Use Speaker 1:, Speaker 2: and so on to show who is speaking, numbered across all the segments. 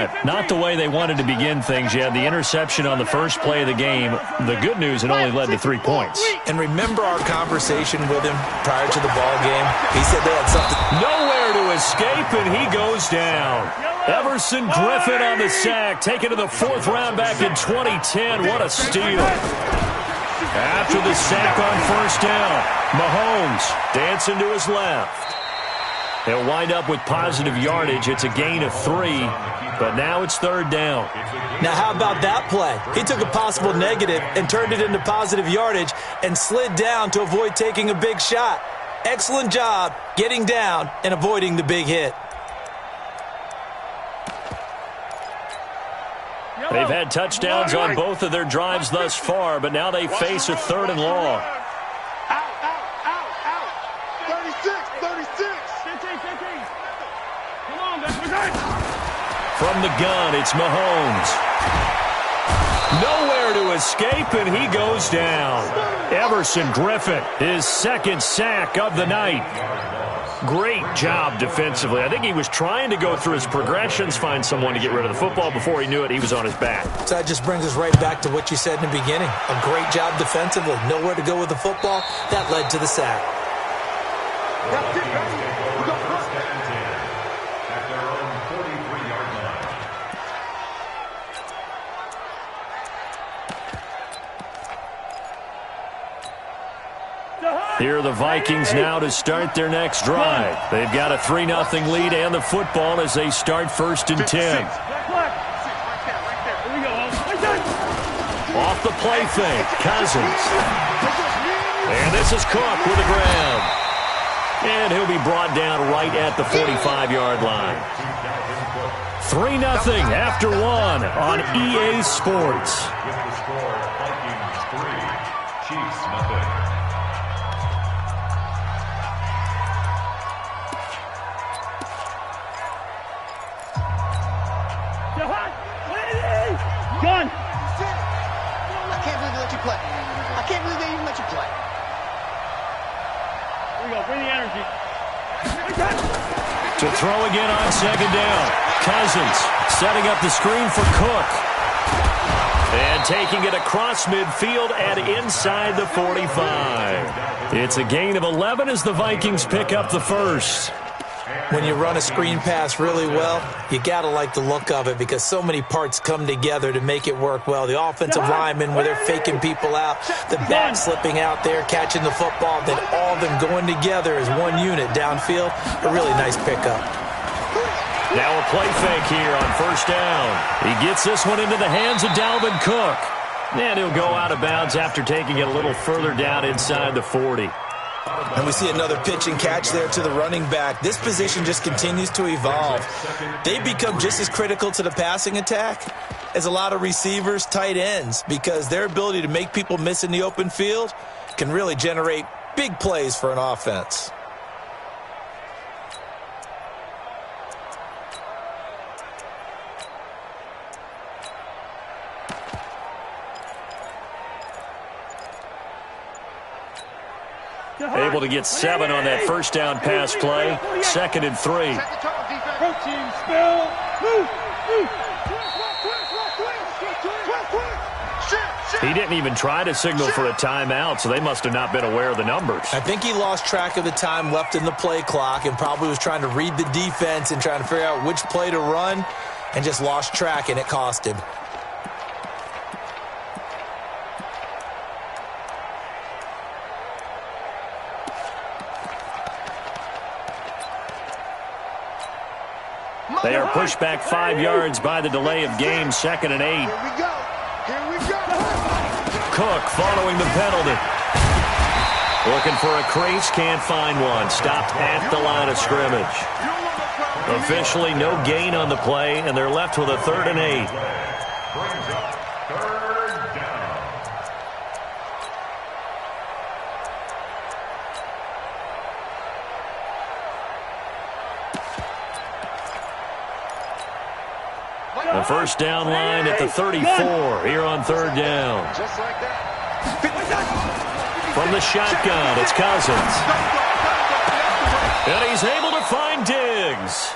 Speaker 1: drive. Not the way they wanted to begin things. You had the interception on the first play of the game. The good news, it only led to 3 points.
Speaker 2: And remember our conversation with him prior to the ball game? He said they had something.
Speaker 1: Nowhere to escape, and he goes down. Everson Griffin on the sack, taken to the 4th round back in 2010. What a steal. After the sack on first down, Mahomes dancing to his left. He'll wind up with positive yardage. It's a gain of 3, but now it's 3rd down.
Speaker 2: Now, how about that play? He took a possible negative and turned it into positive yardage and slid down to avoid taking a big shot. Excellent job getting down and avoiding the big hit.
Speaker 1: They've had touchdowns on both of their drives thus far, but now they face a 3rd and long. From the gun, it's Mahomes. Nowhere to escape, and he goes down. Everson Griffin, his 2nd sack of the night. Great job defensively. I think he was trying to go through his progressions, find someone to get rid of the football. Before he knew it, he was on his back.
Speaker 2: So that just brings us right back to what you said in the beginning. A great job defensively. Nowhere to go with the football. That led to the sack.
Speaker 1: Here are the Vikings now to start their next drive. They've got a 3-0 lead and the football as they start 1st and 10. Off the play fake, Cousins. And this is Cook with the grab. And he'll be brought down right at the 45-yard line. 3-0 after 1 on EA Sports.
Speaker 3: Gun! I can't believe they let you play. I can't believe they even let you play. Here we go. Bring the energy.
Speaker 1: To throw again on 2nd down. Cousins setting up the screen for Cook. And taking it across midfield and inside the 45. It's a gain of 11 as the Vikings pick up the 1st.
Speaker 2: When you run a screen pass really well, you got to like the look of it because so many parts come together to make it work well. The offensive linemen, where they're faking people out, the back slipping out there, catching the football, then all of them going together as one unit downfield. A really nice pickup.
Speaker 1: Now a play fake here on 1st down. He gets this one into the hands of Dalvin Cook. And he'll go out of bounds after taking it a little further down inside the 40.
Speaker 2: And we see another pitch and catch there to the running back. This position just continues to evolve. They become just as critical to the passing attack as a lot of receivers, tight ends, because their ability to make people miss in the open field can really generate big plays for an offense.
Speaker 1: Able to get 7 on that 1st down pass play. 2nd and 3. He didn't even try to signal for a timeout, so they must have not been aware of the numbers.
Speaker 2: I think he lost track of the time left in the play clock and probably was trying to read the defense and trying to figure out which play to run and just lost track, and it cost him.
Speaker 1: They are pushed back 5 yards by the delay of game, 2nd and 8.
Speaker 3: Here we go. Here we go.
Speaker 1: Cook following the penalty. Looking for a crease, can't find one. Stopped at the line of scrimmage. Officially no gain on the play, and they're left with a 3rd and 8. The 1st down line at the 34 here on 3rd down.
Speaker 3: Just like that.
Speaker 1: From the shotgun, it's Cousins. And he's able to find Diggs.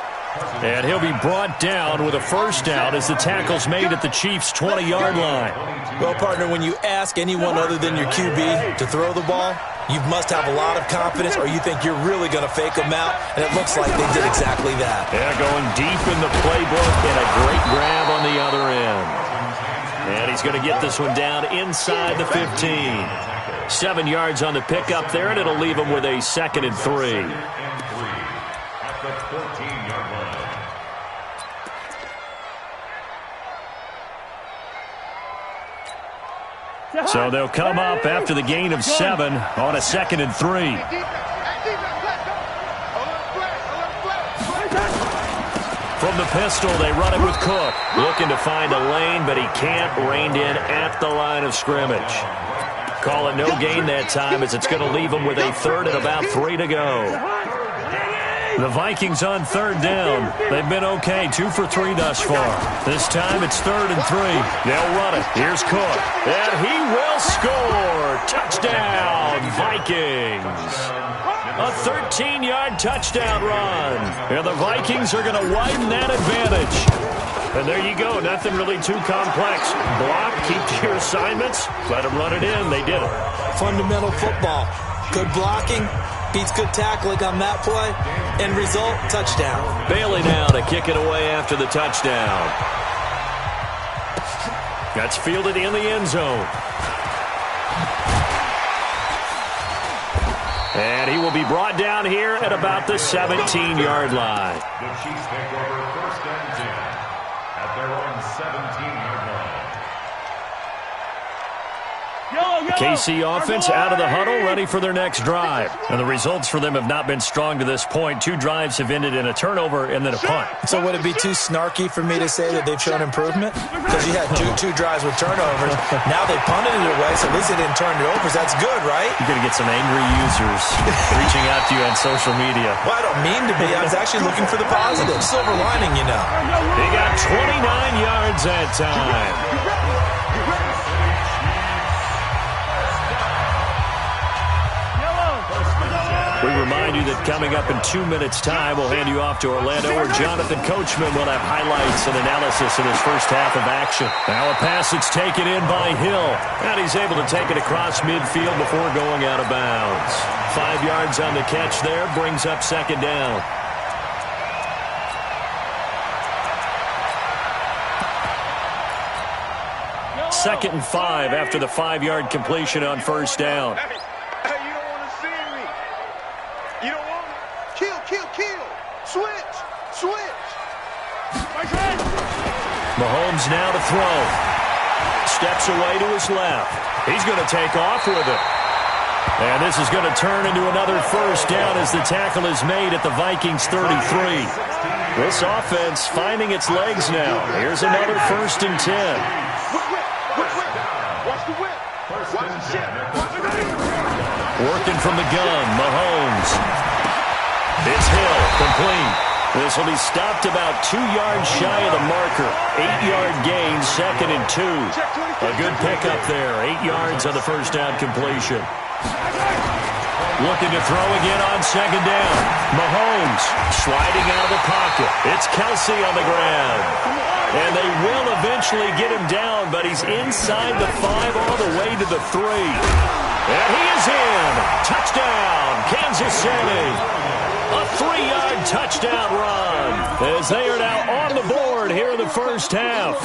Speaker 1: And he'll be brought down with a first down as the tackle's made at the Chiefs' 20-yard line.
Speaker 2: Well, partner, when you ask anyone other than your QB to throw the ball, you must have a lot of confidence, or you think you're really going to fake them out, and it looks like they did exactly that.
Speaker 1: Yeah, going deep in the playbook and a great grab on the other end. And he's going to get this one down inside the 15. 7 yards on the pickup there, and it'll leave him with a 2nd and 3. So they'll come up after the gain of 7 on a 2nd and 3. From the pistol, they run it with Cook. Looking to find a lane, but he can't. Reined in at the line of scrimmage. Call it no gain that time as it's going to leave him with a 3rd and about 3 to go. The Vikings on 3rd down. They've been okay, 2 for 3 thus far. This time it's 3rd and 3. They'll run it. Here's Cook. And he will score. Touchdown, Vikings. A 13-yard touchdown run. And the Vikings are going to widen that advantage. And there you go. Nothing really too complex. Block, keep to your assignments. Let them run it in. They did it.
Speaker 2: Fundamental football. Good blocking. Beats good tackling on that play. End result, touchdown.
Speaker 1: Bailey now to kick it away after the touchdown. That's fielded in the end zone. And he will be brought down here at about the 17-yard line.
Speaker 4: The Chiefs take over 1st and 10 at their own 17-yard line.
Speaker 1: KC offense out of the huddle, ready for their next drive. And the results for them have not been strong to this point. 2 drives have ended in a turnover and then a punt.
Speaker 2: So would it be too snarky for me to say that they've shown improvement? Because you had two drives with turnovers. Now they punted it away, so at least they didn't turn it over. That's good, right?
Speaker 1: You're going to get some angry users reaching out to you on social media.
Speaker 2: Well, I don't mean to be. I was actually looking for the positive. Silver lining, you know.
Speaker 1: They got 29 yards that time. We remind you that coming up in 2 minutes' time, we'll hand you off to Orlando, where Jonathan Coachman will have highlights and analysis of his first half of action. Now a pass that's taken in by Hill, and he's able to take it across midfield before going out of bounds. 5 yards on the catch there, brings up 2nd down. Second and 5 after the 5-yard completion on 1st down. Mahomes now to throw. Steps away to his left. He's going to take off with it. And this is going to turn into another first down as the tackle is made at the Vikings 33. This offense finding its legs now. Here's another 1st and 10. Working from the gun, Mahomes. It's Hill, complete. This will be stopped about 2 yards shy of the marker. 8-yard gain, 2nd and 2. A good pickup there. 8 yards on the first down completion. Looking to throw again on 2nd down. Mahomes sliding out of the pocket. It's Kelsey on the ground. And they will eventually get him down, but he's inside the 5 all the way to the 3. And he is in. Touchdown, Kansas City. A 3-yard touchdown run as they are now on the board here in the first half.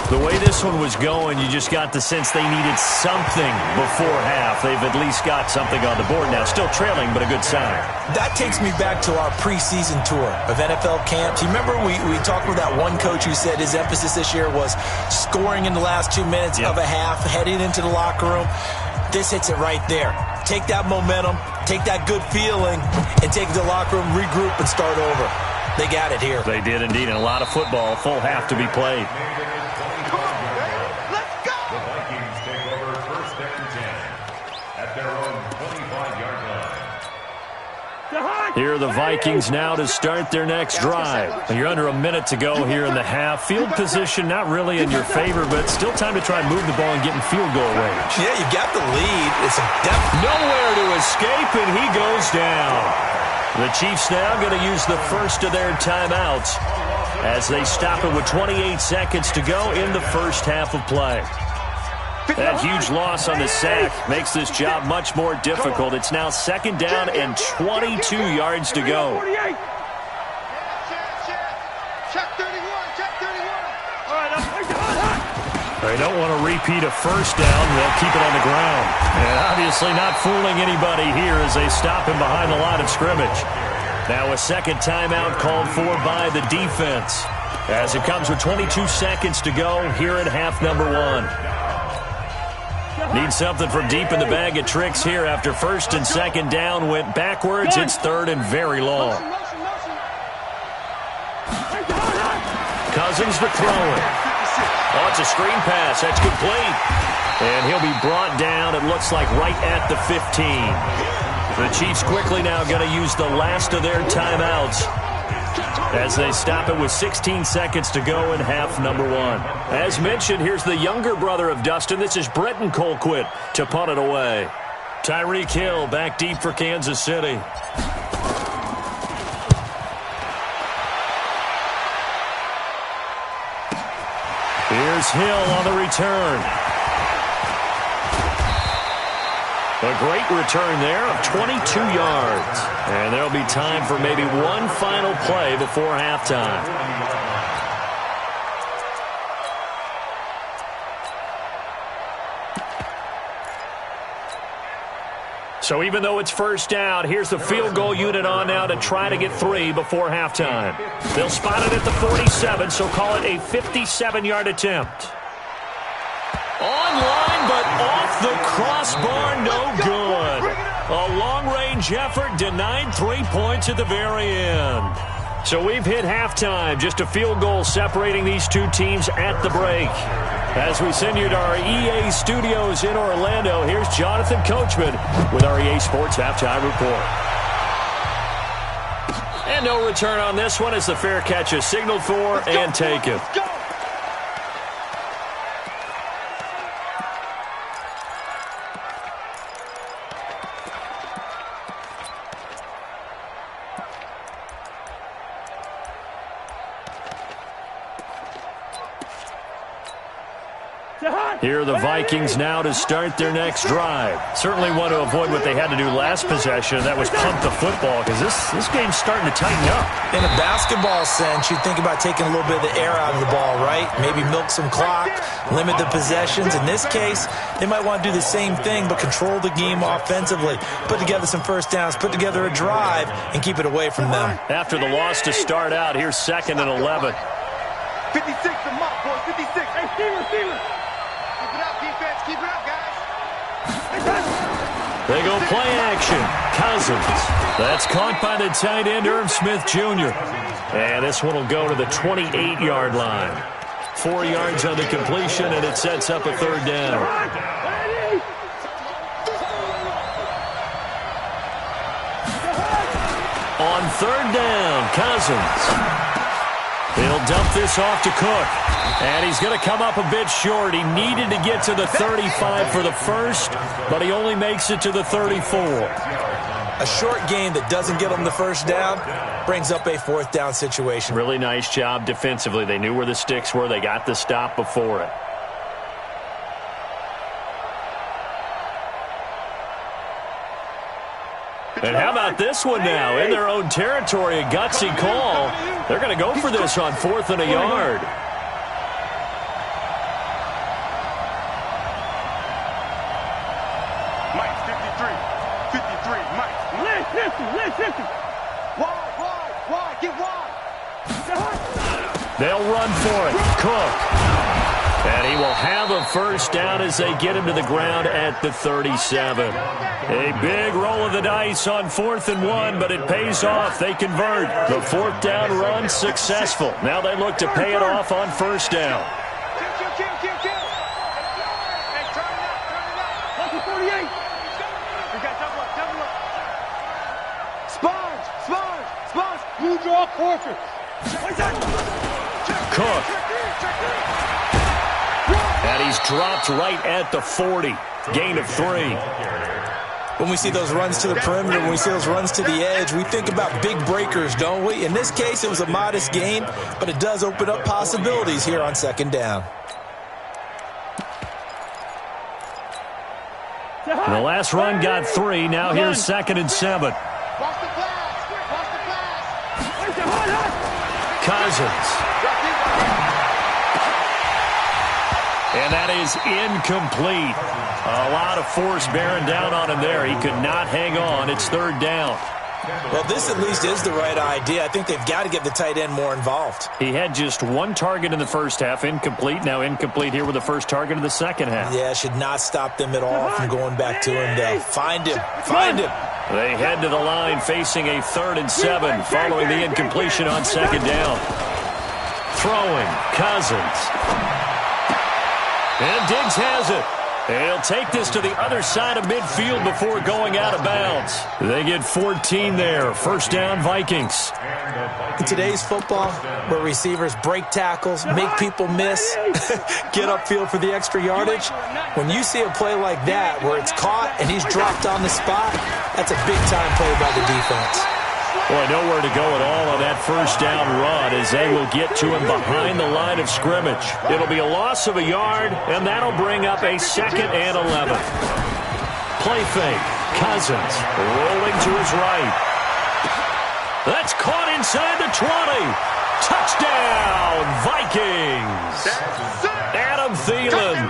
Speaker 1: The way this one was going, you just got the sense they needed something before half. They've at least got something on the board now. Still trailing, but a good sign.
Speaker 2: That takes me back to our preseason tour of NFL camps. You remember we talked with that one coach who said his emphasis this year was scoring in the last 2 minutes of a half, heading into the locker room. This hits it right there. Take that momentum, take that good feeling, and take it to the locker room, regroup, and start over. They got it here.
Speaker 1: They did indeed, and a lot of football, full half to be played.
Speaker 3: Let's go!
Speaker 4: The Vikings take over 1st and 10 at their own 25-yard line.
Speaker 1: Here are the Vikings now to start their next drive. You're under a minute to go here in the half. Field position not really in your favor, but still time to try and move the ball and get in field goal range.
Speaker 2: Yeah, you got the lead. It's a depth.
Speaker 1: Nowhere to escape, and he goes down. The Chiefs now going to use the first of their timeouts as they stop it with 28 seconds to go in the first half of play. That huge loss on the sack makes this job much more difficult. It's now second down and 22 yards to go. They don't want to repeat a first down. They'll keep it on the ground. And obviously not fooling anybody here as they stop him behind the line of scrimmage. Now a second timeout called for by the defense as it comes with 22 seconds to go here at half number 1. Need something from deep in the bag of tricks here after first and second down went backwards. It's third and very long. Cousins to throw it. Oh, it's a screen pass. That's complete. And he'll be brought down, it looks like, right at the 15. The Chiefs quickly now going to use the last of their timeouts as they stop it with 16 seconds to go in half number 1. As mentioned, here's the younger brother of Dustin. This is Brenton Colquitt to punt it away. Tyreek Hill back deep for Kansas City. Here's Hill on the return. A great return there of 22 yards. And there'll be time for maybe one final play before halftime. So even though it's first down, here's the field goal unit on now to try to get 3 before halftime. They'll spot it at the 47, so call it a 57-yard attempt. Online, but off the crossbar, no good. A long-range effort denied 3 points at the very end. So we've hit halftime, just a field goal separating these two teams at the break. As we send you to our EA studios in Orlando, here's Jonathan Coachman with our EA Sports Halftime Report. And no return on this one as the fair catch is signaled for and taken. Here are the Vikings now to start their next drive. Certainly want to avoid what they had to do last possession. That was punt the football because this game's starting to tighten up.
Speaker 2: In a basketball sense, you think about taking a little bit of the air out of the ball, right? Maybe milk some clock, limit the possessions. In this case, they might want to do the same thing but control the game offensively. Put together some first downs, put together a drive, and keep it away from them.
Speaker 1: After the loss to start out, here's second and 11.
Speaker 3: 56 to Mark, boys. 56. Hey, Steelers. Keep it up, defense. Keep it up, guys.
Speaker 1: They go play action. Cousins. That's caught by the tight end, Irv Smith Jr. And this one will go to the 28-yard line. 4 yards on the completion, and it sets up a third down. On third down, Cousins. He'll dump this off to Cook. And he's going to come up a bit short. He needed to get to the 35 for the first, but he only makes it to the 34.
Speaker 2: A short game that doesn't get them the first down brings up a fourth down situation.
Speaker 1: Really nice job defensively. They knew where the sticks were. They got the stop before it. And how about this one now? In their own territory, a gutsy call. They're going to go for this on 4th and a yard.
Speaker 3: Mike, 53, Mike. Listen. Wide, get wide.
Speaker 1: They'll run for it. Cook. And he will have a first down as they get him to the ground at the 37. A big roll of the dice on 4th and 1, but it pays off. They convert. The 4th down run successful. Now they look to pay it off on first down.
Speaker 3: Kill. Hey, turn it up. Lucky 48. We got double up. Sponge. Blue draw quarter.
Speaker 1: Cook. And he's dropped right at the 40. Gain of 3.
Speaker 2: When we see those runs to the perimeter, when we see those runs to the edge, we think about big breakers, don't we? In this case, it was a modest gain, but it does open up possibilities here on second down.
Speaker 1: The last run got 3. Now here's 2nd and 7. Cousins. And that is incomplete. A lot of force bearing down on him there. He could not hang on. It's 3rd down.
Speaker 2: Well, this at least is the right idea. I think they've got to get the tight end more involved.
Speaker 1: He had just 1 target in the first half, incomplete. Now incomplete here with the first target of the second half.
Speaker 2: Yeah, should not stop them at all from going back to him, though. Find him. Find him.
Speaker 1: They head to the line facing a 3rd and 7 following the incompletion on 2nd down. Throwing, Cousins. And Diggs has it. He'll take this to the other side of midfield before going out of bounds. They get 14 there. 1st down, Vikings.
Speaker 2: In today's football, where receivers break tackles, make people miss, get upfield for the extra yardage, when you see a play like that where it's caught and he's dropped on the spot, that's a big-time play by the defense.
Speaker 1: Boy, nowhere to go at all on that 1st down run as they will get to him behind the line of scrimmage. It'll be a loss of a yard, and that'll bring up a 2nd and 11. Play fake. Cousins rolling to his right. That's caught inside the 20. Touchdown, Vikings. Adam Thielen,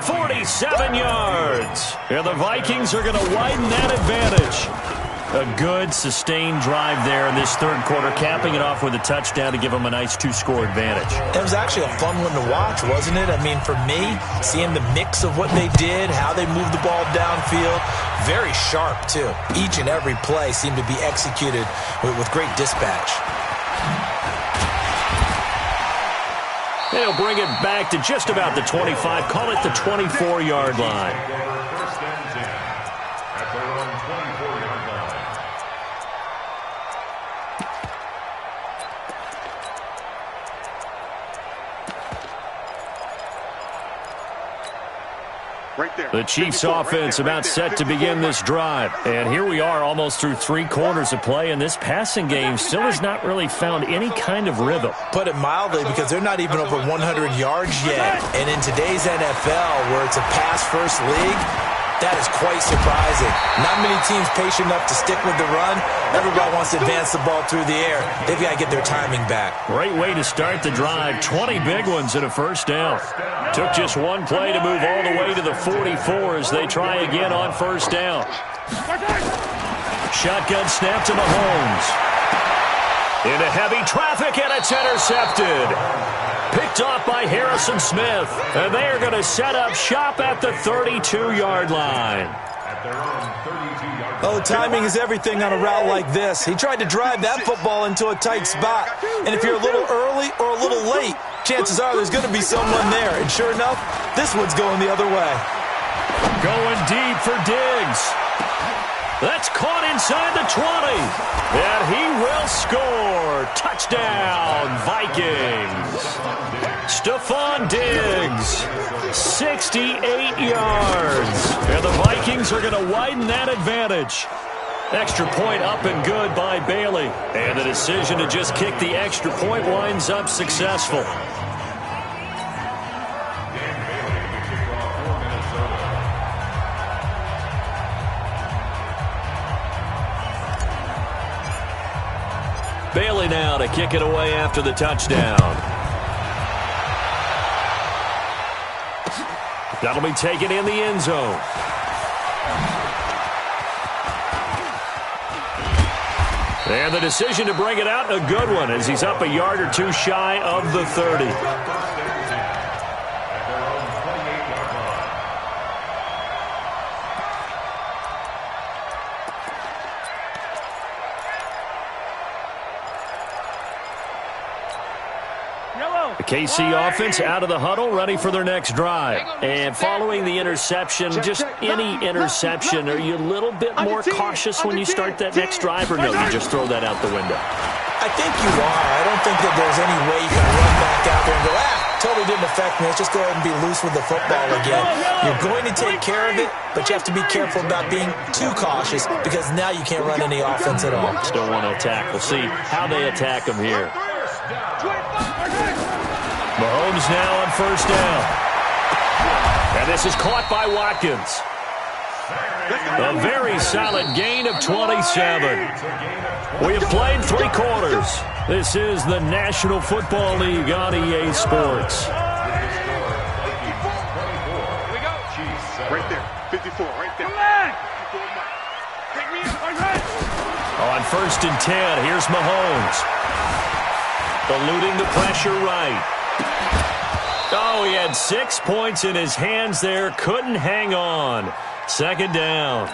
Speaker 1: 47 yards. And the Vikings are going to widen that advantage. A good, sustained drive there in this 3rd quarter, capping it off with a touchdown to give them a nice 2-score advantage.
Speaker 2: It was actually a fun one to watch, wasn't it? I mean, for me, seeing the mix of what they did, how they moved the ball downfield, very sharp, too. Each and every play seemed to be executed with great dispatch.
Speaker 1: They'll bring it back to just about the 25, call it the 24-yard line. The Chiefs offense about set to begin this drive. And here we are almost through 3 quarters of play, and this passing game still has not really found any kind of rhythm.
Speaker 2: Put it mildly, because they're not even over 100 yards yet. And in today's NFL, where it's a pass-first league, that is quite surprising. Not many teams patient enough to stick with the run. Everybody wants to advance the ball through the air. They've got to get their timing back.
Speaker 1: Great way to start the drive. 20 big ones and a 1st down. Took just 1 play to move all the way to the 44 as they try again on 1st down. Shotgun snap to Mahomes. Into heavy traffic, and it's intercepted. Picked off by Harrison Smith. And they are going to set up shop at the 32-yard line.
Speaker 2: Oh, timing is everything on a route like this. He tried to drive that football into a tight spot. And if you're a little early or a little late, chances are there's going to be someone there. And sure enough, this one's going the other way.
Speaker 1: Going deep for Diggs. That's caught inside the 20. And he will score. Touchdown, Vikings. Stephon Diggs, 68 yards. And the Vikings are going to widen that advantage. Extra point up and good by Bailey. And the decision to just kick the extra point winds up successful. Bailey now to kick it away after the touchdown. That'll be taken in the end zone. And the decision to bring it out, a good one, as he's up a yard or 2 shy of the 30. The KC offense out of the huddle, ready for their next drive. And following the interception, just any interception, are you a little bit more cautious when you start that next drive, or no, you just throw that out the window?
Speaker 2: I think you are. I don't think that there's any way you can run back out there and go, totally didn't effect, man. Let's just go ahead and be loose with the football again. You're going to take care of it, but you have to be careful about being too cautious because now you can't run any offense at all.
Speaker 1: Still want to attack. We'll see how they attack him here. Mahomes now on first down. And this is caught by Watkins. A very solid gain of 27. We have played 3 quarters. This is the National Football League on EA Sports.
Speaker 3: Here we go. Right there. 54, right there. Come on. Take me up.
Speaker 1: On first and 10, here's Mahomes. Eluding the pressure right. Oh, he had 6 points in his hands there. Couldn't hang on. Second down.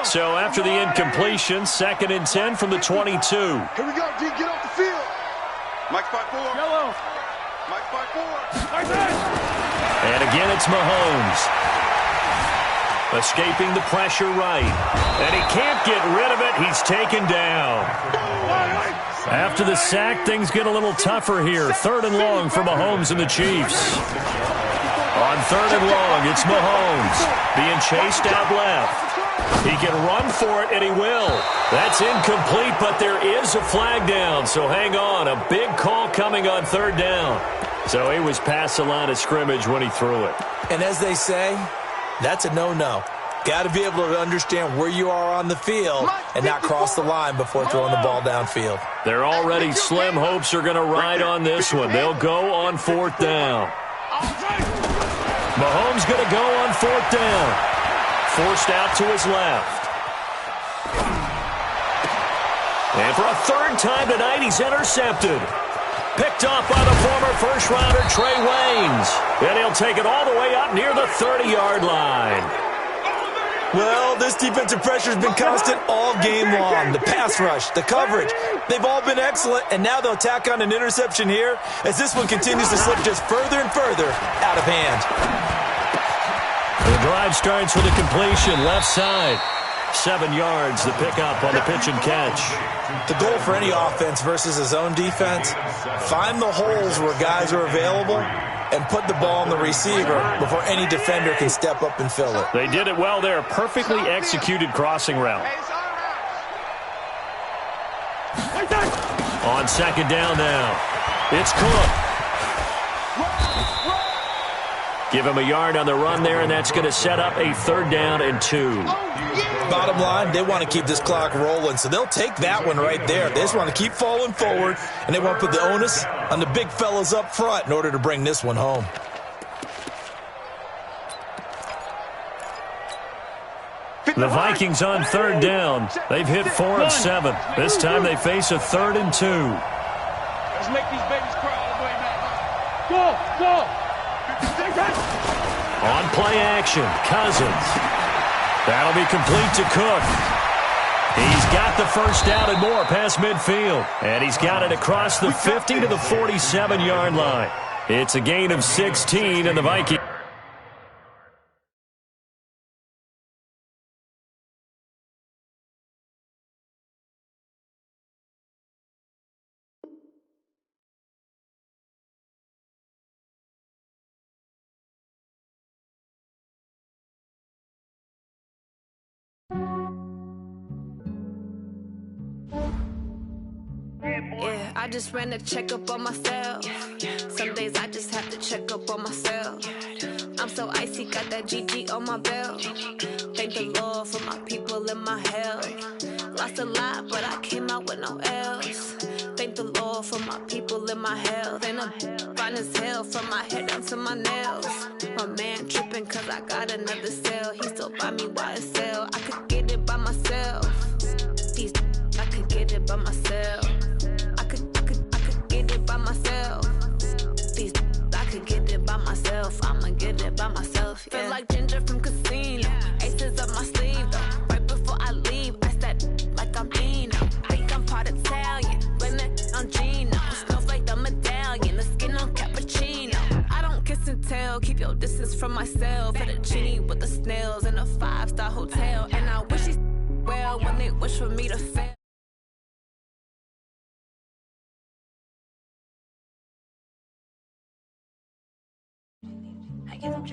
Speaker 1: So after the incompletion, 2nd and 10 from the 22.
Speaker 3: Here we go, D. Get off the field. Mike 5-4. Yellow. Mike 5-4.
Speaker 1: And again, it's Mahomes. Escaping the pressure right. And he can't get rid of it. He's taken down. After the sack, things get a little tougher here. 3rd and long for Mahomes and the Chiefs. On 3rd and long, it's Mahomes being chased out left. He can run for it, and he will. That's incomplete, but there is a flag down, so hang on. A big call coming on 3rd down. So he was past the line of scrimmage when he threw it.
Speaker 2: And as they say, that's a no-no. Got to be able to understand where you are on the field and not cross the line before throwing the ball downfield.
Speaker 1: They're already slim hopes are going to ride on this one. They'll go on 4th down. Mahomes going to go on 4th down. Forced out to his left. And for a 3rd time tonight, he's intercepted. Picked off by the former first-rounder Trey Waynes. And he'll take it all the way up near the 30-yard line.
Speaker 2: Well, this defensive pressure has been constant all game long. The pass rush, the coverage, they've all been excellent, and now they'll tack on an interception here as this one continues to slip just further and further out of hand.
Speaker 1: The drive starts with a completion, left side. 7 yards, the pickup on the pitch and catch.
Speaker 2: The goal for any offense versus his own defense, find the holes where guys are available and put the ball on the receiver before any defender can step up and fill it.
Speaker 1: They did it well there. Perfectly executed crossing route. On 2nd down now, it's Cook. Give him a yard on the run there, and that's going to set up a 3rd down and 2.
Speaker 2: Bottom line, they want to keep this clock rolling, so they'll take that one right there. They just want to keep falling forward, and they want to put the onus on the big fellas up front in order to bring this one home.
Speaker 1: The Vikings on 3rd down. They've hit 4 of 7. This time they face a 3rd and 2.
Speaker 3: Let's make these babies cry all the way back. Go, go.
Speaker 1: On play action, Cousins. That'll be complete to Cook. He's got the first down and more past midfield. And he's got it across the 50 to the 47-yard line. It's a gain of 16, and the Vikings.
Speaker 5: Yeah, I just ran a checkup on myself. Some days I just have to check up on myself. I'm so icy, got that GG on my belt. Thank the Lord for my people and my health. Lost a lot, but I came out with no else. Thank the Lord for my people and my health. And I'm fine as hell from my head down to my nails. My man tripping cause I got another cell. He still buy me YSL. I could get it by myself. I could get it by myself. I could get it by myself. I could get it by myself. I'ma get it by myself. Yeah. Feel like Ginger from Casino. Aces up my sleeve though. Right before I leave, I step like I'm Dino. Think I'm part Italian. Blame it on Gino. Snowflake the medallion. The skin on cappuccino. I don't kiss and tell. Keep your distance from myself. At a genie with the snails in a 5-star hotel. And I wish he well when they wish for me to fail.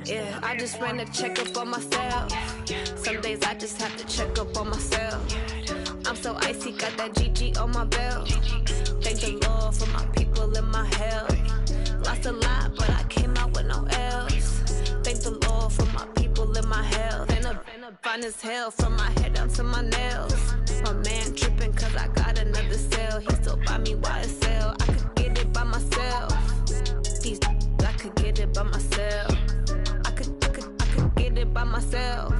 Speaker 5: Yeah, I just ran a checkup on myself. Some days I just have to check up on myself. I'm so icy, got that GG on my belt. Thank the Lord for my people in my health. Lost a lot, but I came out with no else. Thank the Lord for my people in my health. And I'm fine as hell from my head down to my nails. My man tripping cause I got another cell. He still buy me YSL. I could get it by myself. These I could get it by myself. I could get it by myself.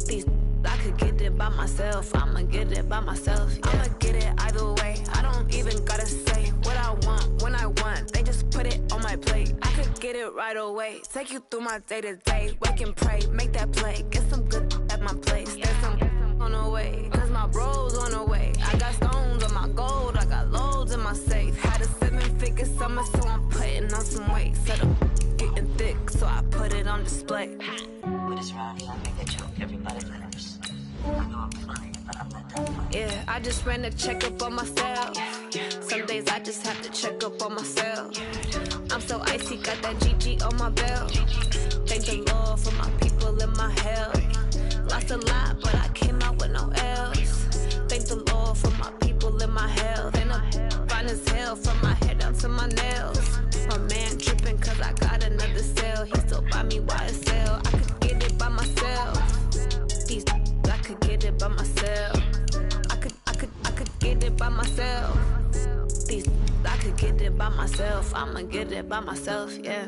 Speaker 5: These I could get it by myself. I'ma get it by myself. Yeah. I'ma get it either way. I don't even gotta say what I want when I want. They just put it on my plate. I could get it right away. Take you through my day to day. Wake and pray, make that play. Get some good at my place. There's some on the way. Cause my bros on the way. I got stones on my gold. I got loads in my safe. Had a 7-figure summer, so I'm putting on some weight. Set up getting thick, so I put it on display.
Speaker 6: What is wrong? You want me to choke everybody matters. I know I'm fine, but I'm not that fine.
Speaker 5: Yeah, I just ran a checkup on myself. Some days I just have to check up on myself. I'm so icy, got that GG on my belt. Thank the Lord for my people in my health. Lost a lot, but I came out with no else. Thank the Lord for my people in my health. And I'm fine as hell from my head down to my nails. My man tripping cause I got another cell. He still buy me YSL. I could get it by myself. These I could get it by myself. I could get it by myself. These I could get it by myself. I'ma get it by myself, yeah.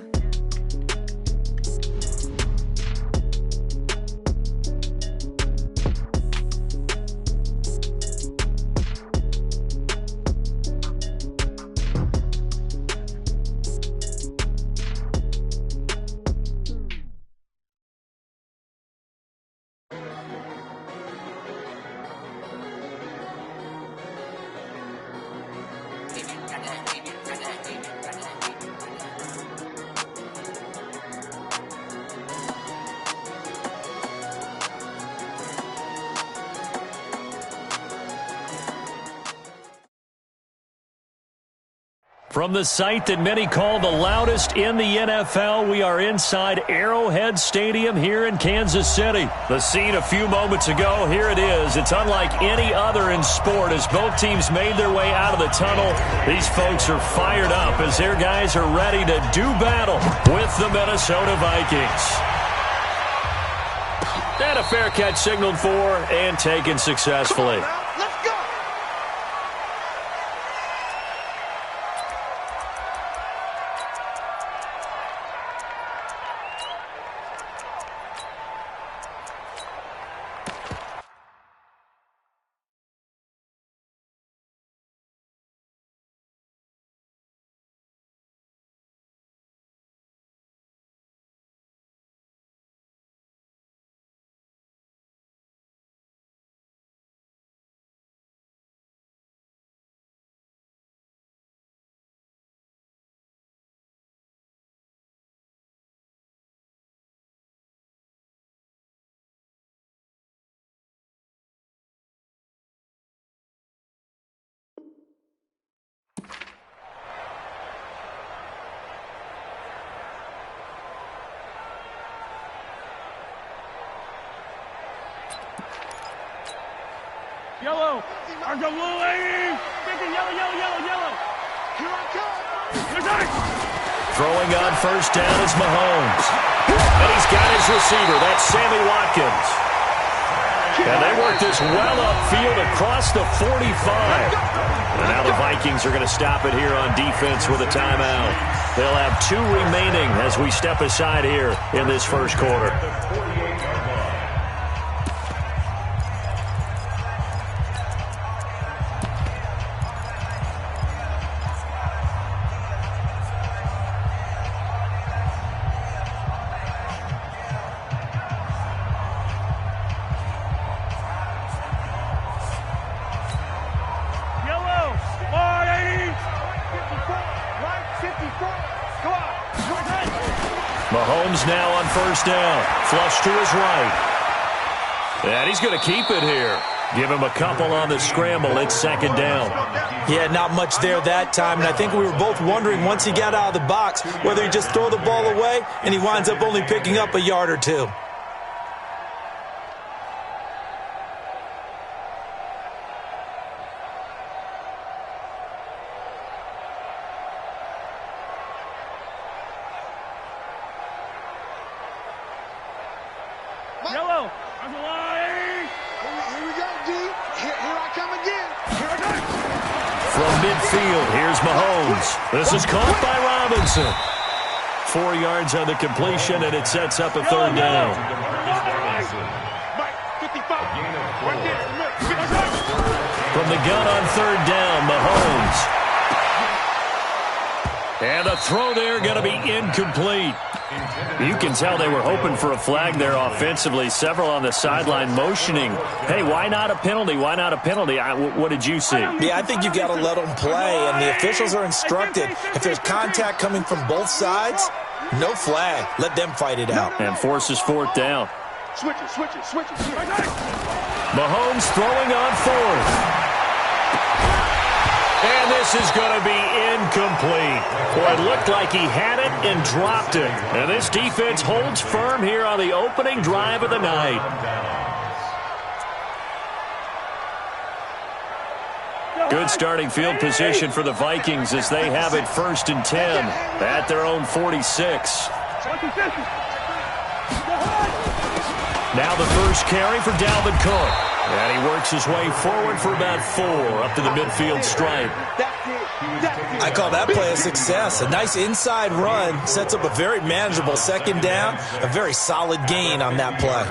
Speaker 1: From the site that many call the loudest in the NFL, we are inside Arrowhead Stadium here in Kansas City. The scene a few moments ago, here it is. It's unlike any other in sport as both teams made their way out of the tunnel. These folks are fired up as their guys are ready to do battle with the Minnesota Vikings. And a fair catch signaled for and taken successfully.
Speaker 3: Yellow. Our go blue lady. Yellow, yellow, yellow, yellow. Here I come.
Speaker 1: Throwing on first down is Mahomes. And he's got his receiver. That's Sammy Watkins. And they work this well upfield across the 45. And now the Vikings are going to stop it here on defense with a timeout. They'll have 2 remaining as we step aside here in this first quarter. Mahomes now on first down. Flush to his right. And he's going to keep it here. Give him a couple on the scramble. It's second down.
Speaker 2: Yeah, not much there that time, and I think we were both wondering once he got out of the box whether he'd just throw the ball away and he winds up only picking up a yard or two.
Speaker 3: Yellow. Here we go, D. Here I come again. Here I come.
Speaker 1: From midfield, here's Mahomes. This is caught by Robinson. 4 yards on the completion, and it sets up a third down.
Speaker 3: Mike, 55. Right there. 55.
Speaker 1: From the gun on third down, Mahomes. And the throw there going to be incomplete. You can tell they were hoping for a flag there offensively. Several on the sideline motioning, hey, why not a penalty? Why not a penalty? What did you see?
Speaker 2: Yeah, I think you've got to let them play, and the officials are instructed. If there's contact coming from both sides, no flag. Let them fight it out.
Speaker 1: And forces fourth down.
Speaker 3: Switch it.
Speaker 1: Mahomes throwing on fourth. And this is going to be incomplete. Boy, it looked like he had it and dropped it. And this defense holds firm here on the opening drive of the night. Good starting field position for the Vikings as they have it 1st and 10 at their own 46. Now the first carry for Dalvin Cook. And he works his way forward for about 4 up to the midfield stripe.
Speaker 2: I call that play a success. A nice inside run sets up a very manageable second down. A very solid gain on that play.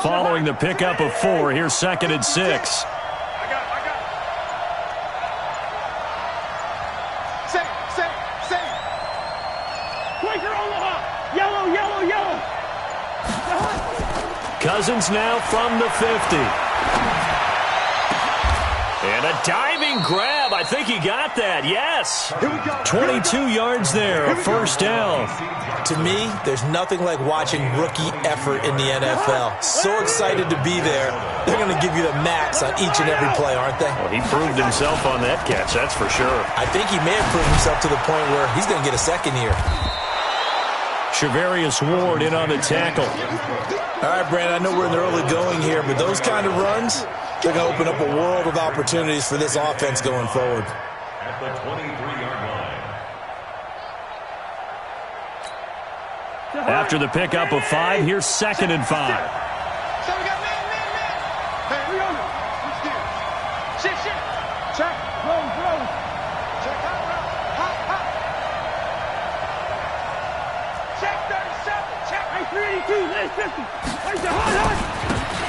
Speaker 1: Following the pickup of 4, here's 2nd and 6.
Speaker 3: I got it. Say. Quaker Omaha. Yellow.
Speaker 1: Cousins now from the 50. And a diving grab. I think he got that. Yes. 22 yards there, a first down.
Speaker 2: To me, there's nothing like watching rookie effort in the NFL. So excited to be there. They're going to give you the max on each and every play, aren't they?
Speaker 1: Well, he proved himself on that catch, that's for sure.
Speaker 2: I think he may have proved himself to the point where he's going to get a second here.
Speaker 1: Charvarius Ward in on the tackle.
Speaker 2: All right, Brandon, I know we're in the early going here, but those kind of runs, they're going to open up a world of opportunities for this offense going forward.
Speaker 4: At the 23-yard line.
Speaker 1: After the pickup of 5, here's 2nd and 5.
Speaker 3: So we got man. Hey, we on it. Who's scared? Shit. Check. Roll. Check. Hot. Check 37. Check. Hey, 382. Last 50. Hey, hot.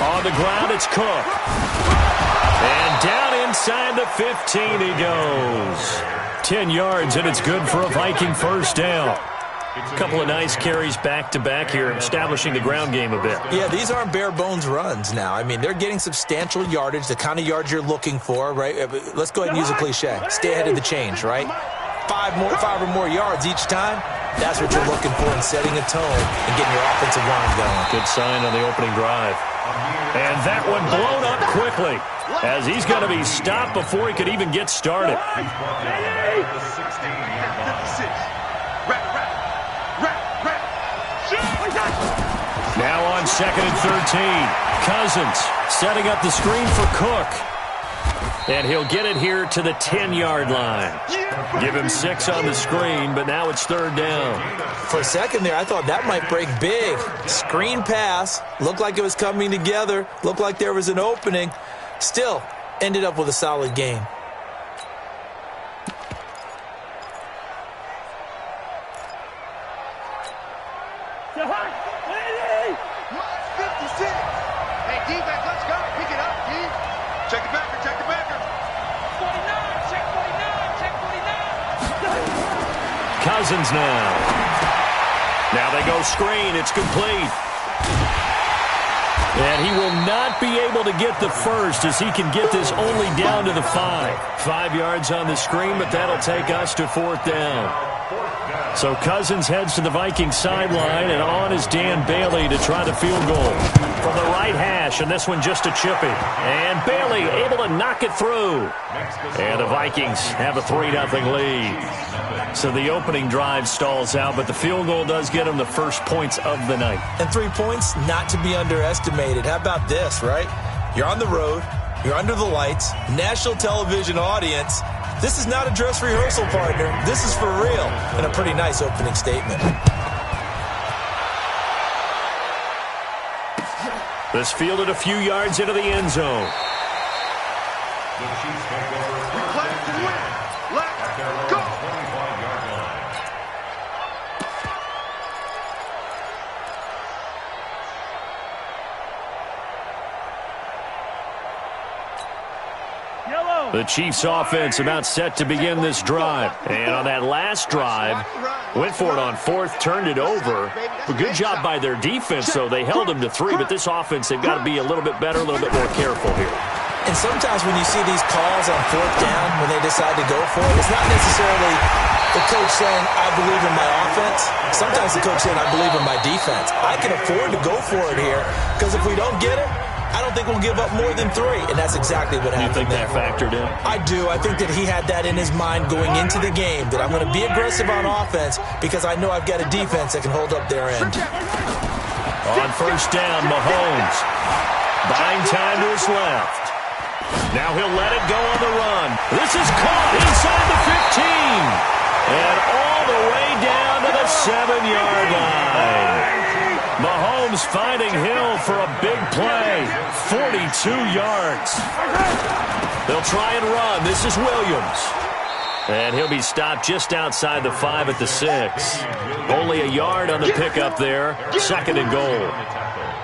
Speaker 1: On the ground, it's Cook. And down inside the 15 he goes. 10 yards, and it's good for a Viking first down. A couple of nice carries back-to-back here, establishing the ground game a bit.
Speaker 2: Yeah, these aren't bare-bones runs now. I mean, they're getting substantial yardage, the kind of yards you're looking for, right? Let's go ahead and use a cliche. Stay ahead of the change, right? 5 or more yards each time. That's what you're looking for in setting a tone and getting your offensive line going.
Speaker 1: Good sign on the opening drive. And that one blown up quickly as he's going to be stopped before he could even get started. Now on 2nd and 13. Cousins setting up the screen for Cook. And he'll get it here to the 10-yard line. Give him 6 on the screen, but now it's 3rd down.
Speaker 2: For a second there, I thought that might break big. Screen pass. Looked like it was coming together. Looked like there was an opening. Still, ended up with a solid game.
Speaker 3: Hey, D-back, let's go. Pick it up, D. Check the backer. 49, check 49.
Speaker 1: Cousins now. Now they go screen. It's complete. And he will not be able to get the first as he can get this only down to the 5. 5 yards on the screen, but that'll take us to 4th down. So Cousins heads to the Vikings sideline, and on is Dan Bailey to try the field goal. From the right hash, and this one just a chippy. And Bailey able to knock it through. And the Vikings have a 3-0 lead. So the opening drive stalls out, but the field goal does get them the first points of the night.
Speaker 2: And 3 points, not to be underestimated. How about this, right? You're on the road. You're under the lights. National television audience. This is not a dress rehearsal, partner. This is for real. And a pretty nice opening statement.
Speaker 1: This fielded a few yards into the end zone.
Speaker 4: The Chiefs take over.
Speaker 3: Clap to win. Let's go.
Speaker 4: 25-yard line.
Speaker 1: The Chiefs offense about set to begin this drive. And on that last drive, went for it on 4th, turned it over. A good job by their defense, though. They held them to 3, but this offense, they've got to be a little bit better, a little bit more careful here.
Speaker 2: And sometimes when you see these calls on 4th down, when they decide to go for it, it's not necessarily the coach saying, I believe in my offense. Sometimes the coach saying, I believe in my defense. I can afford to go for it here, because if we don't get it, I don't think we'll give up more than 3, and that's exactly what happened.
Speaker 1: You think that factored in?
Speaker 2: I do. I think that he had that in his mind going into the game, that I'm going to be aggressive on offense because I know I've got a defense that can hold up their end.
Speaker 1: On 1st down, Mahomes. Buying time to his left. Now he'll let it go on the run. This is caught inside the 15. And all the way down to the 7-yard line. Mahomes finding Hill for a big play. 42 yards. They'll try and run. This is Williams. And he'll be stopped just outside the 5 at the 6. Only a yard on the pickup there. 2nd and goal.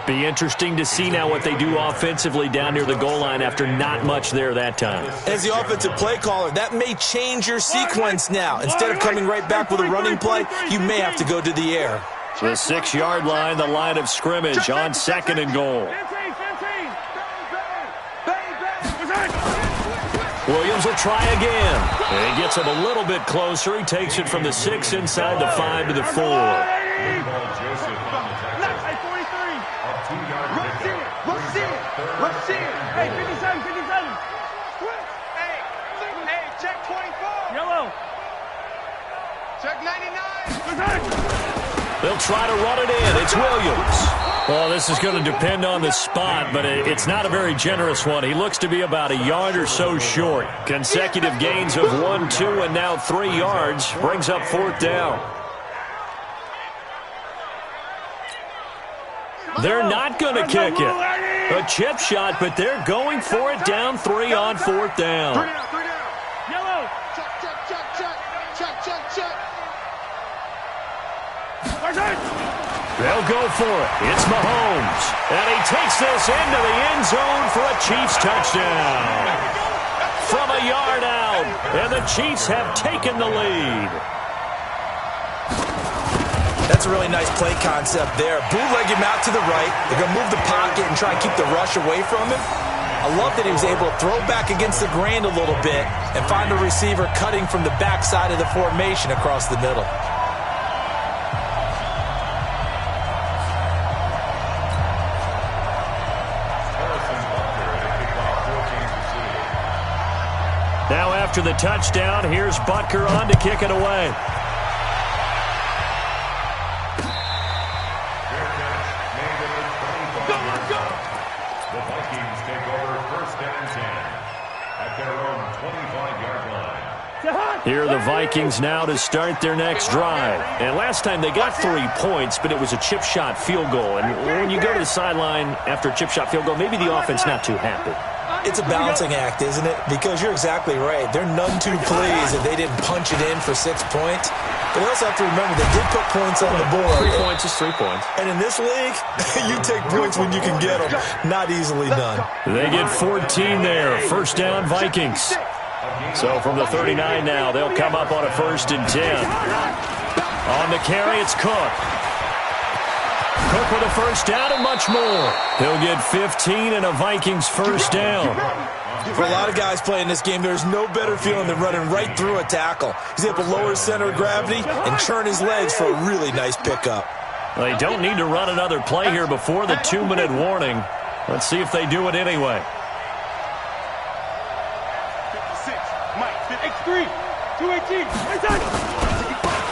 Speaker 1: Be interesting to see now what they do offensively down near the goal line after not much there that time.
Speaker 2: As the offensive play caller, that may change your sequence now. Instead of coming right back with a running play, you may have to go to the air.
Speaker 1: The 6-yard line, the line of scrimmage on 2nd and goal. Williams will try again. And he gets him a little bit closer. He takes it from the 6 inside the 5 to the 4.
Speaker 3: Hey, 57, 57. Hey, check 24. Yellow. Check 99.
Speaker 1: They'll try to run it in. It's Williams. Well, this is going to depend on the spot, but it's not a very generous one. He looks to be about a yard or so short. Consecutive gains of 1, 2, and now 3 yards brings up 4th down. They're not going to kick it. A chip shot, but they're going for it down 3 on 4th down.
Speaker 3: 3 down. Yellow. Check.
Speaker 1: They'll go for it. It's Mahomes. And he takes this into the end zone for a Chiefs touchdown. From a yard out. And the Chiefs have taken the lead.
Speaker 2: That's a really nice play concept there. Bootleg him out to the right. They're going to move the pocket and try and keep the rush away from him. I love that he was able to throw back against the grain a little bit and find a receiver cutting from the backside of the formation across the middle.
Speaker 1: Now after the touchdown, here's Butker on to kick it away.
Speaker 4: The Vikings take over 1st and 10 at their own 25-yard line.
Speaker 1: Here are the Vikings now to start their next drive. And last time they got 3 points, but it was a chip shot field goal. And when you go to the sideline after a chip shot field goal, maybe the offense not too happy.
Speaker 2: It's a balancing act, isn't it? Because you're exactly right. They're none too pleased that they didn't punch it in for 6 points. But you also have to remember they did put points on the board.
Speaker 1: 3 points is 3 points.
Speaker 2: And in this league, you take points when you can get them. Not easily done.
Speaker 1: They get 14 there. 1st down, Vikings. So from the 39 now, they'll come up on a 1st and 10. On the carry, it's Cook. Cook Cook with a first down and much more. He'll get 15 and a Vikings first down.
Speaker 2: For a lot of guys playing this game, there's no better feeling than running right through a tackle. He's able to lower his center of gravity and churn his legs for a really nice pickup.
Speaker 1: They don't need to run another play here before the 2-minute warning. Let's see if they do it anyway.
Speaker 3: 56, Mike, X3, 218,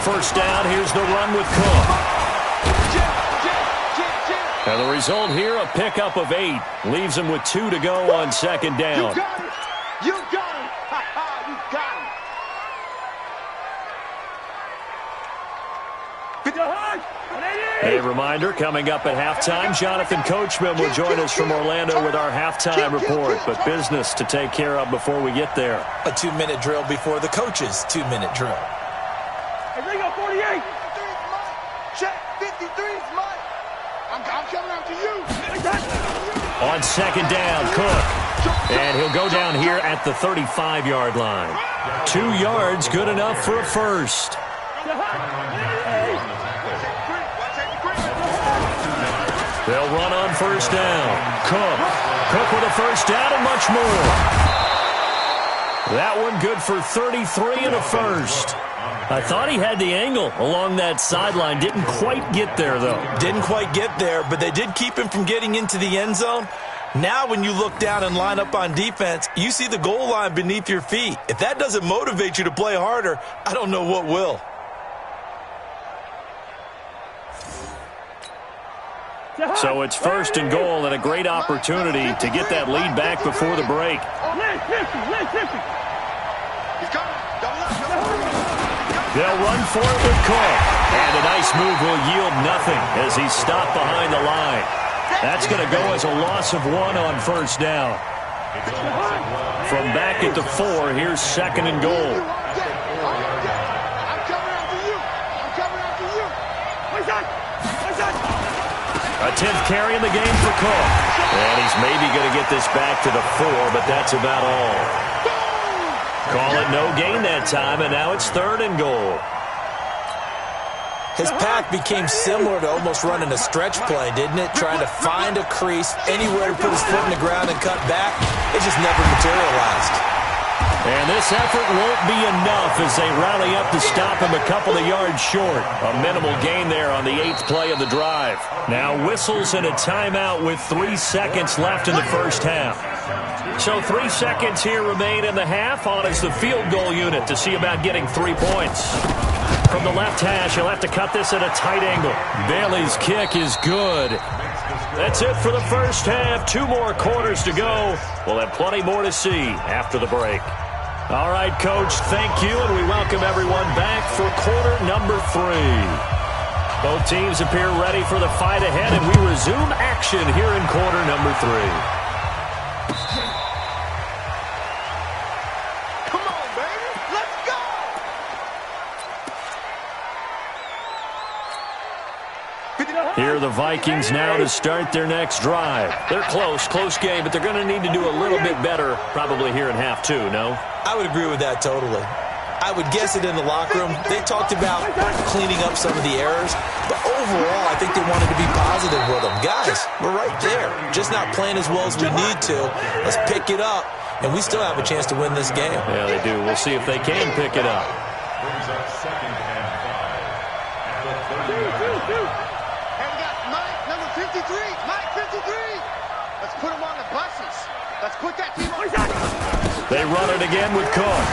Speaker 1: First down, here's the run with Cook. And the result here, a pickup of 8. Leaves him with 2 to go on second down.
Speaker 3: You got it! You got it! Ha-ha! You got it!
Speaker 1: A reminder, coming up at halftime, Jonathan Coachman will join us from Orlando with our halftime report, but business to take care of before we get there.
Speaker 2: A 2-minute drill before the coach's 2-minute drill.
Speaker 3: Hey, they got 48. 53's mine. Check. 53's mine. I'm coming out to you.
Speaker 1: On second down, Cook. And he'll go down here at the 35-yard line. 2 yards, good enough for a first. They'll run on first down. Cook with a first down and much more. That one good for 33 and a first. I thought he had the angle along that sideline. Didn't quite get there, though.
Speaker 2: Didn't quite get there, but they did keep him from getting into the end zone. Now when you look down and line up on defense, you see the goal line beneath your feet. If that doesn't motivate you to play harder, I don't know what will.
Speaker 1: So it's first and goal and a great opportunity to get that lead back before the break. They'll run for it with Cook. And a nice move will yield nothing as he's stopped behind the line. That's going to go as a loss of 1 on first down. From back at the 4, here's second and goal.
Speaker 3: I'm coming after you. I'm coming after you. What's that?
Speaker 1: 10th carry in the game for Cook. And he's maybe going to get this back to the 4, but that's about all. Call it no gain that time, and now it's third and goal.
Speaker 2: His path became similar to almost running a stretch play, didn't it? Trying to find a crease, anywhere to put his foot in the ground and cut back. It just never materialized.
Speaker 1: And this effort won't be enough as they rally up to stop him a couple of yards short. A minimal gain there on the 8th play of the drive. Now whistles and a timeout with 3 seconds left in the first half. So 3 seconds here remain in the half. On is the field goal unit to see about getting 3 points. From the left hash, he'll have to cut this at a tight angle. Bailey's kick is good. That's it for the first half. 2 more quarters to go. We'll have plenty more to see after the break. All right, Coach, thank you, and we welcome everyone back for quarter number 3. Both teams appear ready for the fight ahead, and we resume action here in quarter number 3.
Speaker 3: Come on, baby. Let's go.
Speaker 1: Here are the Vikings now to start their next drive. They're close game, but they're going to need to do a little bit better probably here in half 2, no?
Speaker 2: I would agree with that totally. I would guess it in the locker room. They talked about cleaning up some of the errors, but overall, I think they wanted to be positive with them. Guys, we're right there. Just not playing as well as we need to. Let's pick it up, and we still have a chance to win this game.
Speaker 1: Yeah, they do. We'll see if they can pick it up.
Speaker 4: Brings up second and 5 at the 30.
Speaker 3: And we got Mike, number 53. Mike, 53. Let's put him on the buses. Let's put that team on.
Speaker 1: They run it again with Cook.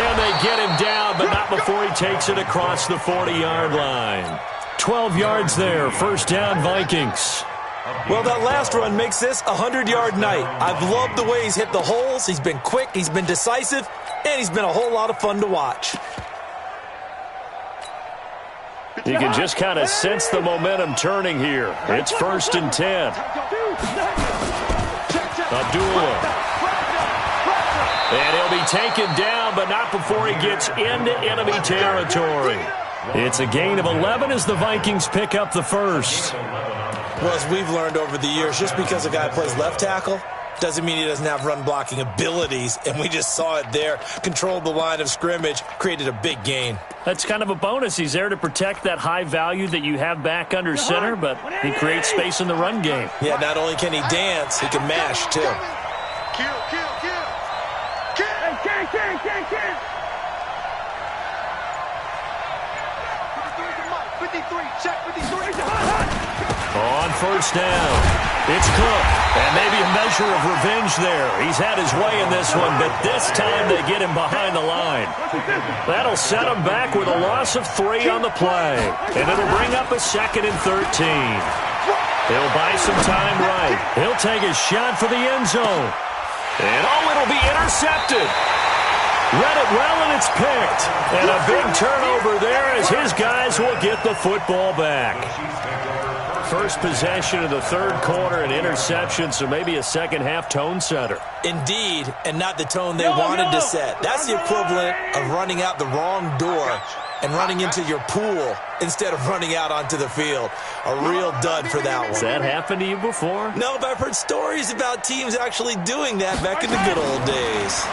Speaker 1: And they get him down, but not before he takes it across the 40-yard line. 12 yards there, first down Vikings.
Speaker 2: Well, that last run makes this a 100-yard night. I've loved the way he's hit the holes. He's been quick, he's been decisive, and he's been a whole lot of fun to watch.
Speaker 1: You can just kind of sense the momentum turning here. It's first and 10. Abdullah. And he'll be taken down, but not before he gets into enemy territory. It's a gain of 11 as the Vikings pick up the first.
Speaker 2: Well, as we've learned over the years, just because a guy plays left tackle doesn't mean he doesn't have run-blocking abilities, and we just saw it there. Controlled the line of scrimmage, created a big gain.
Speaker 1: That's kind of a bonus. He's there to protect that high value that you have back under center, but he creates space in the run game.
Speaker 2: Yeah, not only can he dance, he can mash, too.
Speaker 3: Kill. Kill. 53, check 53.
Speaker 1: On first down, it's Cook, and maybe a measure of revenge there. He's had his way in this one, but this time they get him behind the line. That'll set him back with a loss of 3 on the play, and it'll bring up a 2nd and 13. He'll buy some time right. He'll take a shot for the end zone. And, it'll be intercepted. Read it well, and it's picked. And a big turnover there as his guys will get the football back. First possession of the third quarter, an interception, so maybe a second-half tone setter.
Speaker 2: Indeed, and not the tone they wanted to set. That's the equivalent of running out the wrong door and running into your pool instead of running out onto the field. A real dud for that one.
Speaker 1: Has that happened to you before?
Speaker 2: No, but I've heard stories about teams actually doing that back in the good old days.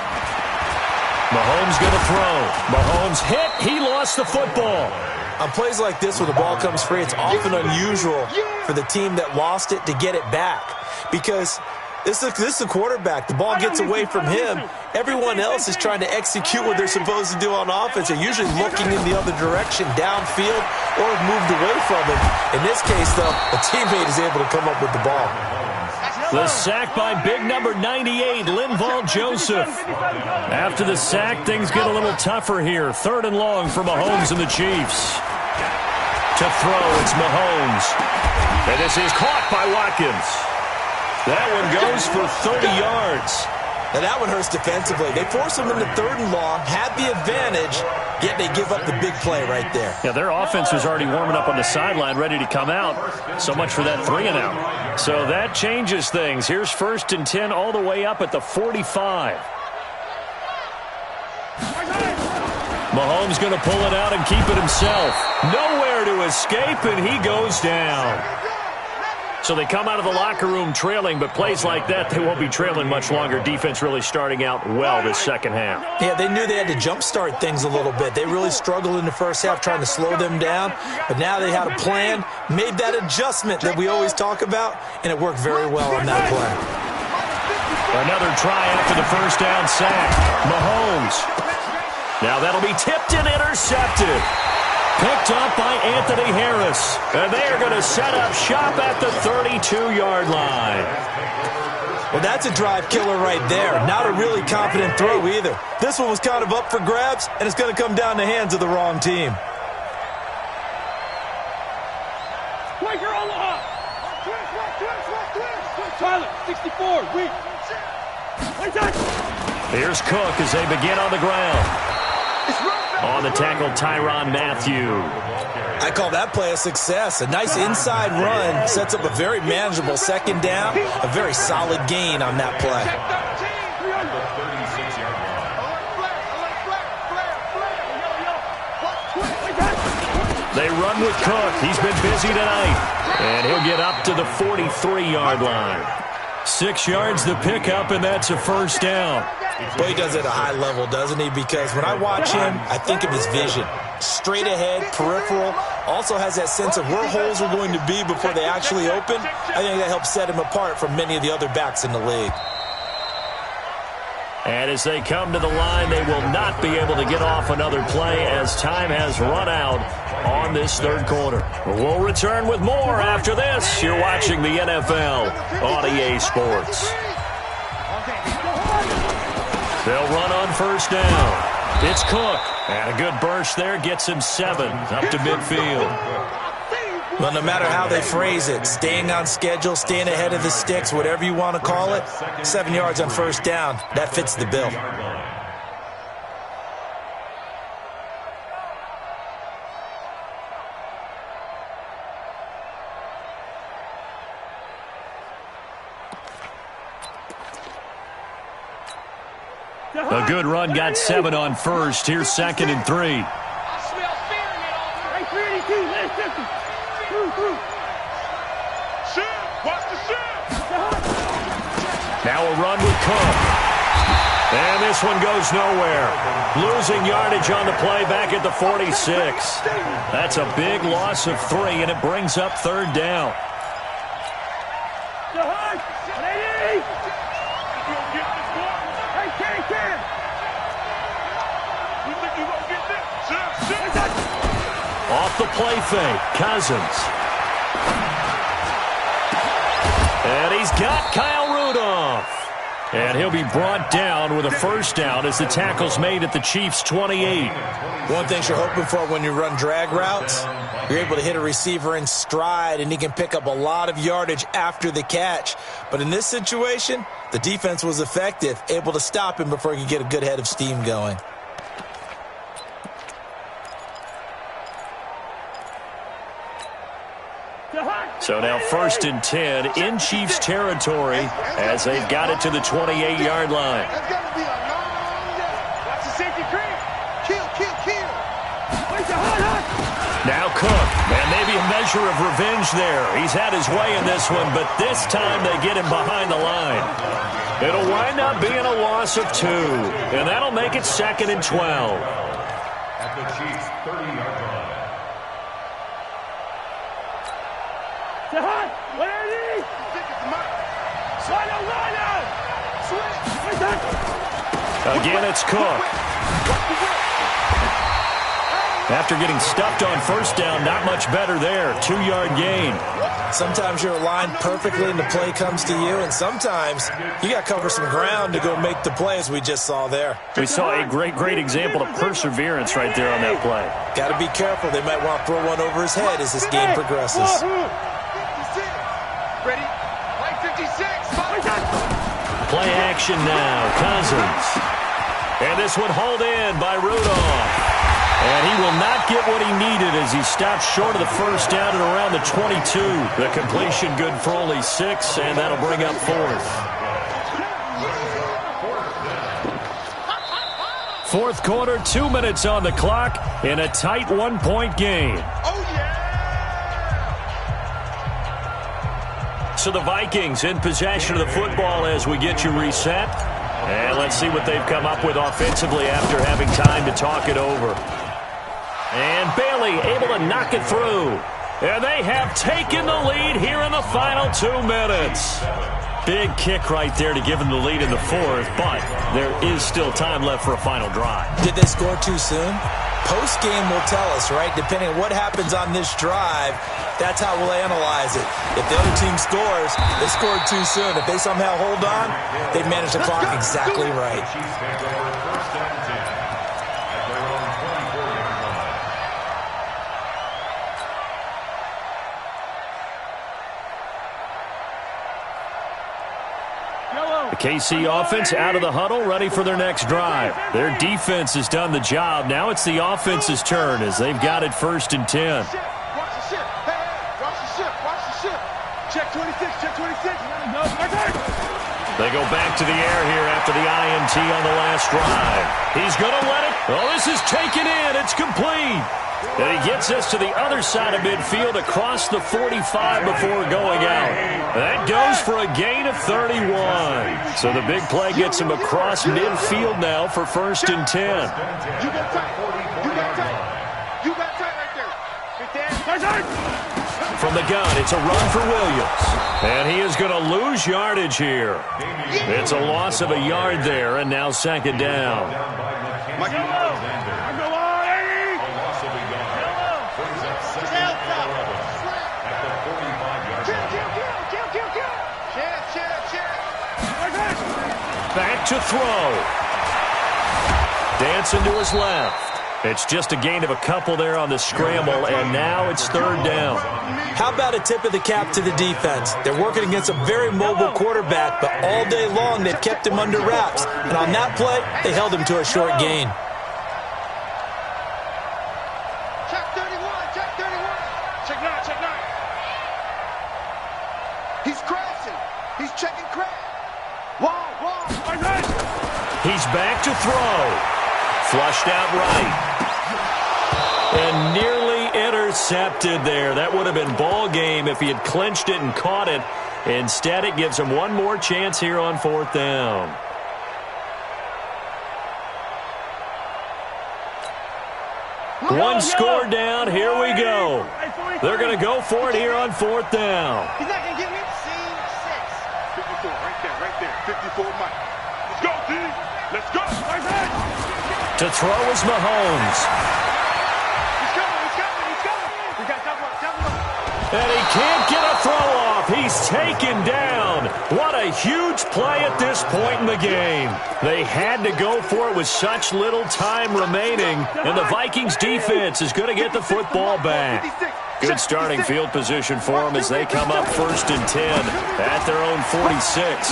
Speaker 1: Mahomes going to throw. Mahomes hit. He lost the football.
Speaker 2: On plays like this where the ball comes free, it's often unusual for the team that lost it to get it back. Because this is the quarterback. The ball gets away from him. Everyone else is trying to execute what they're supposed to do on offense. They're usually looking in the other direction, downfield, or have moved away from him. In this case, though, a teammate is able to come up with the ball.
Speaker 1: The sack by big number 98, Linval Joseph. After the sack, things get a little tougher here. 3rd and long for Mahomes and the Chiefs. To throw, it's Mahomes. And this is caught by Watkins. That one goes for 30 yards.
Speaker 2: Now that one hurts defensively. They force him into 3rd and long, had the advantage, yet they give up the big play right there.
Speaker 1: Yeah, their offense was already warming up on the sideline, ready to come out. So much for that 3 and out. So that changes things. Here's 1st and 10 all the way up at the 45. Mahomes going to pull it out and keep it himself. Nowhere to escape, and he goes down. So they come out of the locker room trailing, but plays like that, they won't be trailing much longer. Defense really starting out well this second half.
Speaker 2: Yeah, they knew they had to jumpstart things a little bit. They really struggled in the first half trying to slow them down, but now they had a plan, made that adjustment that we always talk about, and it worked very well on that play.
Speaker 1: Another try after the first down sack. Mahomes. Now that'll be tipped and intercepted. Picked up by Anthony Harris. And they are going to set up shop at the 32-yard line.
Speaker 2: Well, that's a drive killer right there. Not a really confident throw either. This one was kind of up for grabs, and it's going to come down the hands of the wrong team.
Speaker 1: Here's Cook as they begin on the ground. On the tackle, Tyrann Mathieu.
Speaker 2: I call that play a success. A nice inside run sets up a very manageable 2nd down. A very solid gain on that play.
Speaker 1: They run with Cook. He's been busy tonight. And he'll get up to the 43-yard line. 6 yards the pickup, and that's a 1st down.
Speaker 2: But he does it at a high level, doesn't he? Because when I watch him, I think of his vision. Straight ahead, peripheral. Also has that sense of where holes are going to be before they actually open. I think that helps set him apart from many of the other backs in the league.
Speaker 1: And as they come to the line, they will not be able to get off another play as time has run out on this 3rd quarter. We'll return with more after this. You're watching the NFL on EA Sports. They'll run on 1st down. It's Cook. And a good burst there gets him 7 up to midfield.
Speaker 2: Well, no matter how they phrase it, staying on schedule, staying ahead of the sticks, whatever you want to call it, 7 yards on 1st down, that fits the bill.
Speaker 1: A good run got 7 on 1st. Here's 2nd and 3. Now a run with Cook. And this one goes nowhere. Losing yardage on the play back at the 46. That's a big loss of 3, and it brings up 3rd down. Off the play fake, Cousins. And he's got Kyle Rudolph. And he'll be brought down with a 1st down as the tackle's made at the Chiefs' 28.
Speaker 2: One thing you're hoping for when you run drag routes, you're able to hit a receiver in stride, and he can pick up a lot of yardage after the catch. But in this situation, the defense was effective, able to stop him before he could get a good head of steam going.
Speaker 1: So now 1st and 10 in Chiefs territory as they've got it to the 28-yard line.
Speaker 3: That's got to be a long day. Watch the safety creep. Kill. Wait the hot.
Speaker 1: Now Cook, and maybe a measure of revenge there. He's had his way in this one, but this time they get him behind the line. It'll wind up being a loss of 2, and that'll make it 2nd and 12.
Speaker 4: At the Chiefs' 30-yard line.
Speaker 1: Again, it's Cook. After getting stuffed on 1st down, not much better there. 2-yard gain.
Speaker 2: Sometimes you're aligned perfectly and the play comes to you, and sometimes you got to cover some ground to go make the play, as we just saw there.
Speaker 1: We saw a great example of perseverance right there on that play.
Speaker 2: Got to be careful. They might want to throw one over his head as this game progresses.
Speaker 3: Ready? Like 56.
Speaker 1: Play action now. Cousins. And this one hauled in by Rudolph. And he will not get what he needed as he stops short of the 1st down at around the 22. The completion good for only 6, and that'll bring up 4th. 4th quarter, 2 minutes on the clock in a tight 1-point game. So the Vikings in possession of the football as we get you reset. And let's see what they've come up with offensively after having time to talk it over. And Bailey able to knock it through. And they have taken the lead here in the final 2 minutes. Big kick right there to give them the lead in the 4th, but there is still time left for a final drive.
Speaker 2: Did they score too soon? Post-game will tell us, right? Depending on what happens on this drive, that's how we'll analyze it. If the other team scores, they scored too soon. If they somehow hold on, they've managed the clock exactly right.
Speaker 1: The KC offense out of the huddle, ready for their next drive. Their defense has done the job. Now it's the offense's turn as they've got it 1st and 10.
Speaker 3: Watch the ship. Hey, watch the ship. Watch the ship. Check 26. Check 26.
Speaker 1: They go back to the air here after the INT on the last drive. He's going to let it. Oh, this is taken in. It's complete. And he gets us to the other side of midfield across the 45 before going out. That goes for a gain of 31. So the big play gets him across midfield now for 1st and 10.
Speaker 3: You got tight. You got tight. You got tight right there.
Speaker 1: From the gun, it's a run for Williams. And he is going to lose yardage here. It's a loss of a yard there, and now 2nd down. Back to throw. Dancing to his left. It's just a gain of a couple there on the scramble, and now it's 3rd down.
Speaker 2: How about a tip of the cap to the defense? They're working against a very mobile quarterback, but all day long they've kept him under wraps. And on that play, they held him to a short gain.
Speaker 3: Check 31. Check 31. Check 9. Check 9. He's crashing. He's checking crash. Wrong.
Speaker 1: He's back to throw. Flushed out right. And nearly intercepted there. That would have been ball game if he had clinched it and caught it. Instead, it gives them one more chance here on 4th down. One score down. Here we go. They're going to go for it here on 4th down.
Speaker 3: He's not going to get me. Scene 6. 54, right there. 54, Mike. Let's go, D. Let's go.
Speaker 1: To throw is Mahomes.
Speaker 3: He's coming. We got double up.
Speaker 1: And he can't get a throw off. He's taken down. What a huge play at this point in the game. They had to go for it with such little time remaining, and the Vikings defense is going to get the football back. Good starting field position for them as they come up 1st and 10 at their own 46.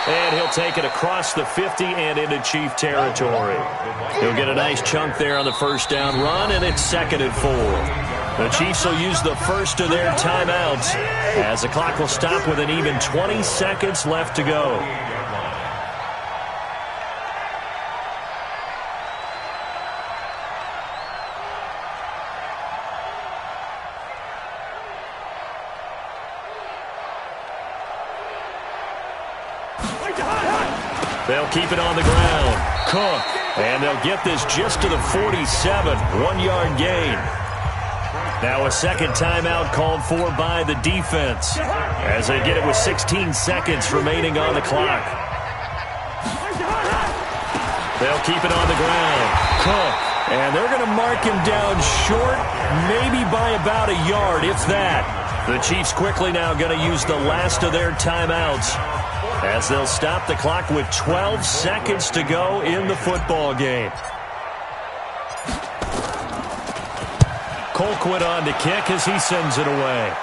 Speaker 1: And he'll take it across the 50 and into Chief territory. He'll get a nice chunk there on the 1st down run, and it's 2nd and 4. The Chiefs will use the first of their timeouts as the clock will stop with an even 20 seconds left to go. They'll keep it on the ground. Cook. And they'll get this just to the 47. 1-yard gain. Now a second timeout called for by the defense as they get it with 16 seconds remaining on the clock. They'll keep it on the ground. Cook. And they're going to mark him down short, maybe by about a yard, if that. The Chiefs quickly now going to use the last of their timeouts as they'll stop the clock with 12 seconds to go in the football game. Colquitt on to kick as he sends it away.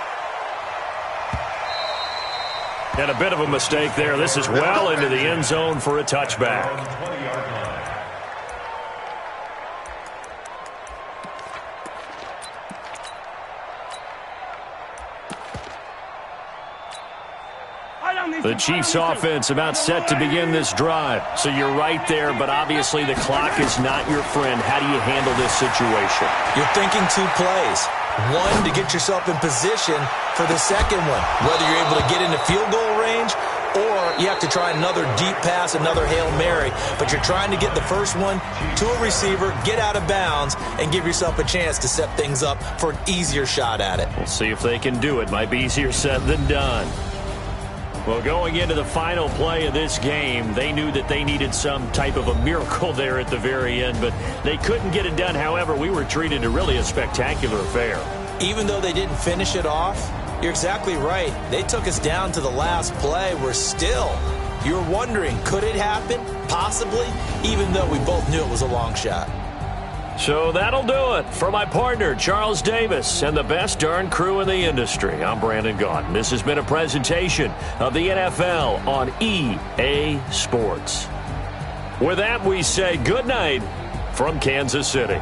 Speaker 1: And a bit of a mistake there. This is well into the end zone for a touchback. The Chiefs offense about set to begin this drive. So you're right there, but obviously the clock is not your friend. How do you handle this situation?
Speaker 2: You're thinking 2 plays. One, to get yourself in position for the second one, whether you're able to get into field goal range or you have to try another deep pass, another Hail Mary. But you're trying to get the first one to a receiver, get out of bounds, and give yourself a chance to set things up for an easier shot at it.
Speaker 1: We'll see if they can do it. Might be easier said than done. Well, going into the final play of this game, they knew that they needed some type of a miracle there at the very end, but they couldn't get it done. However, we were treated to really a spectacular affair.
Speaker 2: Even though they didn't finish it off, you're exactly right. They took us down to the last play. We're still, you're wondering, could it happen? Possibly, even though we both knew it was a long shot.
Speaker 1: So that'll do it for my partner, Charles Davis, and the best darn crew in the industry. I'm Brandon Gaudin. This has been a presentation of the NFL on EA Sports. With that, we say good night from Kansas City.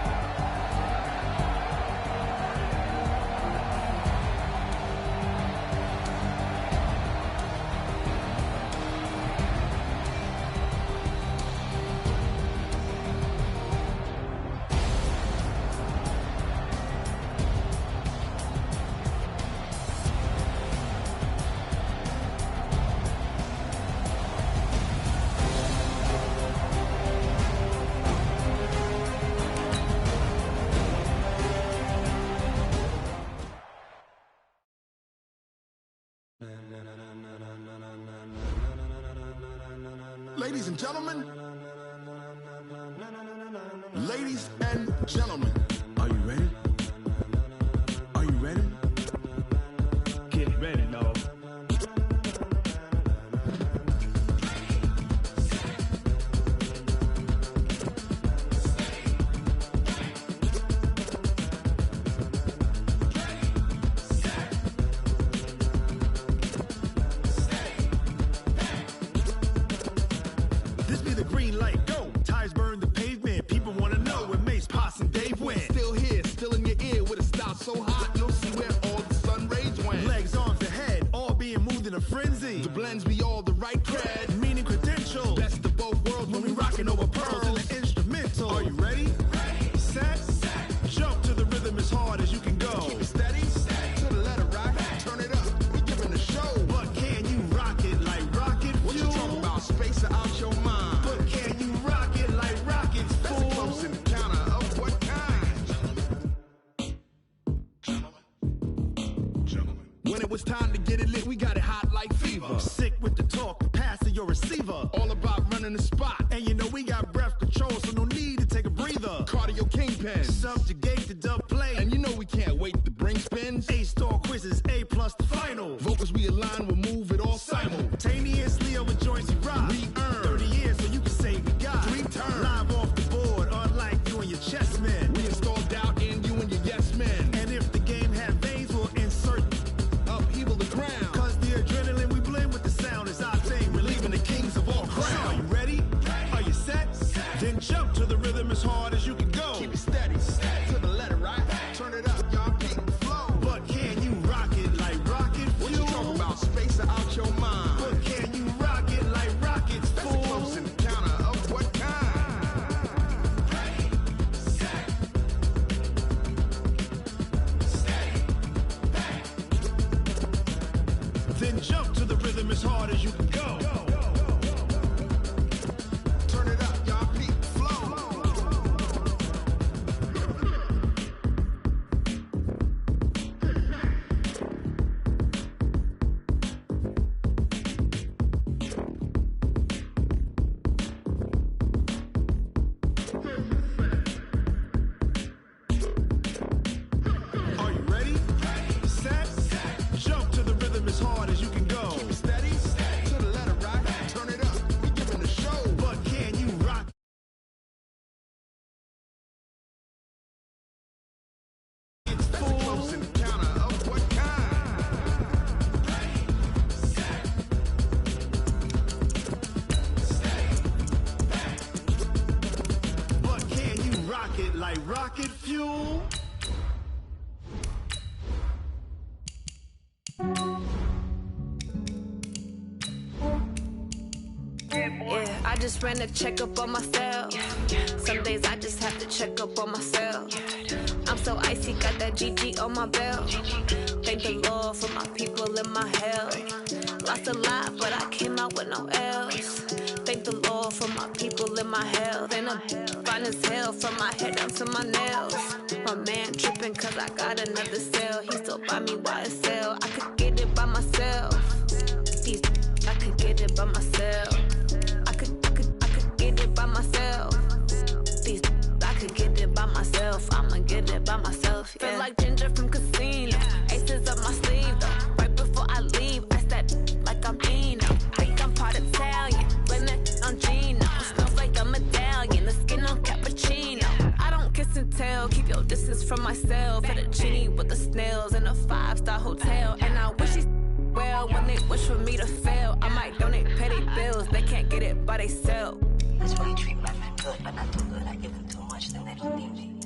Speaker 7: Ladies and gentlemen, are you ready? Are you ready? Get ready, dog. This be the green light, go. Tires burn the pavement. People want to know when Mace, Poss, and Dave win. it was time to get it lit, we got it hot like fever. Sick with the talk, passing your receiver. All about running the spot. And you know we got breath control, so no need to take a breather. Cardio kingpin, subjugate the dub play. And you know we can't wait to bring spins. A-star quizzes, A+ the final. Vocals we align, we'll move it all simultaneously over joints we rock. We earn 30 years, so you can say we got 3 turns. Live off the board, unlike you and your chess men. We install doubt in you and your yes men. And if the game had veins, we'll insert upheaval the ground. Cause the adrenaline we blend with the sound is our thing, relieving the kings of all crowns. So are you ready? Are you set? Then jump to the rhythm as hard as you can go. Keep it steady, to the letter, right? Turn it up, y'all, keep the flow. But can you rock it like rocket fuel? What you talking about? Space out your mind. But can you rock it like rockets, fool? That's a close encounter of what kind? Ready, set, steady, bang. Then jump to the rhythm as hard as you can go. Turn it up, y'all, keep the flow. Are you ready? Set, jump to the rhythm as hard as you can go. Keep it steady, to the letter, right? Turn it up, we giving the show. But can you rock? It's that's a close encounter of what kind? Ready, set, steady, bang. But can you rock it like rocket fuel?
Speaker 5: Yeah, I just ran a checkup on myself. Some days I just have to check up on myself. I'm so icy, got that GG on my belt. Thank the Lord for my people in my health. Lost a lot, but I came out with no L's. Thank the Lord for my people in my health. And I'm fine as hell from my head down to my nails. My man tripping cause I got another cell. He still buy me YSL. I could get it by myself. I could get it by myself. I could get it by myself. I could get it by myself. I'ma get it by myself. Yeah. Feel like Ginger from Casino. Aces up my sleeve though. Right before I leave, I step like I'm Dino. Think I'm part Italian. Blame it on Gino. Smells like a medallion. The skin on cappuccino. I don't kiss and tell. Keep your distance from myself. Fettuccine with the snails in a 5-star hotel. And I wish he's well when they wish for me to fail. I might donate, pay their bills. They can't get it by they self.
Speaker 6: That's why you treat my friend good, but not too good. I give them too much, then they don't need me.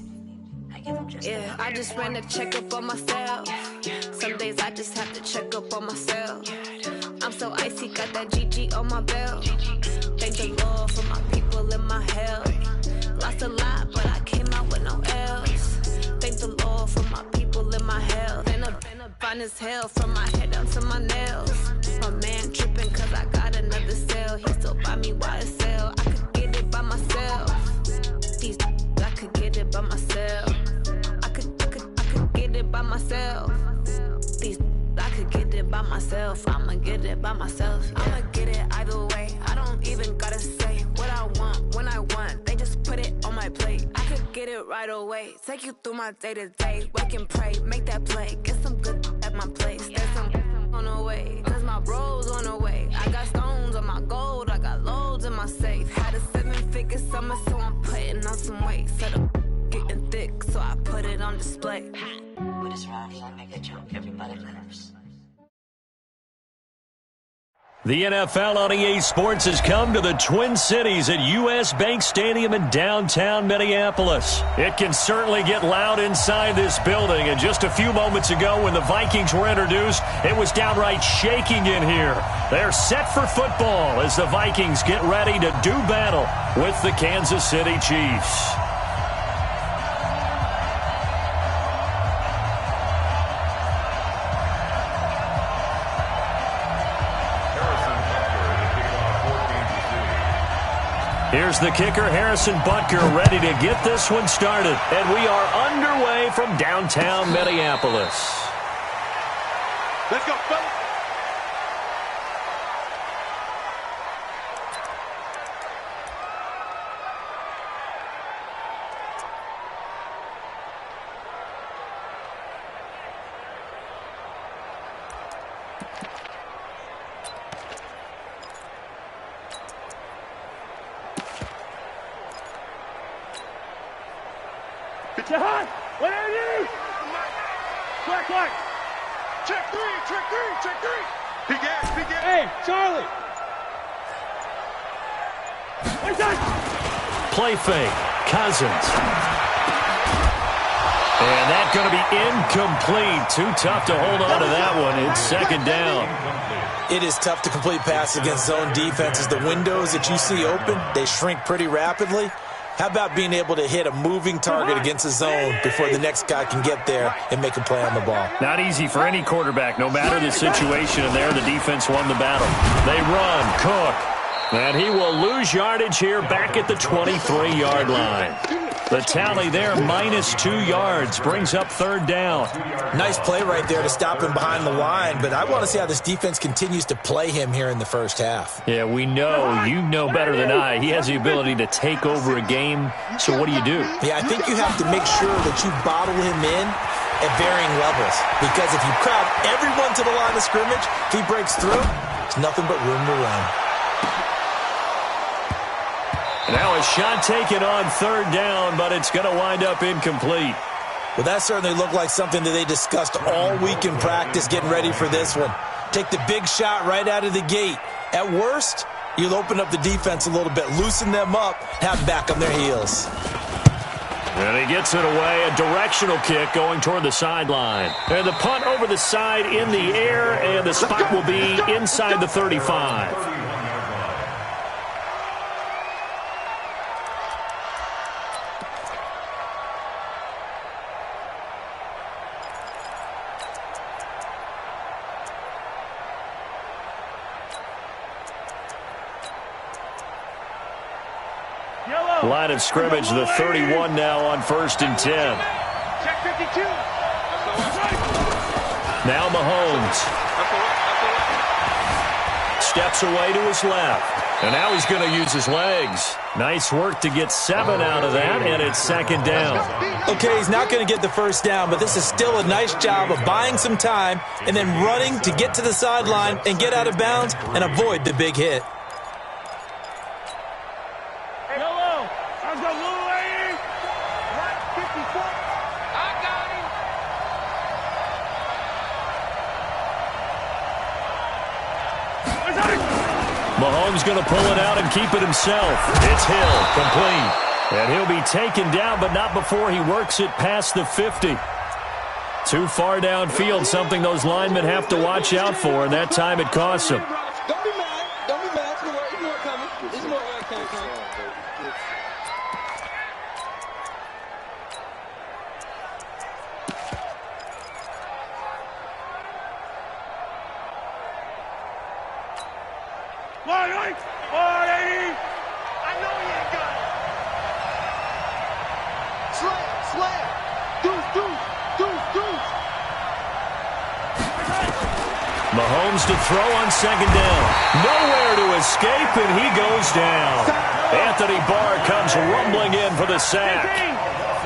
Speaker 6: I give them just
Speaker 5: Yeah, I just ran a checkup on myself. Some days I just have to check up on myself. I'm so icy, got that GG on my belt. Thank the Lord for my people in my health. Lost a lot, but I came out with no L's. Thank the Lord for my people in my health. And I'm fine as hell from my head down to my nails. My man tripping cause I got another cell. He still buy me YSL. I could get it by myself. I could get it by myself. I could get it by myself. I could get it by myself. I'ma get it by myself. Yeah. I'ma get it either way. I don't even gotta say what I want when I want. They just put it on my plate. I could get it right away. Take you through my day to day. Wake and pray, make that play. Get some good at my place. There's some on the way. Cause my bro's on the way. I got stones on my gold. I got loads in my safe. Had a 7-figure summer, so I'm putting on some weight. Set up getting thick, so I put it on display.
Speaker 6: With this round here, I make a joke. Everybody laughs.
Speaker 1: The NFL on EA Sports has come to the Twin Cities at US Bank Stadium in downtown Minneapolis. It can certainly get loud inside this building, and just a few moments ago when the Vikings were introduced, it was downright shaking in here. They're set for football as the Vikings get ready to do battle with the Kansas City Chiefs. Here's the kicker, Harrison Butker, ready to get this one started. And we are underway from downtown Minneapolis.
Speaker 3: Let's go, fellas.
Speaker 8: Jahan, what are you? Clark.
Speaker 3: Check three. He gas.
Speaker 8: Hey, Charlie. What's that?
Speaker 1: Play fake. Cousins. And that's going to be incomplete. Too tough to hold on to that one. It's second down.
Speaker 2: It is tough to complete passes against zone defenses. The windows that you see open, they shrink pretty rapidly. How about being able to hit a moving target against a zone before the next guy can get there and make a play on the ball?
Speaker 1: Not easy for any quarterback, no matter the situation. And there, the defense won the battle. They run. Cook. And he will lose yardage here back at the 23-yard line. The tally there, -2 yards, brings up third down.
Speaker 2: Nice play right there to stop him behind the line, but I want to see how this defense continues to play him here in the first half.
Speaker 1: Yeah, we know. You know better than I. He has the ability to take over a game, so what do you do?
Speaker 2: Yeah, I think you have to make sure that you bottle him in at varying levels, because if you crowd everyone to the line of scrimmage, if he breaks through, there's nothing but room to run.
Speaker 1: Now a shot taken on third down, but it's going to wind up incomplete.
Speaker 2: Well, that certainly looked like something that they discussed all week in practice getting ready for this one. Take the big shot right out of the gate. At worst, you'll open up the defense a little bit, loosen them up, have them back on their heels.
Speaker 1: And he gets it away, a directional kick going toward the sideline. And the punt over the side in the air, and the spot will be inside the 35. Line of scrimmage, the 31 now on 1st and 10.
Speaker 3: Check 52.
Speaker 1: Now Mahomes. Steps away to his left. And now he's going to use his legs. Nice work to get 7 out of that, and it's second down.
Speaker 2: Okay, he's not going to get the first down, but this is still a nice job of buying some time and then running to get to the sideline and get out of bounds and avoid the big hit.
Speaker 1: Mahomes going to pull it out and keep it himself. It's Hill, complete. And he'll be taken down, but not before he works it past the 50. Too far downfield, something those linemen have to watch out for, and that time it costs them.
Speaker 3: Don't be mad. Don't be mad. It's more coming. It's more coming. I know he ain't got it. Slam. Deuce.
Speaker 1: Mahomes to throw on second down. Nowhere to escape, and he goes down. Anthony Barr comes rumbling in for the sack.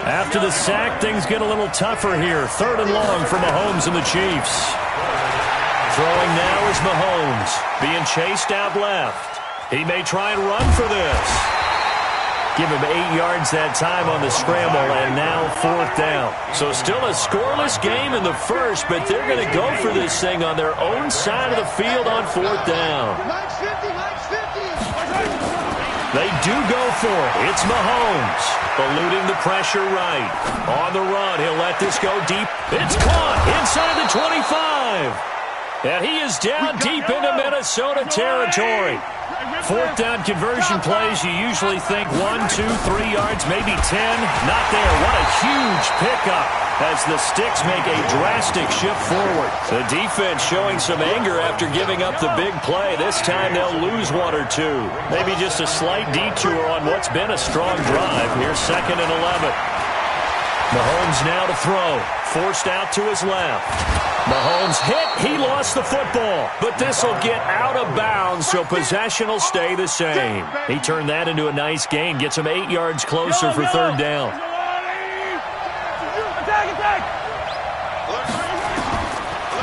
Speaker 1: After the sack, things get a little tougher here. 3rd and long for Mahomes and the Chiefs. Throwing now is Mahomes, being chased out left. He may try and run for this. Give him 8 yards that time on the scramble, and now 4th down. So still a scoreless game in the first, but they're going to go for this thing on their own side of the field on 4th down.
Speaker 3: Max 50.
Speaker 1: They do go for it. It's Mahomes, eluding the pressure right. On the run, he'll let this go deep. It's caught inside the 25. And he is down deep into Minnesota territory. 4th down conversion plays, you usually think 1, 2, 3 yards, maybe 10. Not there. What a huge pickup as the Sticks make a drastic shift forward. The defense showing some anger after giving up the big play. This time they'll lose 1 or 2. Maybe just a slight detour on what's been a strong drive. Here's 2nd and 11. Mahomes now to throw. Forced out to his left. Mahomes hit. He lost the football. But this will get out of bounds, so possession will stay the same. He turned that into a nice gain. Gets him 8 yards closer for third down.
Speaker 8: Attack!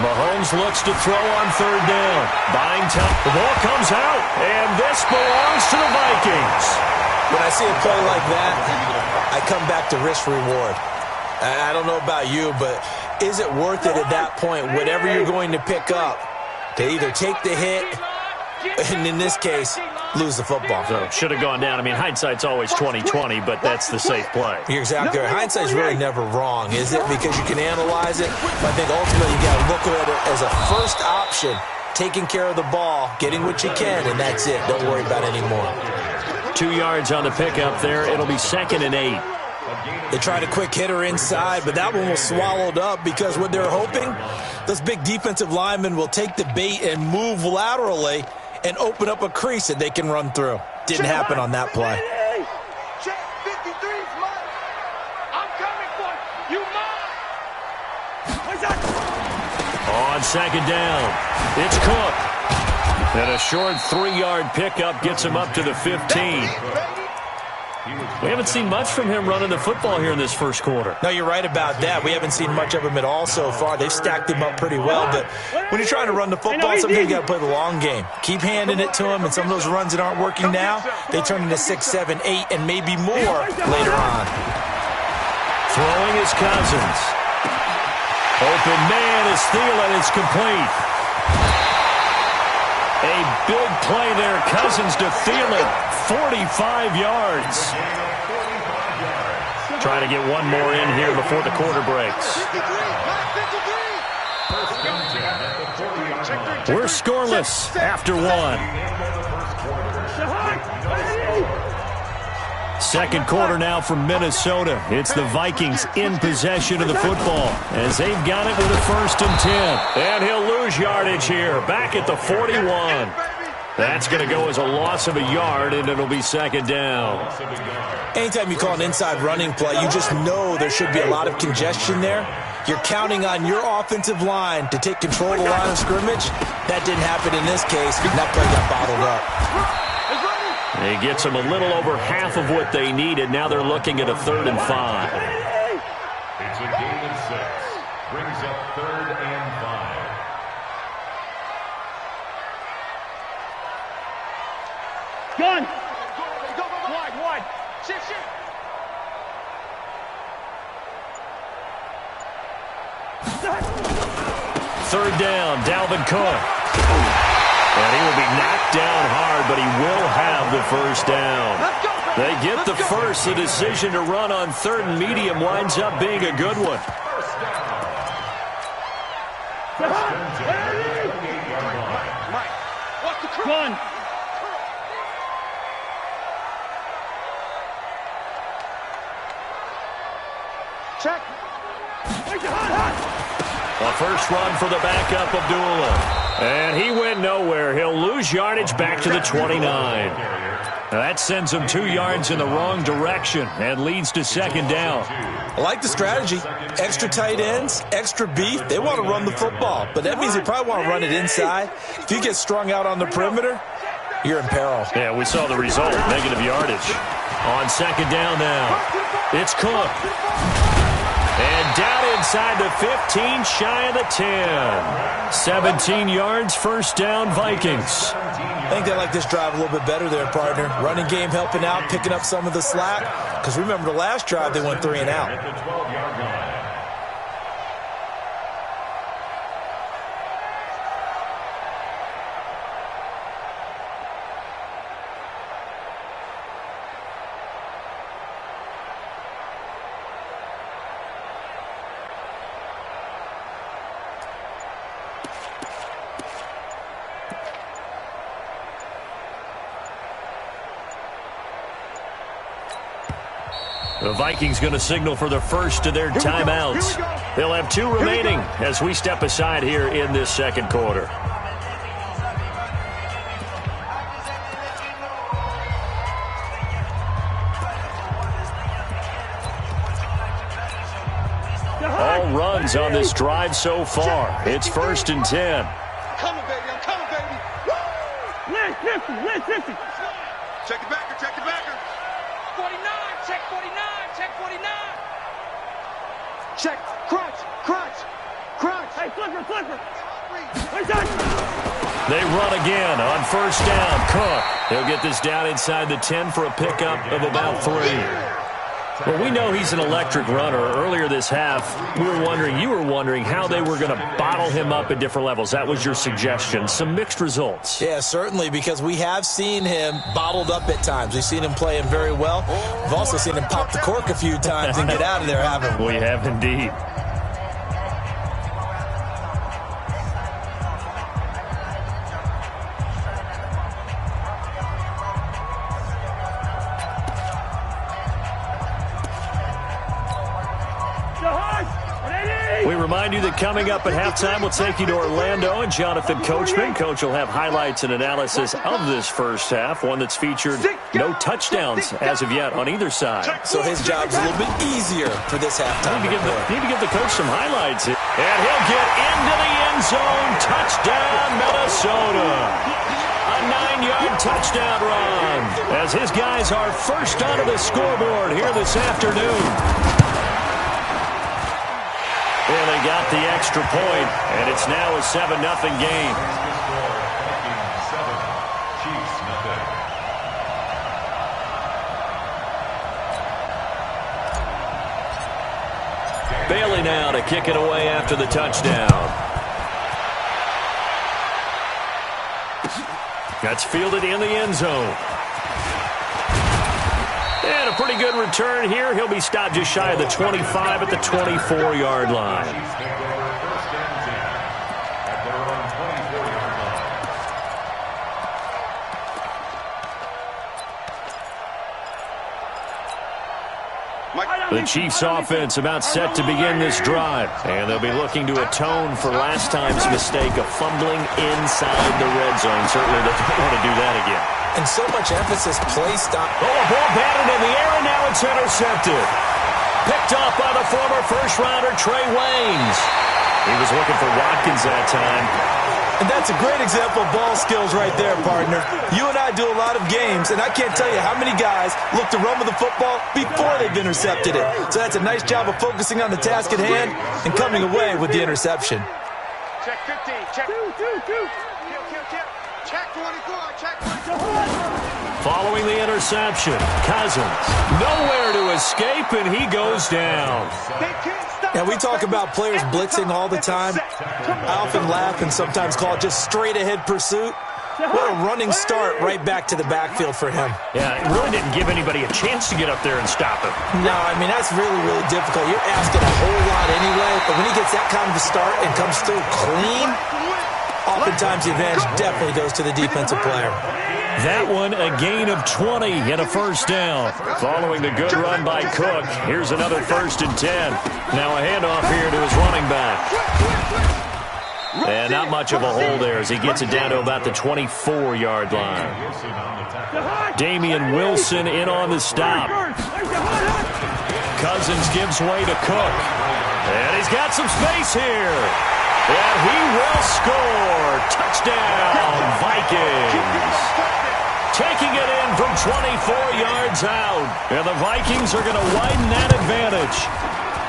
Speaker 1: Mahomes looks to throw on third down. Buying time. The ball comes out, and this belongs to the Vikings.
Speaker 2: When I see a play like that, I come back to risk reward. I don't know about you, but is it worth it at that point, whatever you're going to pick up, to either take the hit, and in this case, lose the football?
Speaker 1: So should have gone down. I mean, hindsight's always 20/20, but that's the safe play.
Speaker 2: You're exactly right. Hindsight's really never wrong, is it? Because you can analyze it, but I think ultimately you got to look at it as a first option, taking care of the ball, getting what you can, and that's it. Don't worry about any more.
Speaker 1: 2 yards on the pickup there. It'll be 2nd and 8.
Speaker 2: They tried a quick hitter inside, but that one was swallowed up because what they're hoping, those big defensive linemen will take the bait and move laterally and open up a crease that they can run through. Didn't happen on that play.
Speaker 3: Check 53's mine. I'm coming for you. Mine.
Speaker 1: On 2nd down, it's Cook. And a short 3-yard pickup gets him up to the 15. We haven't seen much from him running the football here in this first quarter.
Speaker 2: No, you're right about that. We haven't seen much of him at all so far. They've stacked him up pretty well, but when you're trying to run the football, sometimes you got to play the long game. Keep handing it to him, and some of those runs that aren't working now, they turn into 6, 7, 8, and maybe more later on.
Speaker 1: Throwing is Cousins. Open man is Thielen. It's complete. A big play there. Cousins to Thielen. 45 yards. Trying to get one more in here before the quarter breaks. We're scoreless after one. Second quarter now from Minnesota. It's the Vikings in possession of the football as they've got it with a 1st and 10. And he'll lose yardage here. Back at the 41. That's going to go as a loss of a yard, and it'll be 2nd down.
Speaker 2: Anytime you call an inside running play, you just know there should be a lot of congestion there. You're counting on your offensive line to take control of the line of scrimmage. That didn't happen in this case. That play got bottled up.
Speaker 1: It gets them a little over half of what they needed. Now they're looking at a 3rd and 5.
Speaker 4: It's a gain of 6. Brings up 3rd and 5.
Speaker 8: Gun!
Speaker 3: Wide. Shit.
Speaker 1: 3rd down, Dalvin Cook. And he will be knocked down hard, but he will have the 1st down. They get the first. The decision to run on 3rd and medium winds up being a good one.
Speaker 8: Gun!
Speaker 3: Check.
Speaker 1: A first run for the backup, Abdullah. And he went nowhere. He'll lose yardage back to the 29. Now that sends him 2 yards in the wrong direction and leads to 2nd down.
Speaker 2: I like the strategy. Extra tight ends, extra beef. They want to run the football, but that means they probably want to run it inside. If you get strung out on the perimeter, you're in peril.
Speaker 1: Yeah, we saw the result, negative yardage. On 2nd down now, it's Cook. And down inside the 15, shy of the 10. 17 yards, 1st down, Vikings.
Speaker 2: I think they like this drive a little bit better there, partner. Running game helping out, picking up some of the slack. Because remember, the last drive, they went 3 and out.
Speaker 4: At the 12-yard line.
Speaker 1: The Vikings going to signal for the first of their timeouts. They'll have 2 remaining as we step aside here in this second quarter. All runs on this drive so far. It's 1st and 10.
Speaker 3: Coming, baby. I'm coming, baby.
Speaker 8: Let's 50.
Speaker 3: Check the backer. Check the backer. 49. Check 49. Check 49. Check. Crunch.
Speaker 8: Hey, flipper.
Speaker 1: They run again on 1st down. Cook. He'll get this down inside the 10 for a pickup of about 3. Well, we know he's an electric runner. Earlier this half, you were wondering how they were going to bottle him up at different levels. That was your suggestion. Some mixed results.
Speaker 2: Yeah, certainly, because we have seen him bottled up at times. We've seen him playing very well. We've also seen him pop the cork a few times and get out of there, haven't we?
Speaker 1: We have indeed. We remind you that coming up at halftime, we'll take you to Orlando and Jonathan Coachman. Coach will have highlights and analysis of this first half, one that's featured no touchdowns as of yet on either side.
Speaker 2: So his job's a little bit easier for this halftime.
Speaker 1: Need to give the coach some highlights. And he'll get into the end zone. Touchdown, Minnesota. A 9-yard touchdown run as his guys are first onto the scoreboard here this afternoon. Well, they got the extra point, and it's now a 7-0 game. Bailey now to kick it away after the touchdown. That's fielded in the end zone. And a pretty good return here. He'll be stopped just shy of the 25 at the 24-yard line. The Chiefs offense about set to begin this drive. And they'll be looking to atone for last time's mistake of fumbling inside the red zone. Certainly they don't want to do that again.
Speaker 2: And so much emphasis placed on...
Speaker 1: Oh, a ball batted in the air, and now it's intercepted. Picked up by the former first-rounder Trey Waynes. He was looking for Watkins that time.
Speaker 2: And that's a great example of ball skills right there, partner. You and I do a lot of games, and I can't tell you how many guys look to run with the football before they've intercepted it. So that's a nice job of focusing on the task at hand and coming away with the interception.
Speaker 3: Check 15. Check. Kill. Check 24. Check 24.
Speaker 1: Following the interception, Cousins nowhere to escape, and he goes down.
Speaker 2: Now, we talk about players blitzing all the time. I often laugh and sometimes call it just straight-ahead pursuit. What a running start right back to the backfield for him.
Speaker 1: Yeah, it really didn't give anybody a chance to get up there and stop him.
Speaker 2: No, I mean, that's really, really difficult. You're asking a whole lot anyway, but when he gets that kind of a start and comes through clean, oftentimes the advantage definitely goes to the defensive player.
Speaker 1: That one, a gain of 20 and a first down. Following the good run by Cook, here's another 1st and 10. Now a handoff here to his running back. And not much of a hole there as he gets it down to about the 24-yard line. Damian Wilson in on the stop. Cousins gives way to Cook. And he's got some space here. And he will score. Touchdown, Vikings. Taking it in from 24 yards out. And the Vikings are going to widen that advantage.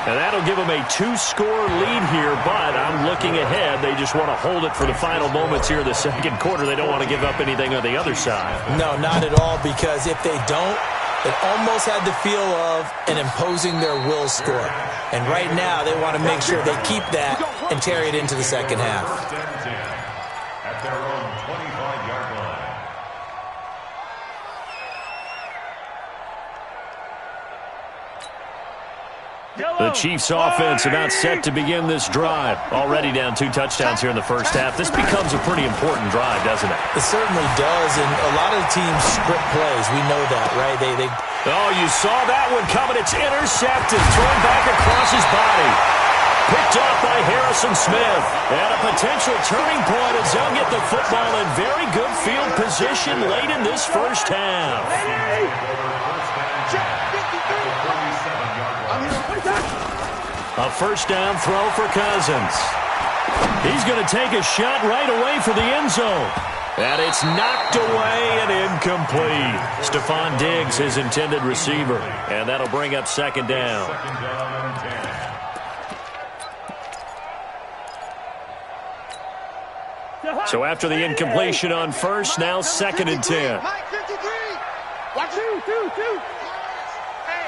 Speaker 1: And that'll give them a 2-score lead here, but I'm looking ahead. They just want to hold it for the final moments here in the second quarter. They don't want to give up anything on the other side.
Speaker 2: No, not at all, because if they don't, it almost had the feel of an imposing their will score. And right now, they want to make sure they keep that and carry it into the second half.
Speaker 4: At their own 25-yard line.
Speaker 1: The Chiefs offense about set to begin this drive. Already down 2 touchdowns here in the first half. This becomes a pretty important drive, doesn't it?
Speaker 2: It certainly does, and a lot of the teams script plays. We know that, right?
Speaker 1: Oh, you saw that one coming. It's intercepted. Thrown back across his body. Picked up by Harrison Smith. And a potential turning point as they'll get the football in very good field position late in this first half. A first down throw for Cousins. He's going to take a shot right away for the end zone. And it's knocked away and incomplete. Stephon Diggs, his intended receiver. And that'll bring up second down.
Speaker 4: Second down and 10.
Speaker 1: So after the incompletion on first, now second and 10.
Speaker 3: Mike 53. Watch two. Hey,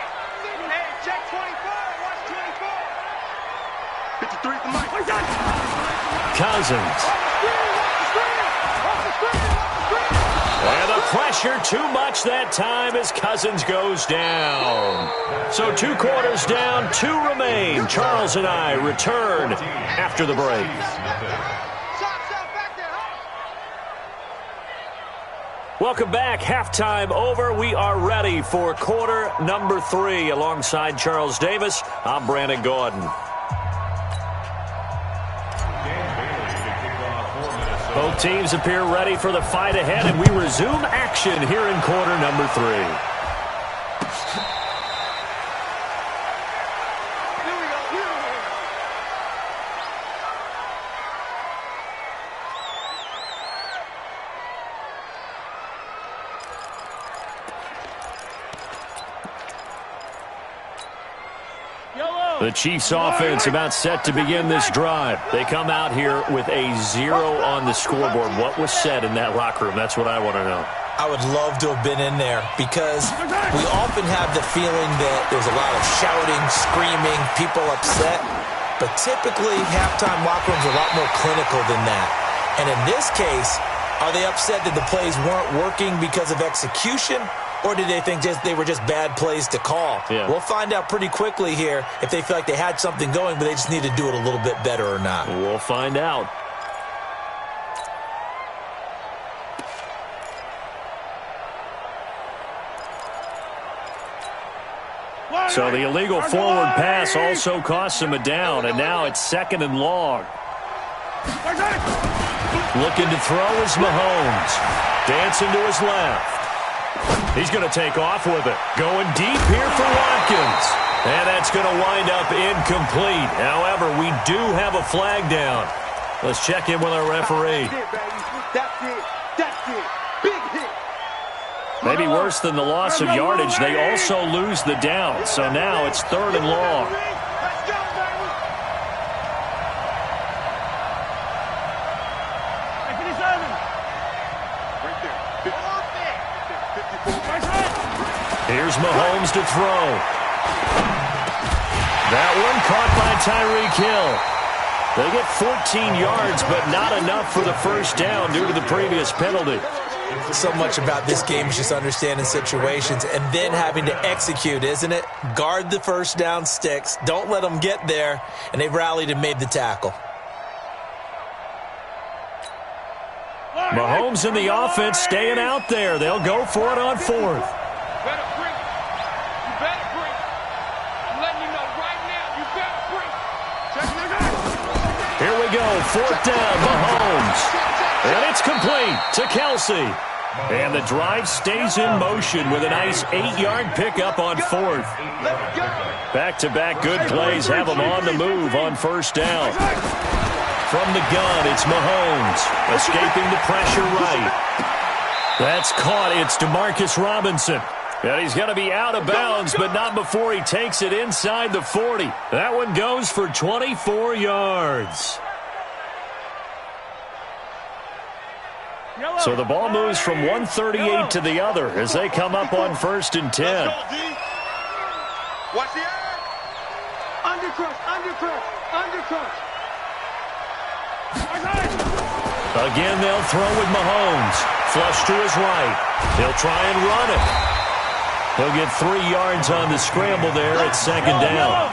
Speaker 3: check 24. Watch 24. 53 to Mike.
Speaker 1: Cousins. And the pressure too much that time as Cousins goes down. So 2 quarters down, 2 remain. Charles and I return after the break. Welcome back. Halftime over. We are ready for quarter number 3. Alongside Charles Davis, I'm Brandon Gordon. Both teams appear ready for the fight ahead, and we resume action here in quarter number 3. The Chiefs offense about set to begin this drive. They come out here with a 0 on the scoreboard. What was said in that locker room? That's what I want to know.
Speaker 2: I would love to have been in there because we often have the feeling that there's a lot of shouting, screaming, people upset. But typically, halftime locker rooms are a lot more clinical than that. And in this case, are they upset that the plays weren't working because of execution? Or did they think they were just bad plays to call?
Speaker 1: Yeah.
Speaker 2: We'll find out pretty quickly here if they feel like they had something going, but they just need to do it a little bit better or not.
Speaker 1: We'll find out. So the illegal forward pass also costs him a down, and now it's second and long. Looking to throw is Mahomes. Dancing to his left. He's going to take off with it. Going deep here for Watkins. And that's going to wind up incomplete. However, we do have a flag down. Let's check in with our referee.
Speaker 3: That's it. Big hit.
Speaker 1: Maybe worse than the loss of yardage, they also lose the down. So now it's third and long.
Speaker 3: Let's go, baby. Right there.
Speaker 1: Here's Mahomes to throw. That one caught by Tyreek Hill. They get 14 yards, but not enough for the first down due to the previous penalty.
Speaker 2: So much about this game is just understanding situations and then having to execute, isn't it? Guard the first down sticks. Don't let them get there. And they've rallied and made the tackle.
Speaker 1: Mahomes and the offense staying out there. They'll go for it on fourth.
Speaker 3: Better bring it. You better bring it. I'm letting you know right now, you better bring it. Check it out.
Speaker 1: Here we go. Fourth down, Mahomes. And it's complete to Kelsey. And the drive stays in motion with a nice 8-yard pickup on fourth. Back-to-back good plays have them on the move on first down. From the gun, it's Mahomes. Escaping the pressure right. That's caught. It's Demarcus Robinson. And he's going to be out of bounds, but not before he takes it inside the 40. That one goes for 24 yards. So the ball moves from 138 to the other as they come up on first and 10.
Speaker 3: Watch the air. Undercrush.
Speaker 1: Again, they'll throw with Mahomes. Flush to his right. He'll try and run it. He'll get 3 yards on the scramble there at second down.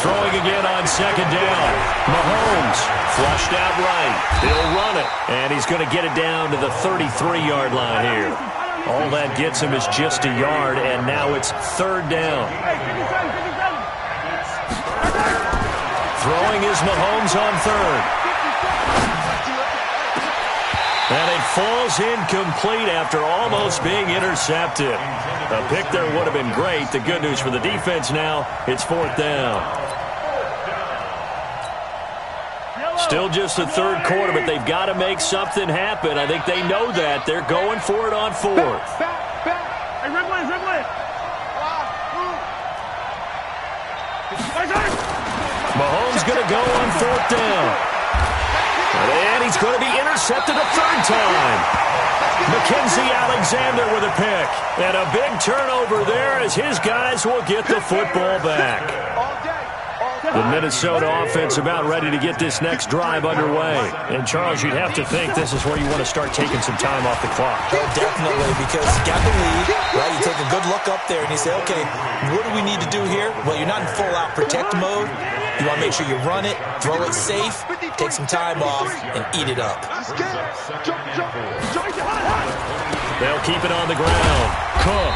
Speaker 1: Throwing again on second down. Mahomes flushed out right. He'll run it. And he's going to get it down to the 33-yard line here. All that gets him is just a yard, and now it's third down. Throwing is Mahomes on third. And it falls incomplete after almost being intercepted. A pick there would have been great. The good news for the defense now, it's 4th down. Still just the third quarter, but they've got to make something happen. I think they know that. They're going for it on 4th.
Speaker 8: Hey, red one.
Speaker 1: Mahomes going to go on 4th down. And he's going to be intercepted a 3rd time. Mackenzie Alexander with a pick. And a big turnover there as his guys will get the football back. The Minnesota offense about ready to get this next drive underway. And, Charles, you'd have to think this is where you want to start taking some time off the clock.
Speaker 2: Oh, definitely, because you got the lead, right? You take a good look up there and you say, okay, what do we need to do here? Well, you're not in full-out protect mode. You want to make sure you run it, throw it safe, take some time off, and eat it up.
Speaker 1: They'll keep it on the ground. Cook.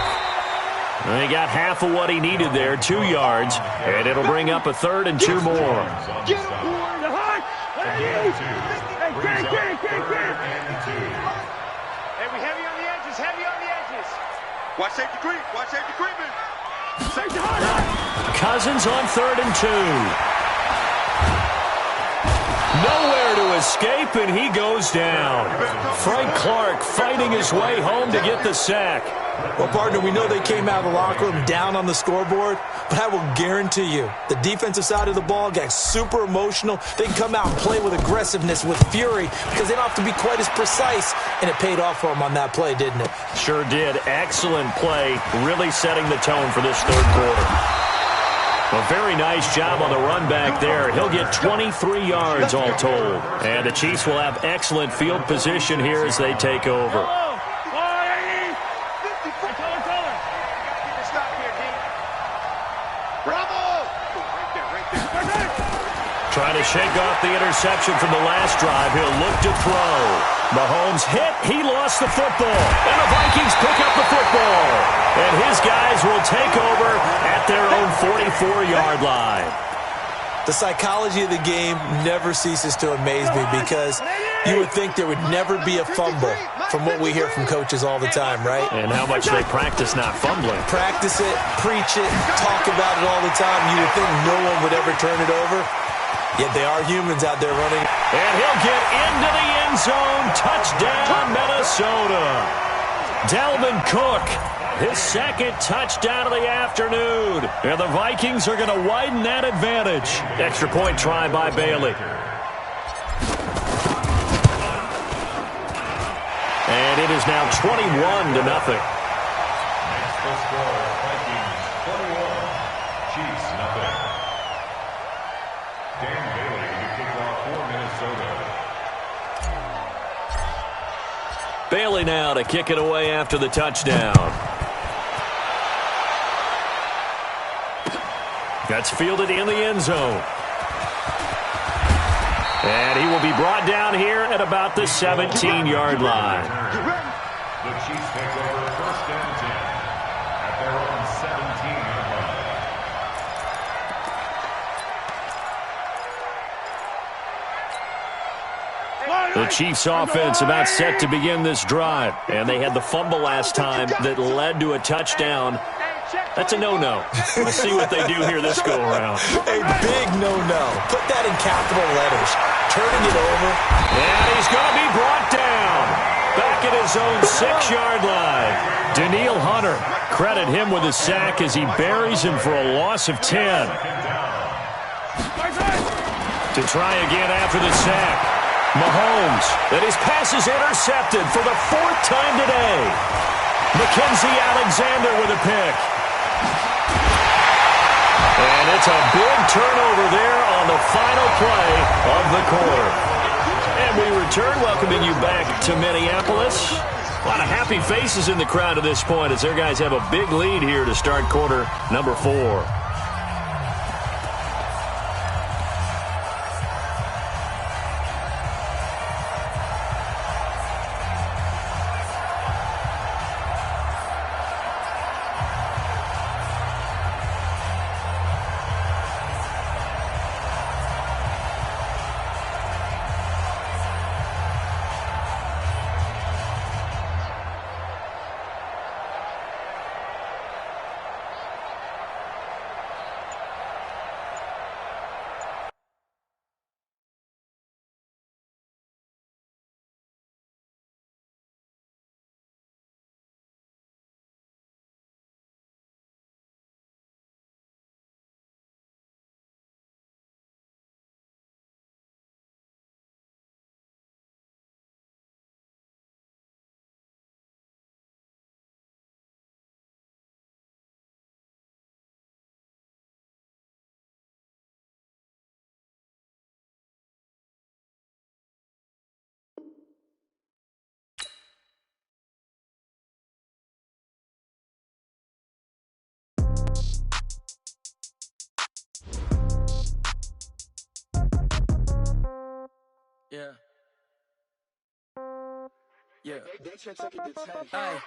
Speaker 1: And he got half of what he needed there, 2 yards, and it'll bring up a 3rd and 2 more.
Speaker 8: Get him, the heart. Hey,
Speaker 3: we heavy on the edges, Watch safety creep, creeping.
Speaker 8: Safety hard.
Speaker 1: Cousins on 3rd and 2. Nowhere to escape, and he goes down. Frank Clark fighting his way home to get the sack.
Speaker 2: Well, partner, we know they came out of the locker room down on the scoreboard, but I will guarantee you the defensive side of the ball got super emotional. They can come out and play with aggressiveness, with fury, because they don't have to be quite as precise, and it paid off for them on that play, didn't it?
Speaker 1: Sure did. Excellent play, really setting the tone for this 3rd quarter. A very nice job on the run back there. He'll get 23 yards all told. And the Chiefs will have excellent field position here as they take over. Trying to shake off the interception from the last drive. He'll look to throw. Mahomes hit. He lost the football. And the Vikings pick up the football. And his guys will take over at their own 44-yard line.
Speaker 2: The psychology of the game never ceases to amaze me because you would think there would never be a fumble from what we hear from coaches all the time, right?
Speaker 1: And how much they practice not fumbling.
Speaker 2: Practice it, preach it, talk about it all the time. You would think no one would ever turn it over. Yet they are humans out there running.
Speaker 1: And he'll get into the end zone. Touchdown, Minnesota. Dalvin Cook, his 2nd touchdown of the afternoon. And the Vikings are going to widen that advantage. Extra point try by Bailey. And it is now 21-0.
Speaker 4: Next the score, Vikings 21, Chiefs nothing. Dan Bailey to kick off for Minnesota.
Speaker 1: Bailey now to kick it away after the touchdown. That's fielded in the end zone. And he will be brought down here at about the 17-yard line.
Speaker 4: The Chiefs take over 1st and 10 at their own 17-yard line.
Speaker 1: The Chiefs offense about set to begin this drive. And they had the fumble last time that led to a touchdown. That's a no-no. We'll see what they do here this go-around.
Speaker 2: A big no-no. Put that in capital letters. Turning it over.
Speaker 1: And he's going to be brought down. Back at his own 6-yard line. Danielle Hunter, credit him with a sack as he buries him for a loss of 10. To try again after the sack. Mahomes, and his pass is intercepted for the 4th time today. Mackenzie Alexander with a pick. And it's a big turnover there on the final play of the quarter. And we return, welcoming you back to Minneapolis. A lot of happy faces in the crowd at this point as their guys have a big lead here to start quarter number 4.
Speaker 9: Yeah. Yeah.
Speaker 10: Hey,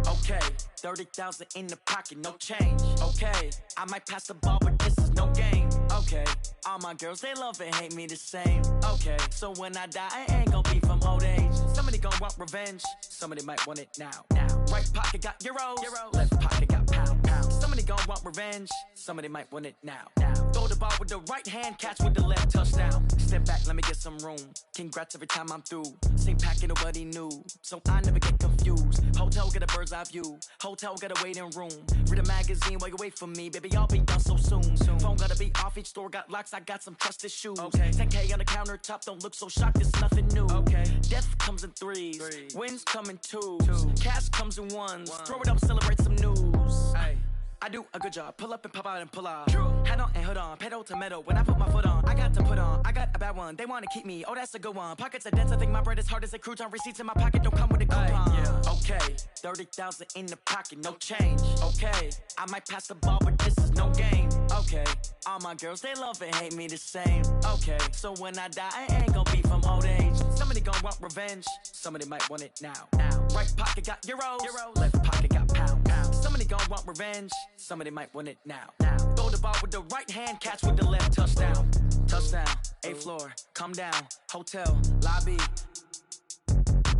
Speaker 10: okay, 30,000 in the pocket, no change. Okay, I might pass the ball, but this is no game. Okay, all my girls, they love and hate me the same. Okay, so when I die, I ain't gon' be from old age. Somebody gon' want revenge, somebody might want it now. Right pocket got euros, left pocket got pound. Somebody gon' want revenge, somebody might want it now. Throw the ball with the right hand, catch with the left, touchdown. Step back, let me get some room. Congrats every time I'm through. Same packet, nobody knew, so I never get confused. Hotel get a bird's eye view. Hotel got a waiting room. Read a magazine while you wait for me, baby. I'll be done so soon. Phone gotta be off. Each store got locks. I got some trusted shoes. Okay. 10K on the countertop. Don't look so shocked. It's nothing new. Okay. Death comes in threes. Wins come in twos. Cash comes in ones. Throw it up, celebrate some news. Hey. I do a good job, pull up and pop out and pull off. Head on and hood on, pedal to metal. When I put my foot on, I got to put on. I got a bad one, they wanna keep me. Oh, that's a good one. Pockets are dense, I think my bread is hard as a crouton. Receipts in my pocket don't come with a coupon. Okay, 30,000 in the pocket, no change. Okay, I might pass the ball, but this is no game. Okay, all my girls, they love and hate me the same. Okay, so when I die, I ain't gon' be from old age. Somebody gon' want revenge, somebody might want it now. Right pocket got euros, left pocket got pound. Somebody gon' want revenge, somebody might want it now. Throw the ball with the right hand, catch with the left, touchdown. Touchdown, 8th floor, come down, hotel, lobby.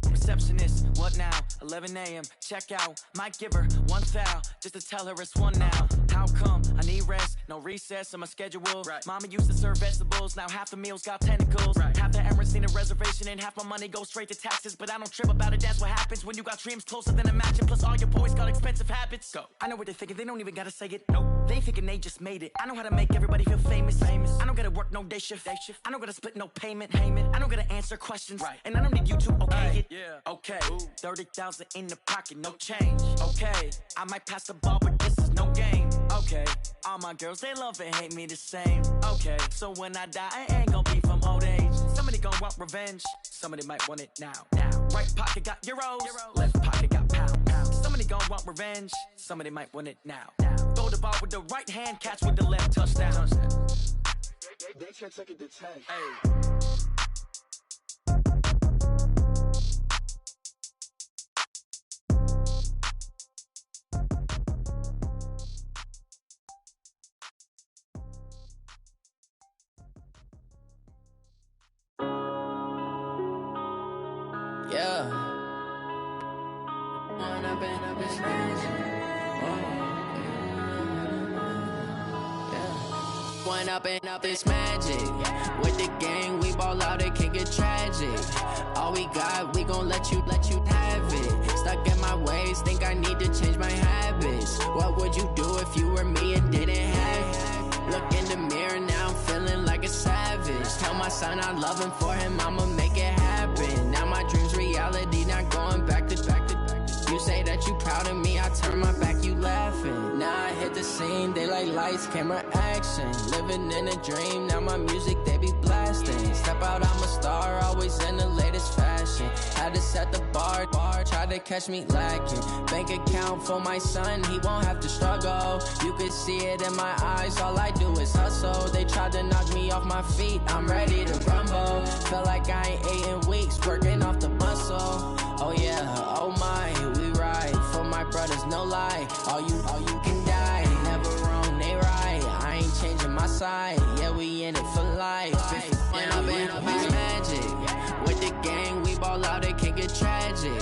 Speaker 10: Receptionist, what now? 11 a.m., check out. Might give her one foul, just to tell her it's one now. How come? I need rest, no recess in my schedule. Mama used to serve vegetables, now half the meals got tentacles. Half the Emirates need a reservation and half my money goes straight to taxes. But I don't trip about it, that's what happens when you got dreams closer than a match. And plus all your boys got expensive habits. Go. I know what they're thinking, they don't even gotta say it. Nope. They thinking they just made it. I know how to make everybody feel famous. I don't gotta work no day shift. I don't gotta split no payment. I don't gotta answer questions. And I don't need you to okay it. Okay, 30,000 in the pocket, no change. Okay, I might pass the ball, but this is no game. Okay, all my girls, they love and hate me the same. Okay, so when I die, I ain't gon' be from old age. Somebody gon' want revenge, somebody might want it now. Right pocket got euros, left pocket got pound. Somebody gon' want revenge, somebody might want it now. Throw the ball with the right hand, catch with the left, touchdown.
Speaker 3: They can't take it to 10.
Speaker 10: Hey.
Speaker 11: Yeah. When I've been up in magic. When up it's magic. With the gang, we ball out, it can get tragic. All we got, we gon' let you have it. Stuck in my ways, think I need to change my habits. What would you do if you were me and didn't have it? Look in the mirror, now I'm feeling like a savage. Tell my son I love him, for him I'ma make it happen. Now my dream's reality, not going back to. You say that you proud of me, I turn my back, you laughing. Now I hit the scene, they like lights, camera, action. Living in a dream, now my music, they be blasting. Step out, I'm a star, always in the latest fashion. Had to set the bar, try to catch me lacking. Bank account for my son, he won't have to struggle. You could see it in my eyes, all I do is hustle. They tried to knock me off my feet, I'm ready to rumble. Feel like I ain't ate in weeks, working off the muscle. Oh yeah, oh my, we ride for my brothers, no lie. All you can die, never wrong, they right. I ain't changing my side, yeah, we in it for life. When I've been up, it's magic. With the gang, we ball out, it can get tragic.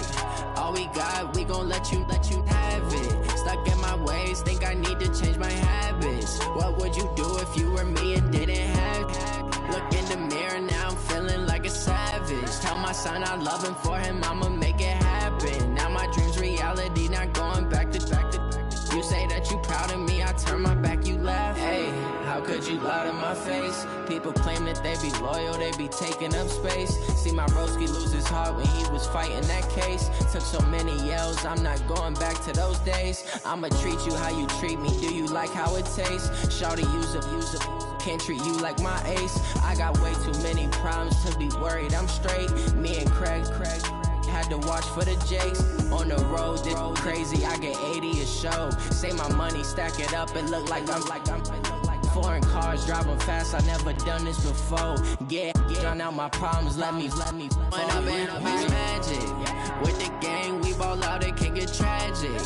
Speaker 11: All we got, we gon' let you have it. Stuck in my ways, think I need to change my habits. What would you do if you were me and didn't have it? Look in the mirror, now I'm feeling like a savage. Tell my son I love him, for him I'ma make it happen. Now my dream's reality, not going back to. You say that you proud of me, I turn my back, you laugh. Hey, how could you lie to my face? People claim that they be loyal, they be taking up space. See my broski lose his heart when he was fighting that case. Took so many yells, I'm not going back to those days. I'ma treat you how you treat me, do you like how it tastes? Shawty, use up, can't treat you like my ace. I got way too many problems to be worried, I'm straight. Me and Craig had to watch for the Jakes. On the road, this crazy, I get 80 a show. Say my money, stack it up, and look like I'm foreign cars, driving fast, I never done this before. Drown out my problems, let me When up in it's magic. With the gang, we ball out, it can get tragic.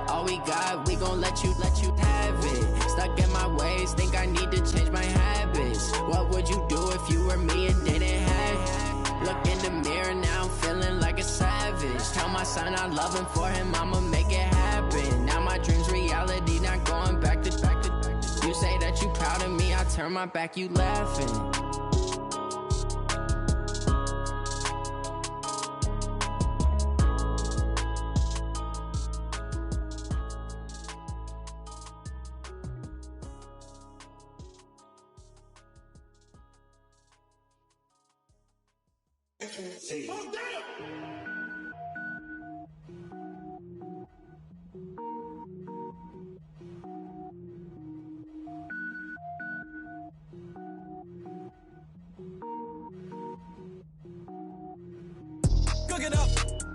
Speaker 11: All we got, we gon' let you have it. Stuck in my ways, think I need to change my habits. What would you do if you were me and didn't have it? Look in the mirror, now I'm feeling like a savage. Tell my son I love him, for him I'ma make it happen. Now my dream's reality, not going back to. You say that you proud of me, I turn my back, you laughing.
Speaker 10: Cook it up,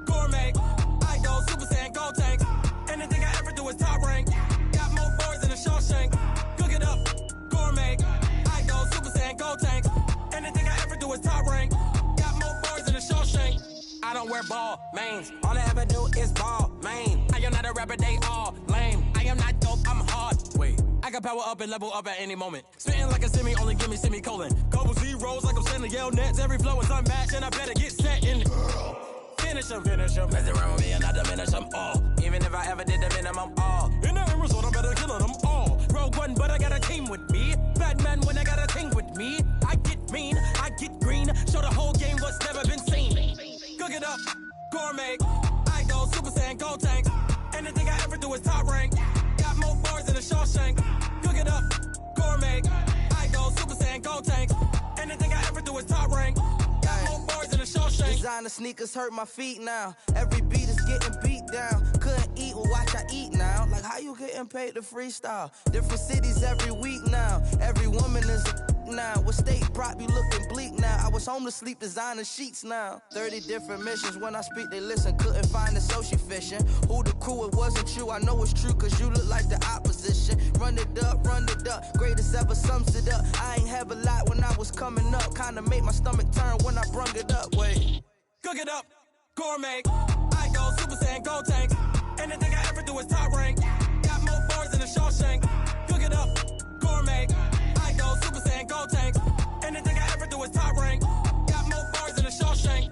Speaker 10: gourmet. I go Super Saiyan, gold tank. Anything I ever do is top rank. Got more boys than a Shawshank. Cook it up, gourmet. I go Super Saiyan, gold tank. Anything I ever do is top rank. Got more boys than a Shawshank. I don't wear ball mains. All I ever do is ball main. I am not a rapper, they all lame. I am not dope, I'm hard. Wait, I can power up and level up at any moment. Spitting like a semi, only give me semicolon. Couple zeros like I'm sending yell nets. Every flow is unmatched and I better get set in. Finish them. Mess around with me and I diminish them all. Even if I ever did the minimum all. In the end result, I better kill them all. Rogue One, but I got a team with me. Batman when I got a team with me. I get mean, I get green. Show the whole game what's never been seen. Cook it up, gourmet. I go Super Saiyan, gold tank. Anything I ever do is top rank. Got more boys than a Shawshank. Cook it up, gourmet. I go Super Saiyan, gold tank. Anything I ever do is top rank.
Speaker 9: Designer sneakers hurt my feet now. Every beat is getting beat down. Couldn't eat, well watch I eat now. Like how you getting paid to freestyle? Different cities every week now. Every woman is a now. With state prop you looking bleak now. I was home to sleep designer sheets now. 30 different missions. When I speak they listen. Couldn't find the social fishing. Who the crew, it wasn't you. I know it's true cause you look like the opposition. Run it up. Greatest ever sums it up. I ain't have a lot when I was coming up. Kinda made my stomach turn when I brung it up. Wait.
Speaker 10: Cook it up, gourmet. I go Super Saiyan, gold tank. Anything I ever do is top rank. Got more boys than a Shawshank. Cook it up, gourmet. I go Super Saiyan, gold tank. Anything I ever do is top rank. Got more boys than a Shawshank.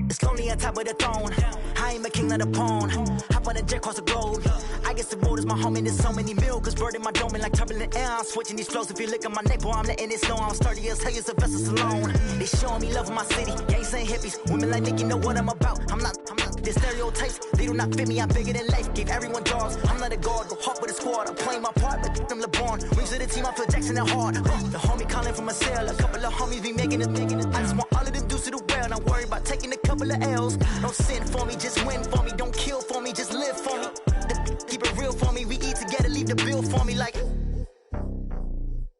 Speaker 12: It's lonely on top of the throne. I ain't a king of the pawn. Hop on a jet across the globe. I guess the road is my home and there's so many milkers burning my dome like turbulent air. I'm switching these flows. If you look at my neck, boy, I'm letting it slow. I'm sturdy as hell, it's a vessel Salone. They showing me love in my city. Gangs ain't hippies. Women like Nicki know what I'm about. I'm not the stereotypes. They do not fit me. I'm bigger than life. Gave everyone dogs. I'm not a guard. Go hard with a squad. I'm playing my part, but I'm LeBron. Wings of the team. I feel Jackson and hard. The homie calling from a cell. A couple of homies be making it. I just want all of them dudes to the well. Not worry about taking a couple of L's. Don't sin for me, just win for me. Don't kill for me, just live for me. Keep it real for me. We eat together, leave the bill for me like.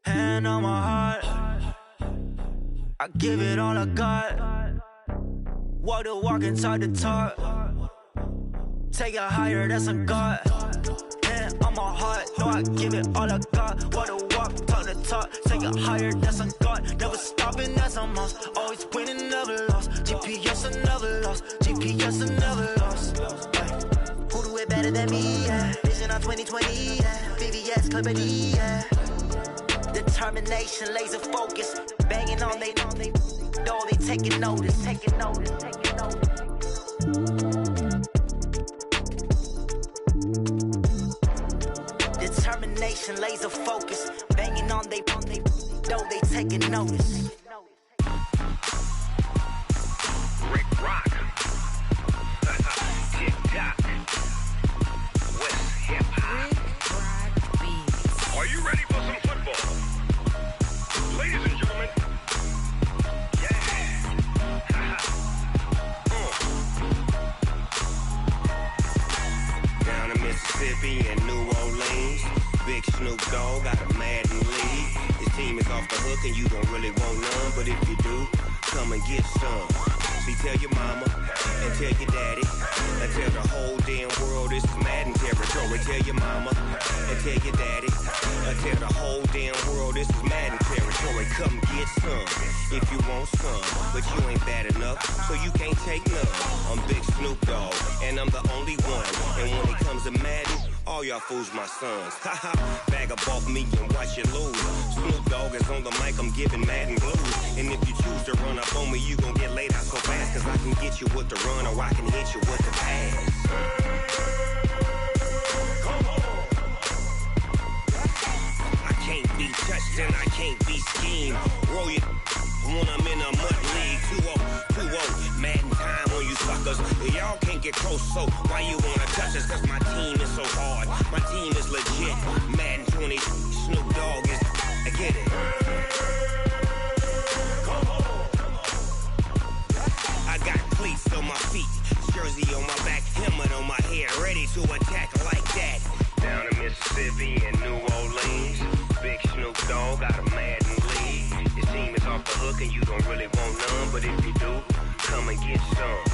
Speaker 9: Hand on my heart, I give it all I got. Walk the walk and talk the talk. Take it higher, that's a God. Hand on my heart, no, I give it all I got. Walk the walk, talk the talk. Take it higher, that's a God. Never stopping, that's a must. Always winning, never lost. GPS, I never lost. GPS, I never lost. Who do it better than me? Yeah. Vision on 2020. Yeah. VVS, Clippity. Yeah. Determination, laser focus. Banging on they door, they taking notice. Determination, laser focus. Banging on they door, they taking notice.
Speaker 13: Rick Rock. TikTok. West Hip Hop. Are you ready for some football? Ladies and gentlemen. Yeah. Down in Mississippi and New Orleans.
Speaker 14: Big Snoop Dogg got a Madden league. His team is off the hook and you don't really want none, but if you do, come and get some. See, tell your mama and tell your daddy and tell the whole damn world this is Madden territory. Tell your mama and tell your daddy and tell the whole damn world this is Madden territory. Come get some if you want some, but you ain't bad enough, so you can't take none. I'm Big Snoop Dogg, and I'm the only one. And when it comes to Madden, all y'all fools my sons. Haha, bag up off me and watch you lose. Snoop Dogg is on the mic, I'm giving Madden blues. And if you choose to run up on me, you gon' get laid out so fast, cause I can get you with the run or I can hit you with the pass. I can't be touched and I can't be schemed. Roll you when I'm in a mud league. 2-0, Madden time on you suckers. Y'all can't get close, so why you wanna touch us? Cause my team is so hard. My team is legit. Madden 20, Snoop Dogg is, I get it. I got cleats on my feet, jersey on my back, helmet on my head, ready to attack like that. Down in Mississippi and New Orleans, Big Snoop Dogg got a Madden league. His team is off the hook and you don't really want none, but if you do, come and get some.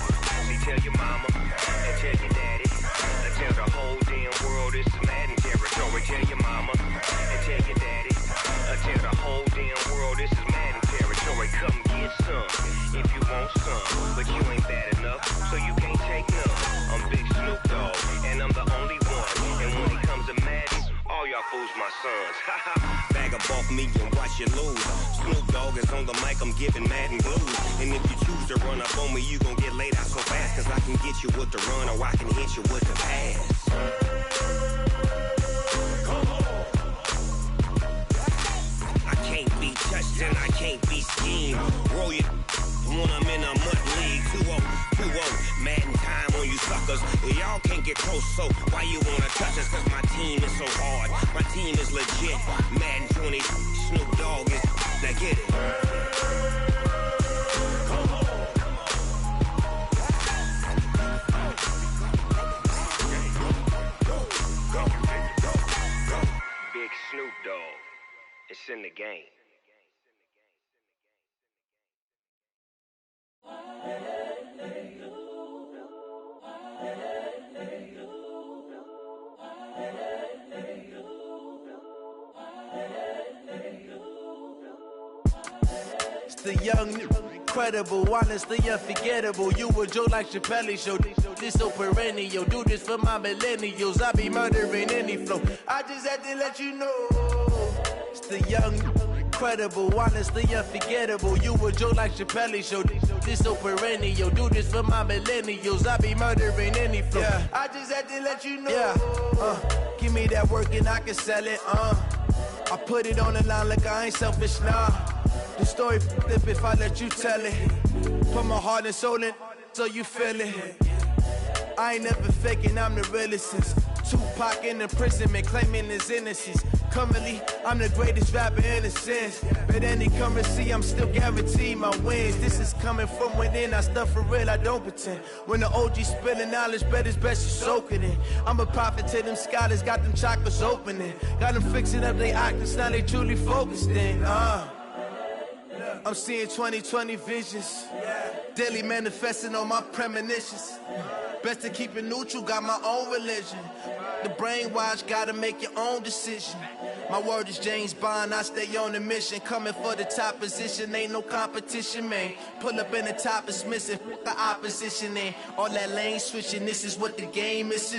Speaker 14: See, tell your mama and tell your daddy and tell the whole damn world this is Madden territory. Tell your mama and tell your daddy and tell the whole damn world this is Madden territory. Come get some if you want some, but you ain't bad enough, so you can't take none. I'm Big Snoop Dogg, and I'm the only one. And when it comes to Madden, all y'all fools my sons. Bag up off me and watch you lose. Snoop Dogg is on the mic, I'm giving Madden blues. And if you choose to run up on me, you gon' get laid out so fast, cause I can get you with the run or I can hit you with the pass. I can't be touched and I can't be schemed. Roll you when I'm in a mud league. 2-0, Madden time on you suckers. Y'all can't get close, so why you wanna touch us? Cause my team is so hard. My team is legit. Madden 20, Snoop Dogg is, now get it. Big Snoop Dogg, it's in the game.
Speaker 15: It's the young, incredible, honestly unforgettable. You a Joe like Chappelle show. This so perennial. Do this for my millennials. I be murdering any flow. I just had to let you know. It's the young, incredible, honestly unforgettable. You a Joe like Chappelle show. This so perennial. Do this for my millennials. I be murdering any flow. Yeah. I just had to let you know. Yeah. Give me that work and I can sell it. I put it on the line like I ain't selfish, nah. The story flip if I let you tell it. Put my heart and soul in so you feel it. I ain't never faking, I'm the realest since Tupac in imprisonment, claiming his innocence. Currently, I'm the greatest rapper in a sense. But any currency, I'm still guaranteed my wins. This is coming from within, I stuff for real, I don't pretend. When the OG spilling knowledge, bet it's best you soak it in. I'm a prophet to them scholars, got them chakras opening. Got them fixing up they octaves, now they truly focused in. I'm seeing 2020 visions, daily manifesting on my premonitions. Best to keep it neutral, got my own religion. The brainwash, gotta make your own decision. My word is James Bond, I stay on a mission. Coming for the top position, ain't no competition, man. Pull up in the top is missing, the opposition in. All that lane switching, this is what the game is.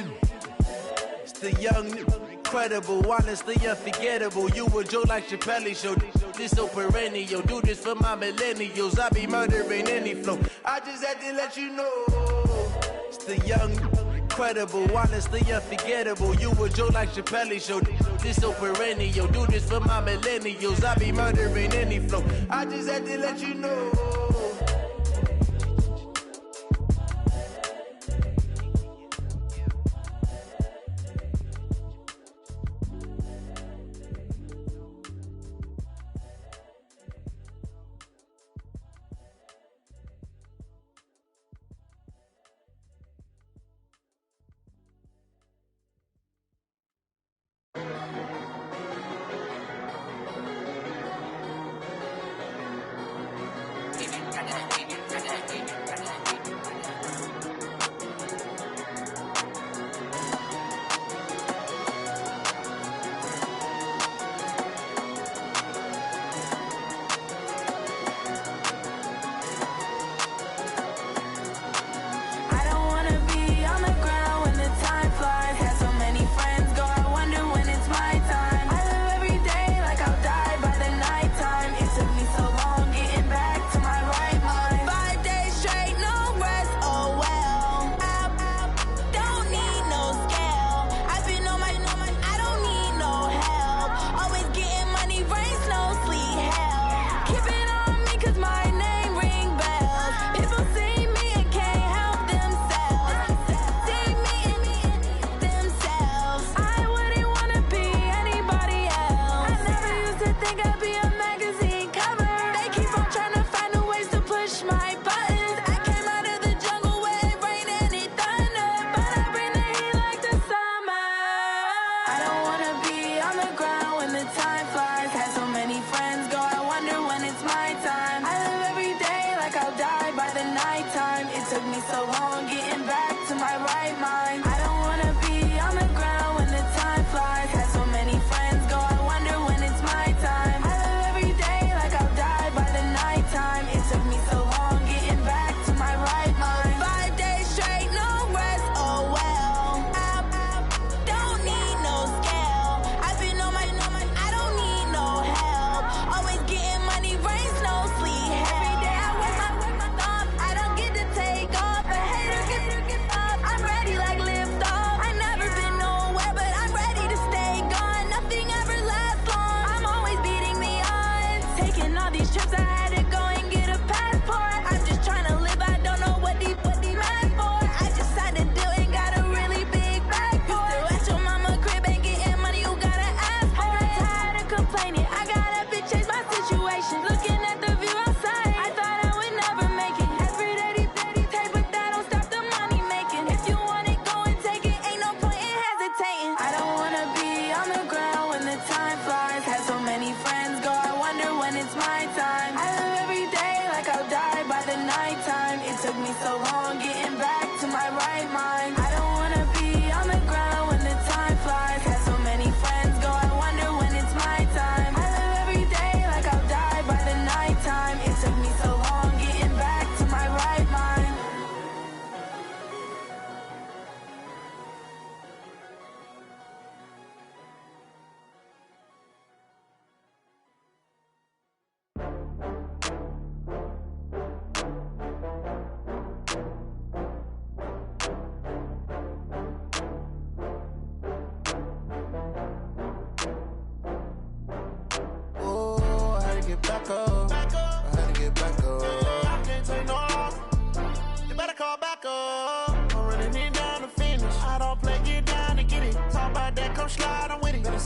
Speaker 15: It's the young, incredible, honestly unforgettable. You a Joe like Chappelle show. This so perennial. Do this for my millennials. I be murdering any flow. I just had to let you know. It's the young, incredible, honestly unforgettable. You a Joe like Chappelle show. This so perennial. Do this for my millennials. I be murdering any flow. I just had to let you know.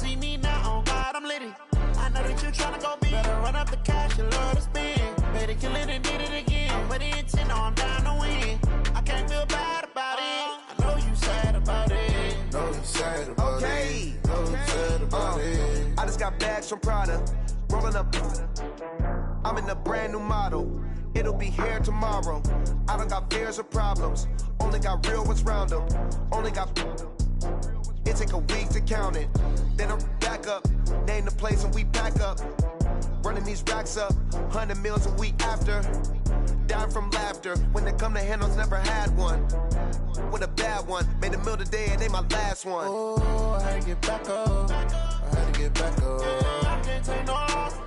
Speaker 15: see me now, oh God, I'm litty. I know that you tryna go big. Better run up the cash, you love to spend. Better kill it and did it again. I'm with the intent, I'm down to win. I can't feel bad about it. I know you sad about it.
Speaker 16: Know you sad about it. Know you sad about it. I just got bags from Prada. Rolling up. I'm in a brand new model. It'll be here tomorrow. I don't got fears or problems. Only got real ones round them. Only got. It take a week to count it. Then I'm back up. Name the place and we pack up. Running these racks up. 100 meals a week after. Dying from laughter. When they come to handles, never had one. With a bad one. Made a meal today and they my last one.
Speaker 15: Oh, I had to get back up. I had to get back up. I can't take no off.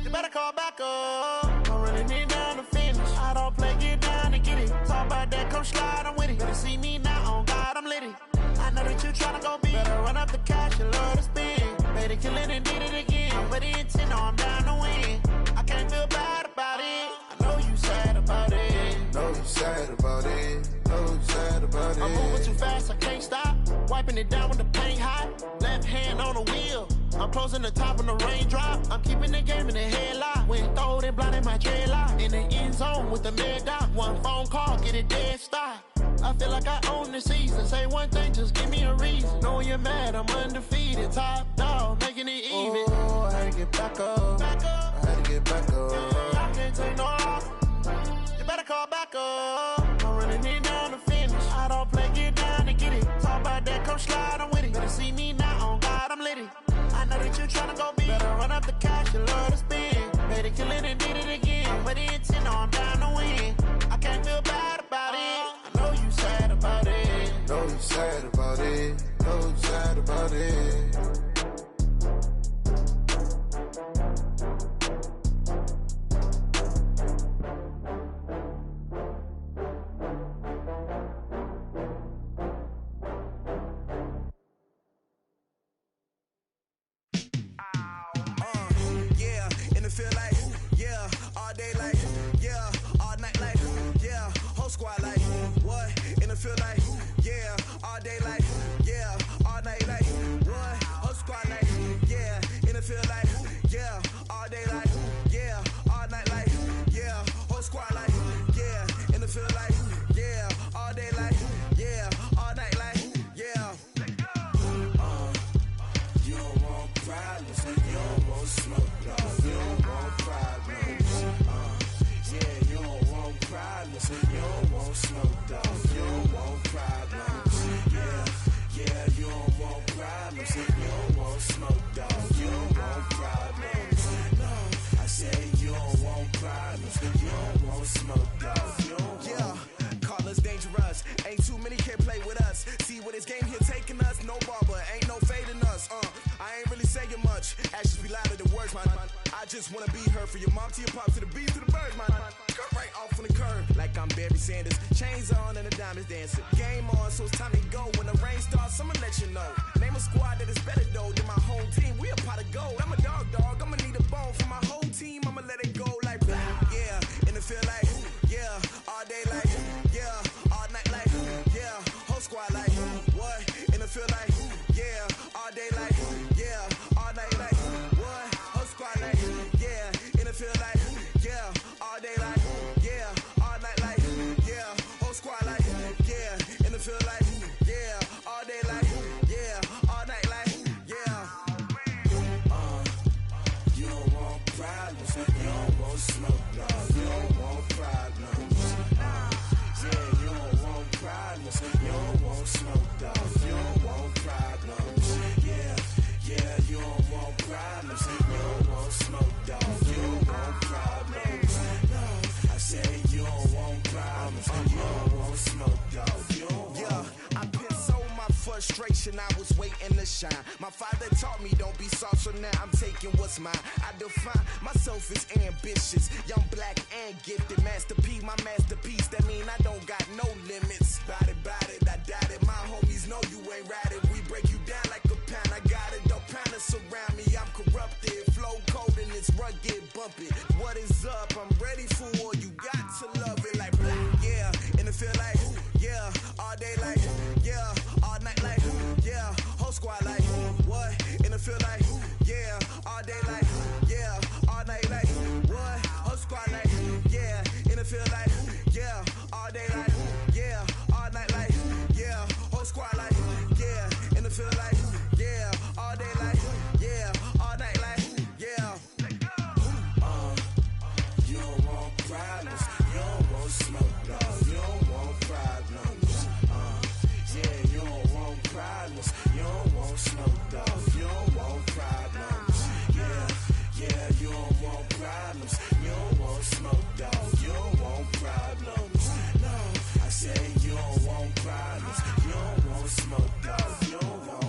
Speaker 15: You better call back up. I'm running it down to finish. I don't play, get down to get it. Talk about that, come slide, I'm with it. Better see me now, on God, I'm litty. I know that you tryna go big. Better run up the cash, you love to spend. Better kill it and did it again. I'm with the intent, I'm down to win. I can't feel bad about it. I know you sad about it.
Speaker 16: Know you sad about it. Know you sad about it.
Speaker 15: I'm moving too fast, I can't stop. Wiping it down with the paint hot. Left hand on the wheel. I'm closing the top of the raindrop. I'm keeping the game in the headlock. When throwed and blinded my dreadlock. In the end zone with the mid dot. One phone call, get it dead stop. I feel like I own the season. Say one thing, just give me a reason. Knowing you're mad, I'm undefeated. Top dog, making it even.
Speaker 16: Oh, I had to get back up. I had to get back up.
Speaker 15: I can't take no off. You better call back up. I'm running it down to finish. I don't play, get down to get it. Talk about that, come slide, I'm with it. Better see me now, on God, I'm litty. I know that you tryna go big. Better run up the cash, you love to spend. Better kill it and did it again. With the intent, I'm down to win. I can't feel bad about it. I know you sad about it.
Speaker 16: Know you sad about it. Know you sad about it.
Speaker 15: Squad like, what? In the field like, yeah, all day like, yeah, all night like, what? Whole squad like, yeah, in the field like, yeah, all day like, yeah, all night like, yeah, whole squad like, yeah, in the field like, yeah, all day like, yeah, all night like, yeah.
Speaker 16: You don't want problems, you don't want smoke, you don't want problems. Yeah, you don't want problems, you don't want smoke, dog. You don't want problems. Yeah, you don't want problems, you don't want smoke, dog. You don't want problems. No, I said you don't want problems, you don't want smoke, dog. You don't
Speaker 15: yeah, call us dangerous. Ain't too many can play with us. See what this game here taking us. No barber, ain't no fading us. I ain't really saying much. Actions be louder than words, man. I just wanna be heard from your mom to your pop to the beat to the birds, man. Cut right off on the curb, like I'm Barry Sanders. Chains on and the diamonds dancing. Game on, so it's time to go. When the rain starts, I'ma let you know. Name a squad that is better though than my home team. We a pot of gold. I'm a dog. I'ma need a bone for my whole team. I'ma let it go like blah. Yeah, in the field like, yeah, all day like, yeah, all night like, yeah, whole squad like, what? In the field like, yeah, all day like, yeah, all night like, what? Whole squad like, yeah, in the field like, yeah, all day like, yeah, all night like, yeah, whole squad like, yeah, in the field like, yeah, all day like, yeah, all night like, yeah.
Speaker 16: You don't want problems, you don't want smoke, no. You don't want problems. Yeah, you don't want problems, you don't want smoke, dog. You don't want problems. Yeah, you don't want problems, you don't want smoke, dog. You don't want problems. No, I said you don't want problems, you don't want smoke, dog. You don't want.
Speaker 15: Yeah, I've been so my frustration, I was waiting to shine. My father taught me don't be soft, so now I'm taking what's mine. I define myself as ambitious, young, black, and gifted. Master P, my masterpiece, that mean I don't got no limits. Bout it, I doubt it. My homies know you ain't ratted. We break you down like a pound. I got it, don't pound us around me. I'm corrupted, flow cold and it's rugged, bumpy. What is up? I'm ready for all you got to love it like blah. Yeah, in the field like, yeah, all day like, yeah, all night like, yeah, whole squad like, what? In the
Speaker 17: feel like, yeah, all day like, yeah, all night like, what? Whole squad like, yeah, in the field like, yeah, all day like, yeah, all night like, yeah, whole squad like, yeah, in the field like, yeah, all day like, yeah, all night like, yeah. You don't want problems, you don't want smoke, no, you don't want problems. Yeah, you don't want problems, you don't want smoke, dog, you don't want problems. Yeah, yeah, you don't want problems, you don't want smoke, dog, you don't want problems. No, I say you don't want problems, you don't want smoke, dog, you don't want.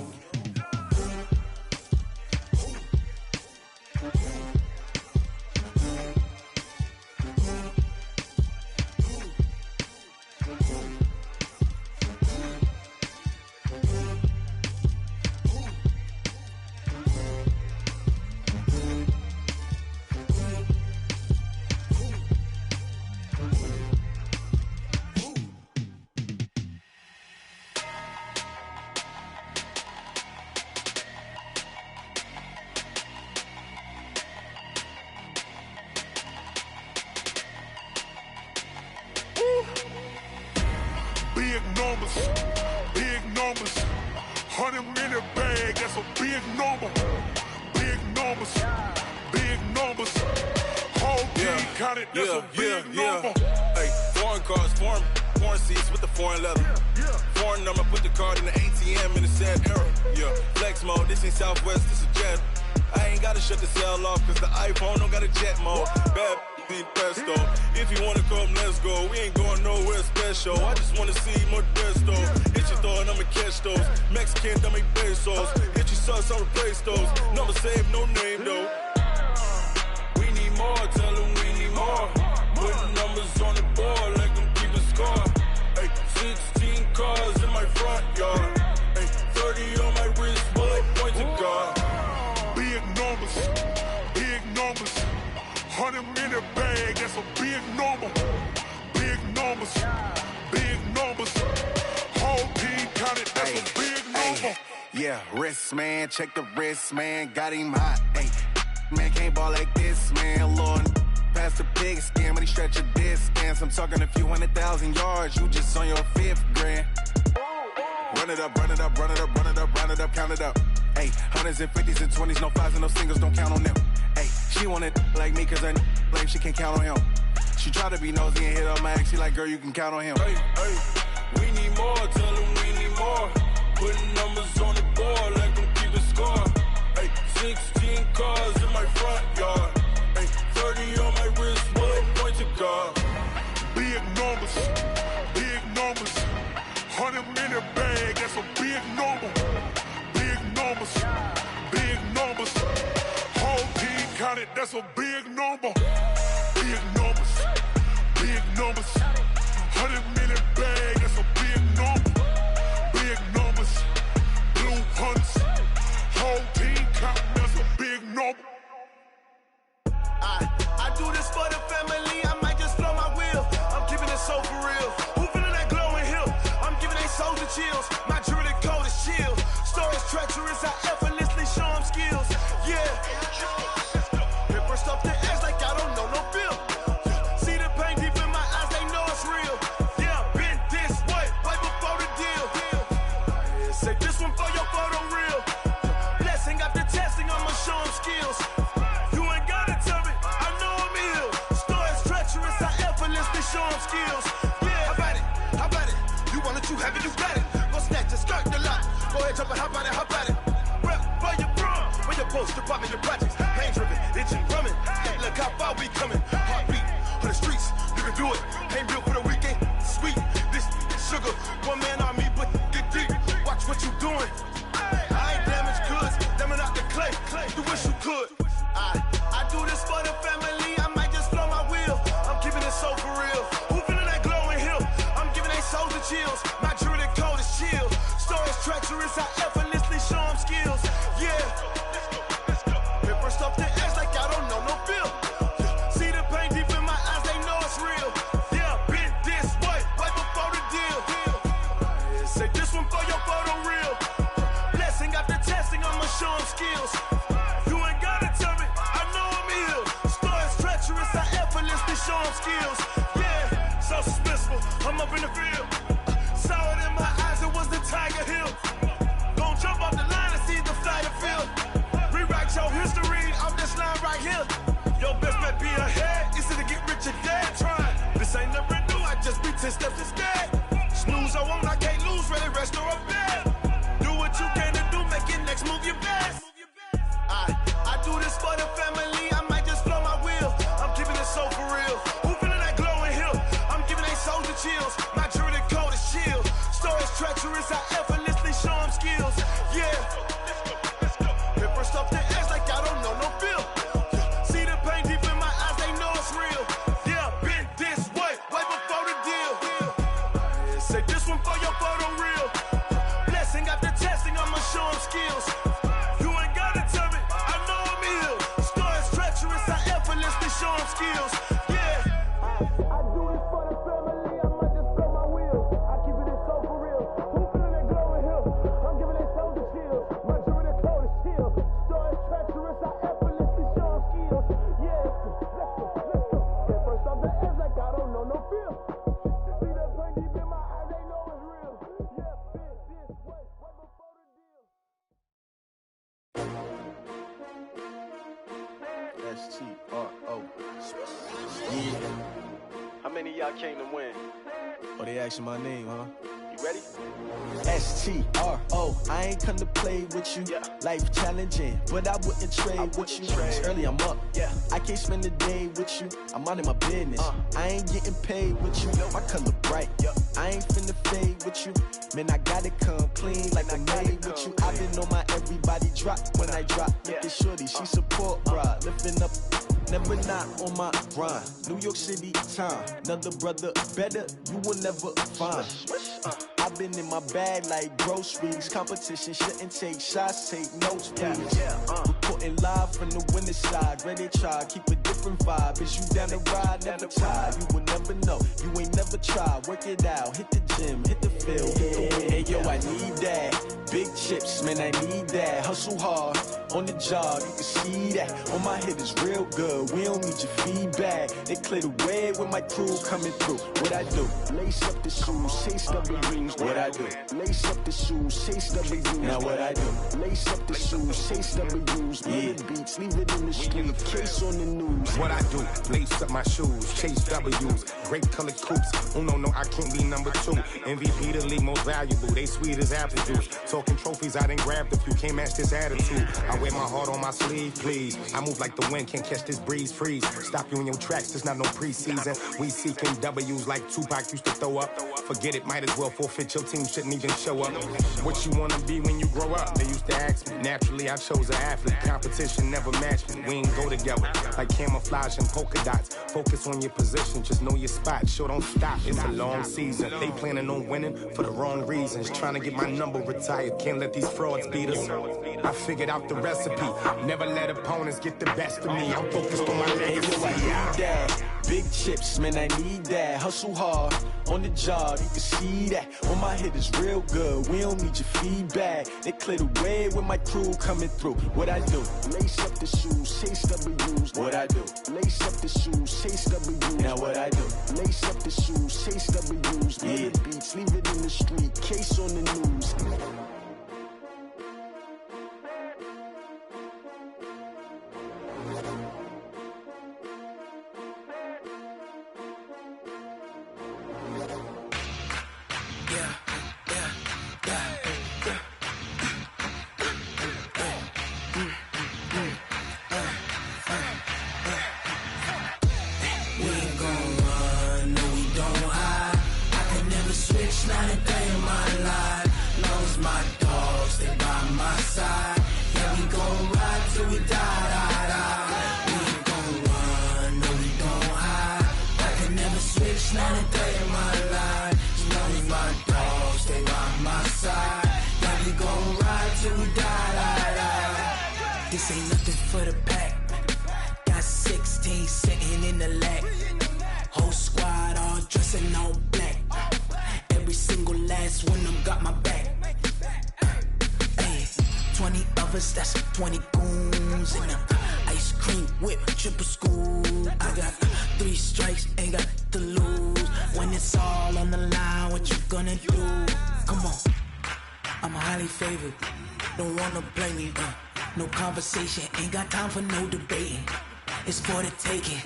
Speaker 18: Big numbers, 100-minute bag, that's a big number. Big numbers, whole team counted, that's a big number.
Speaker 19: Hey, foreign cars, foreign seats with the foreign leather. Foreign number, put the card in the ATM in the sad era. Yeah, flex mode, this ain't Southwest, this is jet. I ain't gotta shut the cell off, cause the iPhone don't got a jet mode. Bad need pesto. If you wanna come, let's go. We ain't going nowhere special. I just wanna see more desto. Hit your throw and I'ma catch those. Mexican, I make pesos. Hit your sauce, I'll replace those. Number save, no name though. We need more, tell them we need more. Putting numbers on the board, let them keep a score. Hey, 16 cars in my front yard. Hey, 30 on my wrist, bullet point to God.
Speaker 18: Big numbers, 100-minute bag, that's a big number. Big numbers, whole team counted, that's a big number.
Speaker 20: Yeah, wrist man, check the wrist man, got him hot. Ay, man can't ball like this, man. Lord, past the pig skin when he stretch a distance. I'm talking a few 100,000 yards, you just on your 5th grand. Run it up, count it up. Ay, hundreds and 50s and 20s, no 5s and no singles, don't count on them. Ay, she want it like me cause her blame, she can't count on him. She try to be nosy and hit up my ex, she like, girl, you can count on him.
Speaker 19: Hey, we need more, tell them we need more. Putting numbers on the board, let them keep a score. Hey, 16 cars in my front yard. Hey, 30 on my wrist, bullet point to God.
Speaker 18: Big numbers, 100-minute bag, that's a big number. Big numbers, whole team counted, that's a big number. Big numbers, 100-minute bag, that's a big number. Big numbers, blue hunts, whole team counting, that's a big number.
Speaker 17: I do this for the family, I might just blow my wheel. I'm keeping it so for real. Who feeling that glowing hill? I'm giving they soldier chills. My jewelry code is chill. Stories treacherous, I effortlessly show them skills. Yeah. Paper stuff the edge like I don't know no bill. See the pain deep in my eyes, they know it's real. Yeah, been this way, way before the deal. Say this one for your photo reel. Blessing after testing, I'ma show them skills. You ain't gotta tell me, I know I'm ill. Stories treacherous, I effortlessly show them skills. Yeah, how about it? You want it, you have it, you got it. Go snatch your skirt the lot. Go ahead, jump it, how about it? Rep for your bro, where your post, department, your projects. Pain driven, itching, drumming. Hey, look how far we coming. Heartbeat on the streets, you can do it. Ain't built for the weekend, sweet. This sugar, one man army, but get deep. Watch what you doing. I ain't damaged goods, damn out the clay. You wish you could. I do this for the family, I might just blow my wheel. I'm keeping it so for real. Who feeling that glowing hill? I'm giving they soldier chills. My jewelry code is chill. Stories treacherous, I effortlessly show them skills. Yeah. Paper stuff the edge like I don't know no bill. See the pain deep in my eyes, they know it's real. Yeah, been this way, way before the deal. Say this one for your photo reel. Blessing after testing, I'ma show them skills. your dad trying. This ain't never new, I just be 10 steps instead. Snooze, I won't, I can't lose, ready, rest or a bed. Do what you can to do, make your next move your best. I do this for the family, I might just blow my wheel. I'm keeping it so for real. Who feeling that glowing hill? I'm giving they soldier chills. My jewelry code is chill. Stories treacherous, I effortlessly show them skills. Yeah. Hit first off the edge like I don't know no feel. See the pain deep in my eyes, they know it's real. Yeah, been this way before the deal. Say this one for your photo reel. Blessing after testing, I'ma show them skills. You ain't gotta tell me, I know I'm ill. Stories treacherous, I effortlessly show them skills. Yeah. I do this for the family, I might just blow my wheel. I keep it so for real. Who feeling that glowing hill? I'm giving they soldier chills. My jewelry code is chill. Stories treacherous, I effortlessly show them skills. Yeah. Let's go. Get first off the edge like I don't know no feel. See that pain deep in my eyes, they know it's real. Yeah, been this way before the deal.
Speaker 15: STRO. Yeah. How many of y'all came to win?
Speaker 2: Oh, they asking my name, huh?
Speaker 15: You ready?
Speaker 2: STRO, I ain't come to play with you. Life challenging, but I wouldn't trade with you. It's early, I'm up. I can't spend the day with you. I'm out in my business. I ain't getting paid with you. My color bright. I ain't finna fade with you. Man, I gotta come clean like I made with you. I've been on my everybody drop when I drop. Look at shorty, she support bra. Lifting up, never not on my grind. New York City time, another brother better you will never find. I've been in my bag like groceries. Competition shouldn't take shots, take notes, please. Reporting live from the winning side. Ready to try, keep a different vibe. Is you down the ride, never tired. You will never know, you ain't never tried. Work it out, hit the gym, hit the field, hit the win. Hey yo, I need that. Big chips, man, I need that. Hustle hard, on the job, you can see that. On my hit is real good, we don't need your feedback. They clear the way with my crew coming through. What I do? Lace up the shoes, chase double rings. What I do? Lace up the shoes, chase double U's. Now what I do? Lace up the shoes, chase double U's. Yeah, beats, leave it in the street, case on the news.
Speaker 21: What I do? Lace up my shoes, chase W's. Great colored coops. Oh no, I can't be number 2. MVP the league most valuable. They sweet as apple juice. Talking trophies, I done grabbed a few. Can't match this attitude. I wear my heart on my sleeve, please. I move like the wind, can't catch this breeze, freeze. Stop you in your tracks, there's not no preseason. We seeking W's like Tupac used to throw up. Forget it, might as well forfeit. Your team shouldn't even show up. What you wanna be when you grow up? They used to ask me. Naturally, I chose an athlete. Competition never matched me. We ain't go together like camouflage and polka dots. Focus on your position, just know your spot. Sure, don't stop. It's a long season. They planning on winning for the wrong reasons. Trying to get my number retired. Can't let these frauds beat us. I figured out the recipe. Never let opponents get the best of me. I'm focused on my legacy.
Speaker 2: Big chips, man, I need that. Hustle hard, on the job, you can see that. On my hit is real good, we don't need your feedback. They clear the way with my crew coming through. What I do? Lace up the shoes, chase W's. What I do? Lace up the shoes, chase W's. Now what I do? Lace up the shoes, chase W's. Yeah, beats, leave it in the street, case on the news.
Speaker 22: Not a day in my life. Long as my dogs stay by my side. Yeah, we gon' ride till we die. We ain't gon' run, no we don't hide. I can never switch, not a day in my life. As long as my dogs stay by my side. Yeah, we gon' ride till we die. This ain't nothing for the pack. Got 16 sitting in the lap. Whole squad all dressing all black. Every single last one of them got my back. Hey, 20 of us, that's 20 goons. And ice cream whip, triple scoop. I got 3 strikes, ain't got to lose. When it's all on the line, what you gonna do? Come on, I'm highly favored. Don't wanna play me, no conversation. Ain't got time for no debating. It's for the taking.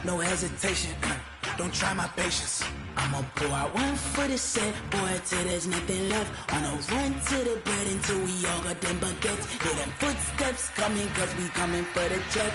Speaker 22: no hesitation. Don't try my patience. I'ma pour out one for the set, boy, till there's nothing left. On a run to the bread until we all got them baguettes. Hear them footsteps coming, cause we coming for the check.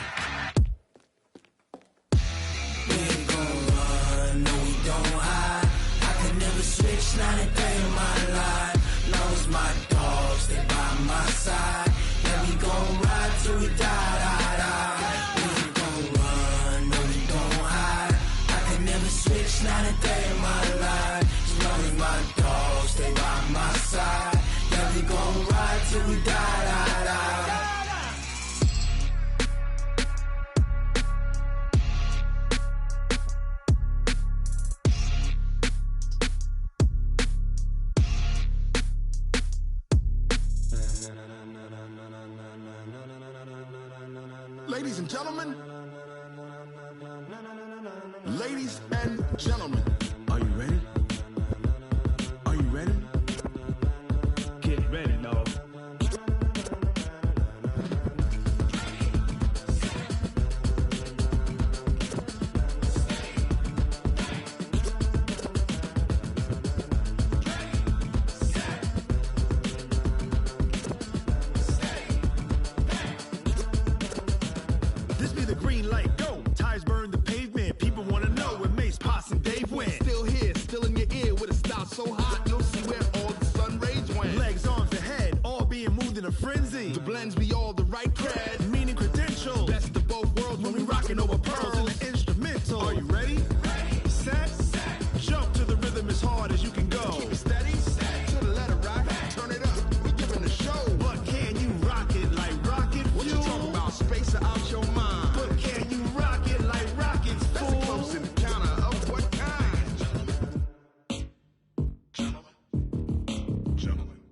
Speaker 22: We ain't gon' run, no we don't hide. I could never switch, not a day in my life. Long as my dogs, they by my side. Yeah, we gon' ride till we die, die, die. We ain't gon' run, no we don't hide. I could never switch, not a day in my life. As long as my dogs, they by my side. Yeah, we gon' ride till we die, die, die.
Speaker 18: Ladies and gentlemen, ladies and gentlemen, are you ready? Are you ready?
Speaker 8: Get ready, dog.
Speaker 5: This be the green light, go. Tires burn the pavement. People wanna know where Mace, Potts, and Dave went.
Speaker 18: Still here, still in your ear with a style so hot, you'll see where all the sun rays went.
Speaker 5: Legs, arms, and head, all being moved in a frenzy.
Speaker 18: The blends be all the right cred,
Speaker 5: meaning credentials.
Speaker 18: best of both worlds
Speaker 5: When we rockin' over pearls in the instrumental.
Speaker 18: Are you ready?
Speaker 5: Set, jump to the rhythm as hard as you can go.
Speaker 18: Keep it steady, to the letter right, turn it up, we giving the show.
Speaker 5: But can you rock it like rocket fuel?
Speaker 18: What you talking about, space out your mind?
Speaker 5: But can you rock it like rockets,
Speaker 18: That's a
Speaker 5: fool?
Speaker 18: close encounter of what kind?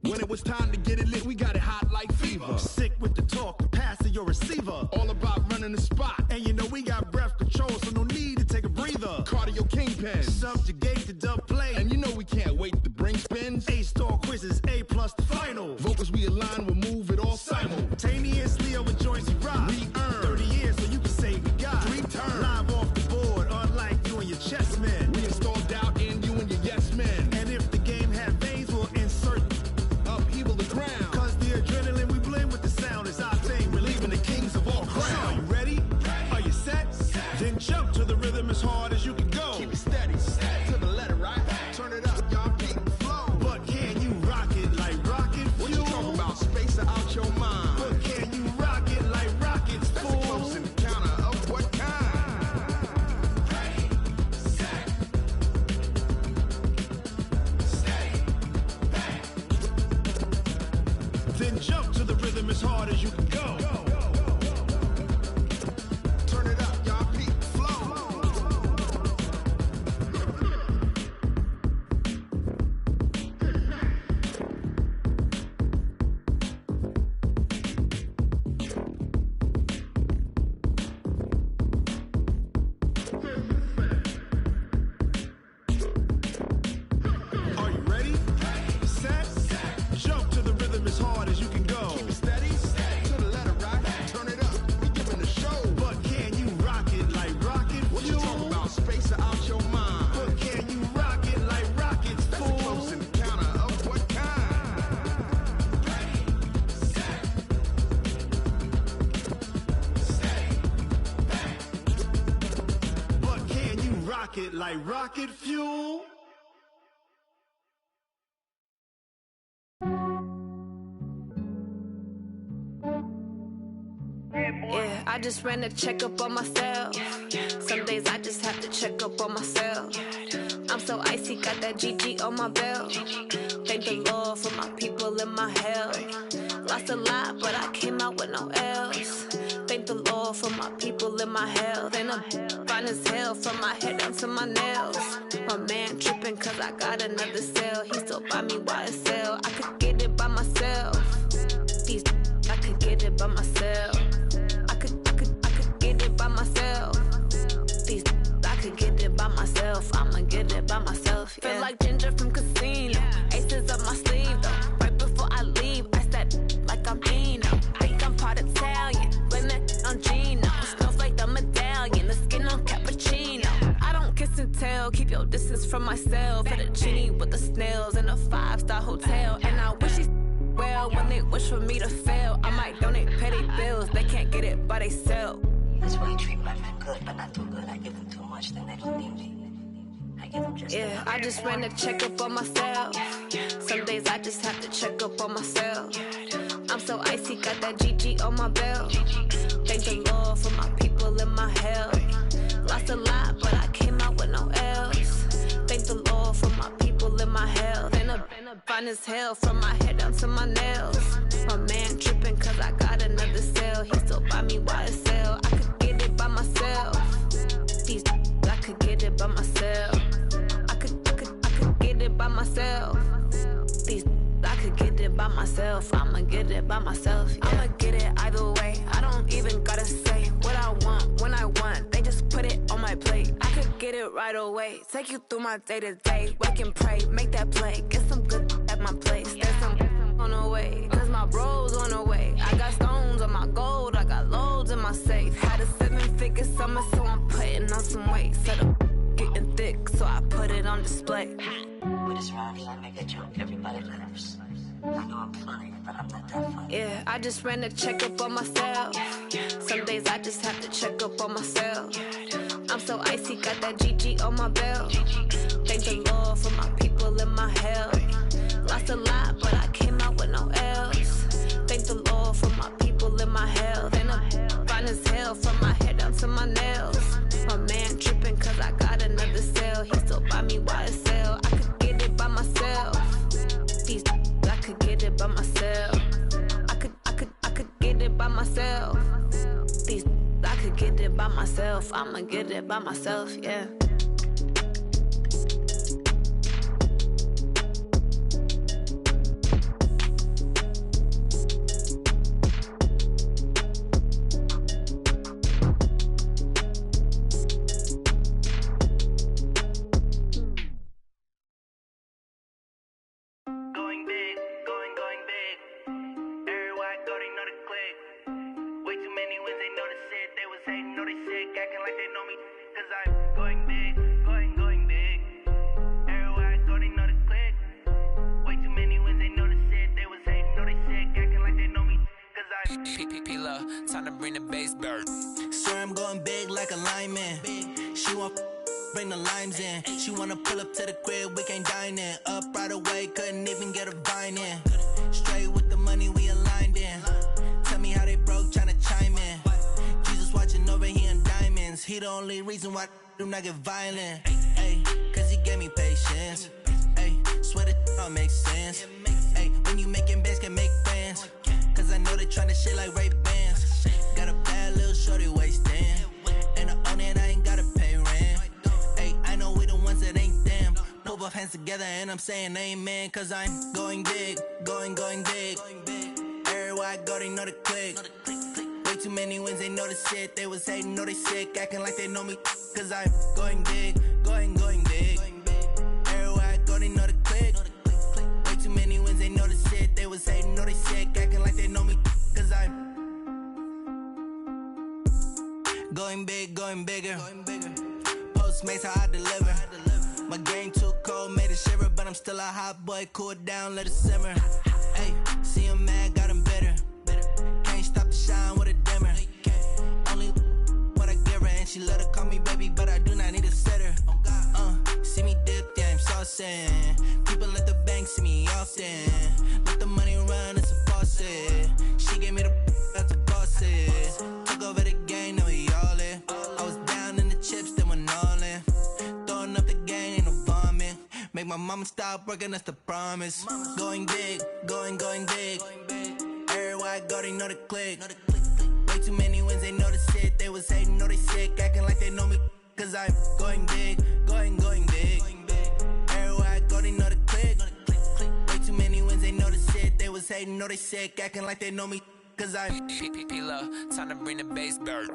Speaker 5: When it was time to get it lit, we got it hot like fever. Sick with the talk, the pass to your receiver.
Speaker 18: All about running the spot.
Speaker 5: And you know we got breath control, so no need to take a breather.
Speaker 18: Cardio kingpin.
Speaker 5: Subjugate the dub play.
Speaker 18: And you know we can't wait to bring spins.
Speaker 5: A-star quizzes, A+ the final.
Speaker 18: Vocals we align, we'll move it all
Speaker 5: Simultaneously over joints we rock.
Speaker 18: We earn
Speaker 5: 30 years so you can say we got
Speaker 18: 3 turns.
Speaker 5: live off the board, unlike you and your chess men.
Speaker 18: We install doubt in you and your yes men.
Speaker 5: And if the game had veins, we'll insert
Speaker 18: Upheaval the ground.
Speaker 5: Cause the adrenaline we blend with the sound is our thing. Relieving the kings of all crowns. So are you ready? Are you set? Then jump to the rhythm as hard as you can go.
Speaker 18: Keep it steady, to the letter right. Turn it up, y'all beat the flow.
Speaker 5: But can you rock it like rocket fuel?
Speaker 18: What you talking about, space out your mind?
Speaker 5: But can you rock it like rockets,
Speaker 18: That's a
Speaker 5: fool?
Speaker 18: close encounter of what kind?
Speaker 5: Then jump to the rhythm as hard as you can go.
Speaker 18: Turn it up, y'all beat the flow.
Speaker 5: Are you ready? Set, jump to the rhythm as hard as you can go.
Speaker 18: Keep it steady, to the letter right. Turn it up, we giving the show.
Speaker 5: But can you rock it like rocket
Speaker 18: What you
Speaker 5: fuel?
Speaker 18: talking about, space out your mind?
Speaker 5: But can you rock it like rockets,
Speaker 18: That's a
Speaker 5: fool?
Speaker 18: close encounter of what kind?
Speaker 5: But can you rock it like rocket fuel?
Speaker 7: Yeah, I just ran a checkup on myself. Some days I just have to check up on myself. I'm so icy, got that GG on my belt. Thank the Lord for my people and my health. Lost a lot, but I came out with no L's. Thank the Lord for my people and my health. And I'm fine as hell from my head down to my nails. My man tripping cause I got another cell. He still buy me YSL. I could get it by myself. These I could get it by myself. I could get it by myself. These I could get it by myself. I'ma get it by myself. Yeah. Feel like Ginger from Casino. Aces up my sleeve though. Right before I leave, I step like I'm Dino. Think I'm part Italian. Blame it on Gino. Smells like the medallion. The skin on cappuccino. sell for the genie with the snails in a 5-star hotel. And I wish she well when they wish for me to fail. I might donate petty bills, they can't get it by they sell.
Speaker 4: That's why you treat my men good, but not too good. I give them too much, then they don't need me. I give them just
Speaker 7: yeah, I just ran a checkup on myself. Some days I just have to check up on myself. I'm so icy, got that GG on my belt. Thank the Lord for my people in my health. Lost a lot, but I came out with no else. Thank the Lord for my people in my health. And a fine as hell from my head down to my nails. My man tripping cause I got another sale. He still buy me YSL. I could get it by myself. These I could get it by myself. I could get it by myself. These I could get it by myself. I'ma get it by myself. Yeah. I'ma get it either way. I don't even gotta say what I want when I want. They just put it on my plate. I could get it right away. Take you through my day to day. Wake and pray, make that play. Get some good at my place. There's some on the way. Cause my bro's on the way. I got stones on my gold. I got loads in my safe. Had a 7-figure summer, so I'm putting on some weight. Set up getting thick, so I put it on display.
Speaker 4: With this round, I make a joke, everybody laughs. I know I'm funny, but I'm not that funny.
Speaker 7: Yeah, I just ran a checkup on myself. Some days I just have to check up on myself. I'm so icy, got that GG on my belt. Thank the Lord for my people in my health. Lost a lot, but I came out with no else. Thank the Lord for my people in my health. And I'm fine as hell from my head down to my nails. My man tripping cause I got another sale. He still buy me YSL. I could get it by myself. These I could get it by myself. I could get it by myself. These I could get it by myself. I'ma get it by myself, yeah.
Speaker 9: Time to bring the bass bird. Swear I'm going big like a lineman. She want bring the limes in. She wanna pull up to the crib, we can't dine in. Up right away, couldn't even get a vine in. Straight with the money, we aligned in. Tell me how they broke, tryna chime in. Jesus watching over here in diamonds. He the only reason why I do not get violent. Ay, cause he gave me patience. Ay, swear that all makes sense. Ay, when you making bands, can make friends. Cause I know they tryna shit like Ray-Bans. Got a bad little shorty wasting. And I own it, I ain't gotta pay rent. Ay, I know we the ones that ain't them. Put both hands together and I'm saying amen. Cause I'm going big, going big. Everywhere I go, they know the click. Way too many wins, they know the shit. They was hating, know they sick, acting like they know me. Cause I'm going big, going big. Everywhere I go, they know the click. Way too many wins, they know the shit. They was hating, know they sick, acting like they know me. Cause I'm going big, going bigger. Postmates how I deliver. My game too cold, made it shiver. But I'm still a hot boy, cool down, let it simmer. Hey, see him mad, got him bitter. Can't stop the shine with a dimmer. Only what I give her, and she let her call me baby, but I do not need a sitter. See me dip, yeah, I'm saucing. People at the bank see me often. Let the money run, it's a faucet. She gave me the that's a faucet. Took over the game, now we all in. I was down in the chips, then went all in. Throwing up the game, ain't no vomit. Make my mama stop working, that's the promise. Going big, going big. Everywhere I go, they know the click. Way too many wins, they know the shit. They was hating, know they sick, acting like they know me. Cause I'm going big, going big. Everywhere I go, they know the click. Way too many wins, they know the shit. They was hating, know they sick, acting like they know me. Cause I'm P-P-P-Love, time to bring the bass bird.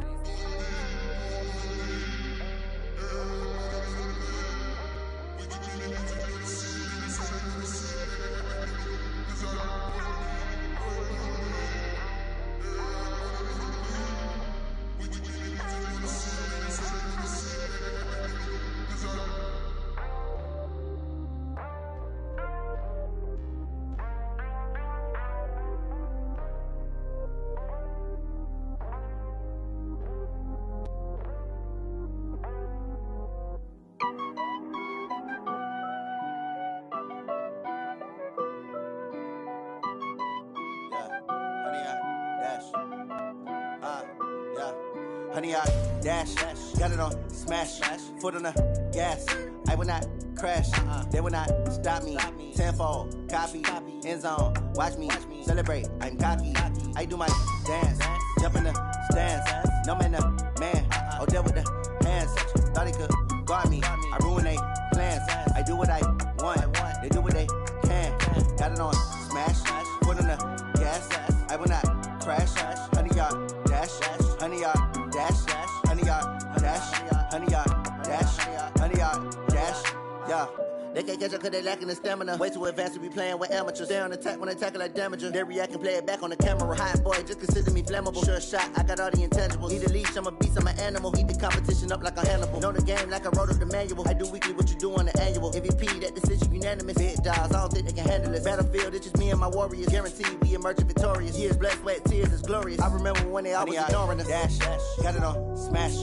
Speaker 9: honey, I dash. Got it on smash, foot on the gas. I will not crash, they will not stop me. Tenfold, copy, end zone, watch me celebrate. I'm cocky, I do my dance, jump in the stands. No man, the man, Odell with the hands. Thought he could guard me, I ruin they plans. I do what I want, they do what they can. Got it on smash, foot on the gas. I will not crash, honey, yard dash, honey, yard dash, honey, yard dash, honey, yard dash, honey, yard dash, yeah. They can't catch up cause they lacking the stamina. Way too advanced to be playing with amateurs. Stay on attack when they tackle like damager. They react and play it back on the camera. Hot boy, just consider me flammable. Sure shot, I got all the intangibles. Need a leash, I'm a beast, I'm an animal. Eat the competition up like a Hannibal. Know the game like I wrote up the manual. I do weekly what you do on the annual. MVP, that decision unanimous. Big dogs, I don't think they can handle it. Battlefield, it's just me and my warriors. Guaranteed we emerge victorious. Years, blood, sweat, tears, it's glorious. I remember when they always ignoring us. Dash, got it on smash,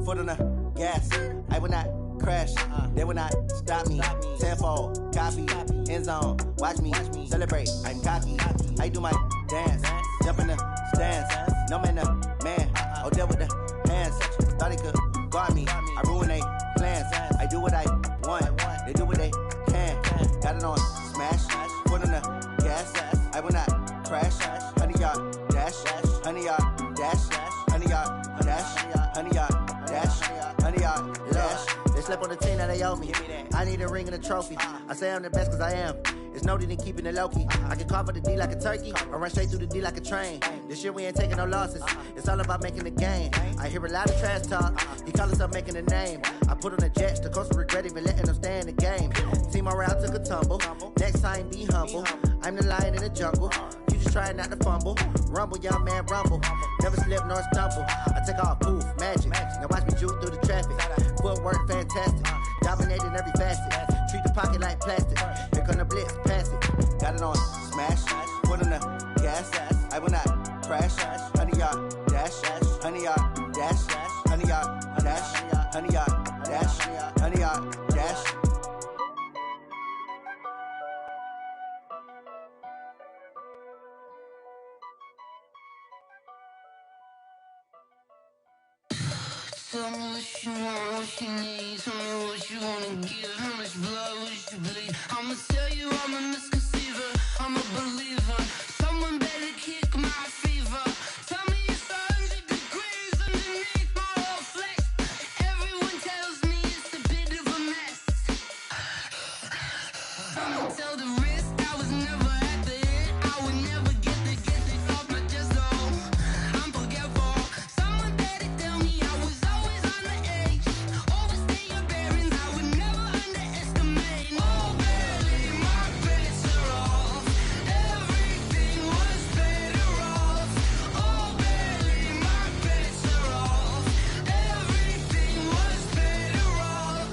Speaker 9: foot on the gas. I will not crash, they will not stop me. Tenfold, copy, end zone, watch me celebrate. I'm cocky, I do my dance, jump in the stands. No man, the man, Odell with the hands. Thought he could guard me, I ruin they plans. I do what I want, they do what they can. Got it on smash, foot on the gas. I will not crash, honey, yard dash, honey, yard dash, honey, yard dash, honey, yard dash, honey, yard dash. They slept on the team that they owe me. I need a ring and a trophy. I say I'm the best cause I am. It's no need in keeping it low key. I can carve up the D like a turkey, or run straight through the D like a train. This year we ain't taking no losses. It's all about making the game. I hear a lot of trash talk. He call himself making a name. I put on the Jets. The coach will regret even letting them stay in the game. Team morale took a tumble. Next time be humble. I'm the lion in the jungle. You just try not to fumble. Rumble, young man, rumble. Never slip nor stumble. I take off, poof, magic. Now watch me juke through the traffic. Footwork fantastic. Dominating every facet. Treat the pocket like plastic. Here come the blitz, pass it. Got it on smash, foot on the gas. I will not crash, honey, yard dash, honey, yard dash, honey, yard dash, honey, yard dash, honey, yard dash.
Speaker 22: Tell me what you want, what you need. Tell me what you wanna give. How much blood would you bleed? I'ma tell you I'm a misconceiver. I'm a believer. Someone better kick my fever. Tell me it's 100 degrees underneath my whole flesh. Everyone tells me it's a bit of a mess. I'ma tell the risk I was never at the end. I would never get this off my chest though. I'm forgetful. Someone better tell me I was always on the edge. Overstay your bearings, I would never underestimate. Oh barely, my bets are off. Everything was better off. Oh barely, my bets are off. Everything was better off.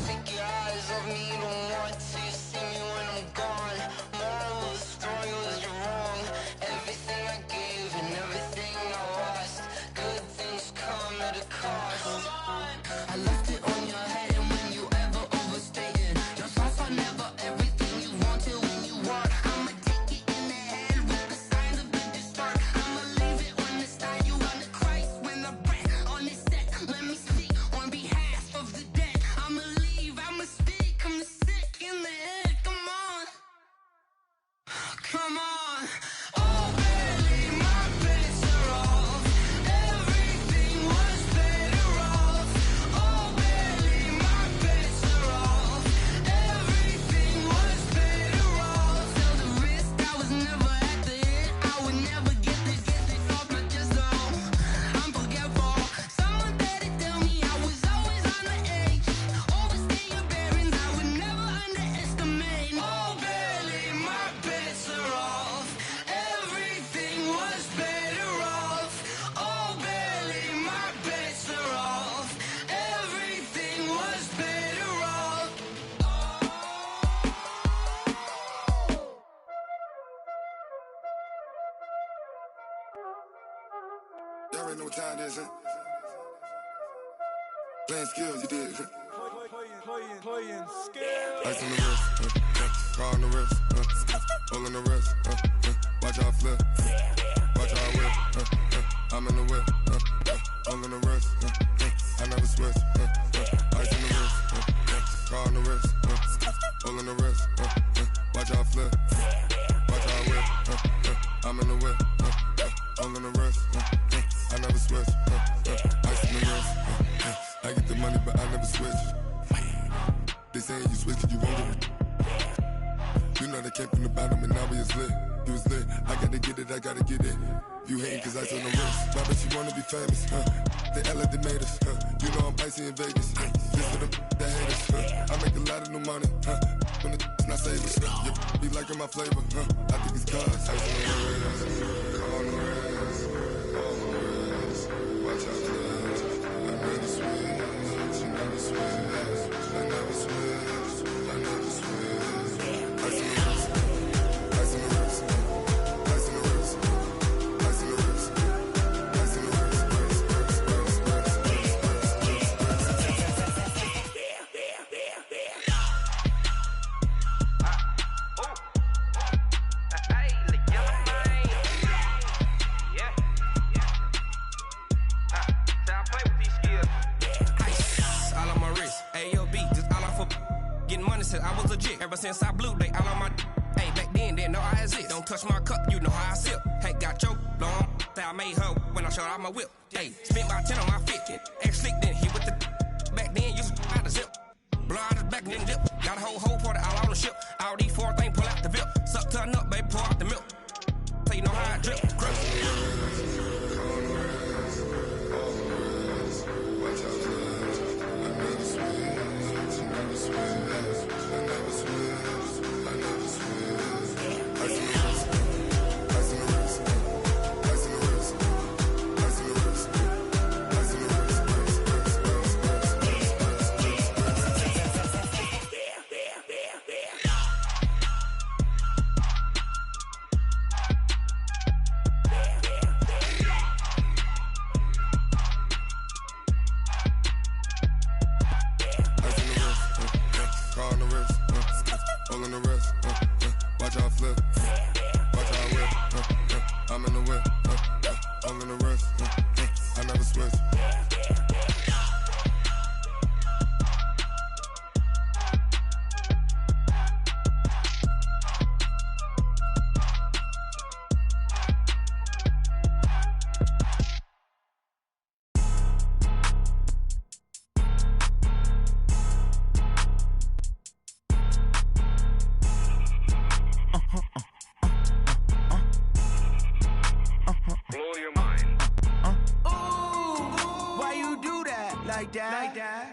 Speaker 22: Take your eyes off me, you don't want to see me when I'm gone. Moral of the story was you're wrong. Everything I gave and everything I lost. Good things come at a cost. I left it on your head, and when you ever overstay it, your thoughts are never everything you wanted when you want. I'ma take it in the head with the signs of a distort. I'ma leave it on the side. You on the Christ when the breath on this set. Let me speak on behalf of the dead. I'ma leave, I'ma speak. I'm the sick in the head. Come on, come on. Oh barely, my bets are off. Everything was better off. Oh barely, my bets are off. Everything was better off. Tell the risk I was never at the end. I would never get this off my chest though. I'm forgetful. Someone better tell me I was always on the edge. Overstay your bearings, I would never underestimate. Oh barely, my bets are off. Everything was better off. Oh barely, my bets are off. Everything was better off.
Speaker 18: Y'all already know what time it is, huh? Playing skills, you did.
Speaker 8: Playing skills.
Speaker 18: Ice on the wrist, car on the wrist, hole on the wrist, watch how I flip, watch how I whip, I'm in the whip, hole on the wrist, I gotta get it. You hating cause ice on the wrist. My bitch, you wanna be famous, They act like they made us, You know I'm icy in Vegas, This for the that hate us, I make a lot of new money, When the not savers, Be liking my flavor, I think it's cause ice on the wrist, on the wrist, on the wrist. Watch out, cuz I never switch, you never switch, I never switch, I never switch. Ice on the wrist, ice on the wrist, ice on the wrist, ice on the wrist, ice on the wrist.
Speaker 1: I was legit ever since I blew they all on my hey back then didn't know I exist. Don't touch my cup, you know how I sip. Hey, got your long that I made her when I showed out my whip. Hey, spent about 10 on my fit. Ex slick then hit with the back then used to out the zip. Blow out his back then dip. Got a whole party all on the ship. All these four things pull out the VIP. Suck to a nut, baby, pour out the milk. So you know how I drip. Grip.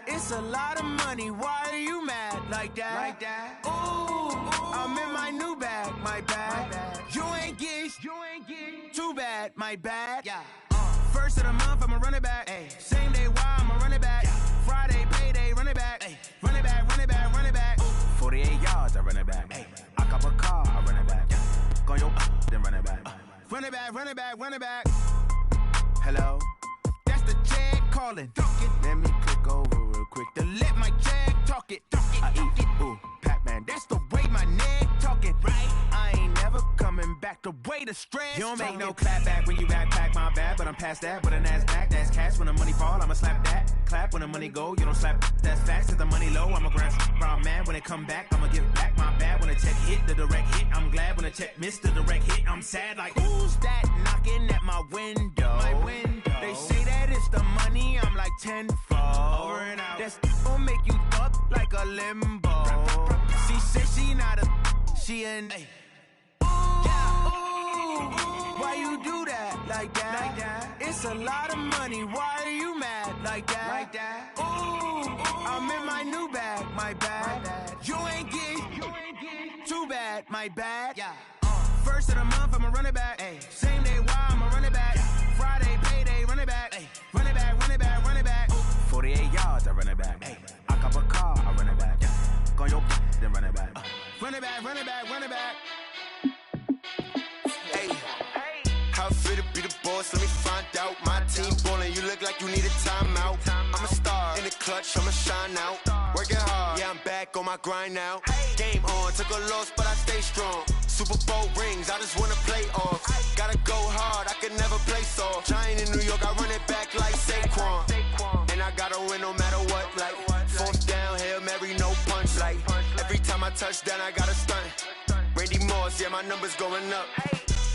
Speaker 9: It's a lot of money, why are you mad like that? Ooh, I'm in my new bag, my bad. You ain't get too bad, my bad. First of the month, I'ma run it back. Same day, why I'ma run it back. Friday, payday, run it back. Run it back, run it back, run it back. 48 yards, I run it back. I cop a car, I run it back. Go your then run it back. Run it back, run it back, run it back. Hello? That's the jag calling. Let me click over real quick to let my jag talk it. I eat, ooh, Pac-Man, that's the way my neck talking. Right? I ain't never coming back the way the stress. You don't make no clap back when you backpack, my bad, but I'm past that. With a NASDAQ, that's cash. When the money fall, I'ma slap that. Clap when the money go, you don't slap. That's facts. If the money low, I'ma grab brown man. When it come back, I'ma give back my bad. When the check hit, the direct hit, I'm glad. When the check missed the direct hit, I'm sad. Like, who's that knocking at my window? My window. They say that it's the money, I'm like tenfold. Over and out. That's gon' make you up like a limbo. She said she not a, she an. Ooh, why you do that like that? It's a lot of money, why are you mad like that? Ooh, I'm in my new bag, my bad. You ain't get too bad, my bad. First of the month, I'ma run it back. Same day, why I'ma run it back. Friday, payday, run it back. Run it back, run it back, run it back. 48 yards, I run it back. I cop a car, I run it back. Go your then run it back. Run it back, run it back, run it back.
Speaker 16: Hey, how fit to be the boss? Let me find out. My team ballin', you look like you need a timeout. I'm a star in the clutch, I'ma shine out. Working hard, yeah, I'm back on my grind now. Game on, took a loss, but I stay strong. Super Bowl rings, I just wanna play off. Gotta go hard, I can never play soft. Giant in New York, I run it back like Saquon. And I gotta win no matter what, like fourth down, Hail Mary, no punch. Like every time I touch down, I gotta stunt. Randy Moss, yeah, my numbers going up.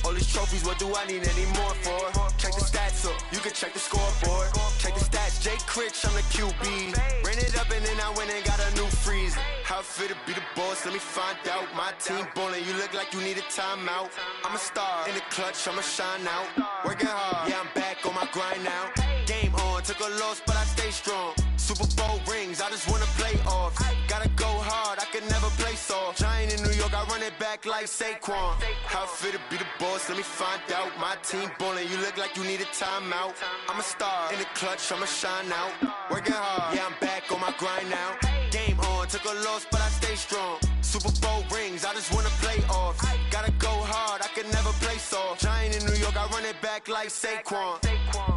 Speaker 3: All these trophies, what do I need any more for? Check the stats up, you can check the scoreboard. Check the stats, Jay Critch, I'm the QB. Ran it up and then I went and got a new freeze. How it feel to be the boss, let me find out. My team ballin', you look like you need a timeout. I'm a star, in the clutch, I'ma shine out. Working hard, yeah, I'm back on my grind now. Game on, took a loss, but I stay strong. Super Bowl rings, I just wanna play off. Gotta go hard, I can never play soft. Giant in New York, I run it back like Saquon. How it feel to be the boss, let me find out. My team ballin', you look like you need a timeout. I'm a star, in the clutch, I'ma shine out. Working hard, yeah, I'm back on my grind now. Game on, took a loss, but I stay strong. Super Bowl rings, I just wanna play off. Gotta go hard, I can never play soft. Giant in New York, I run it back like Saquon.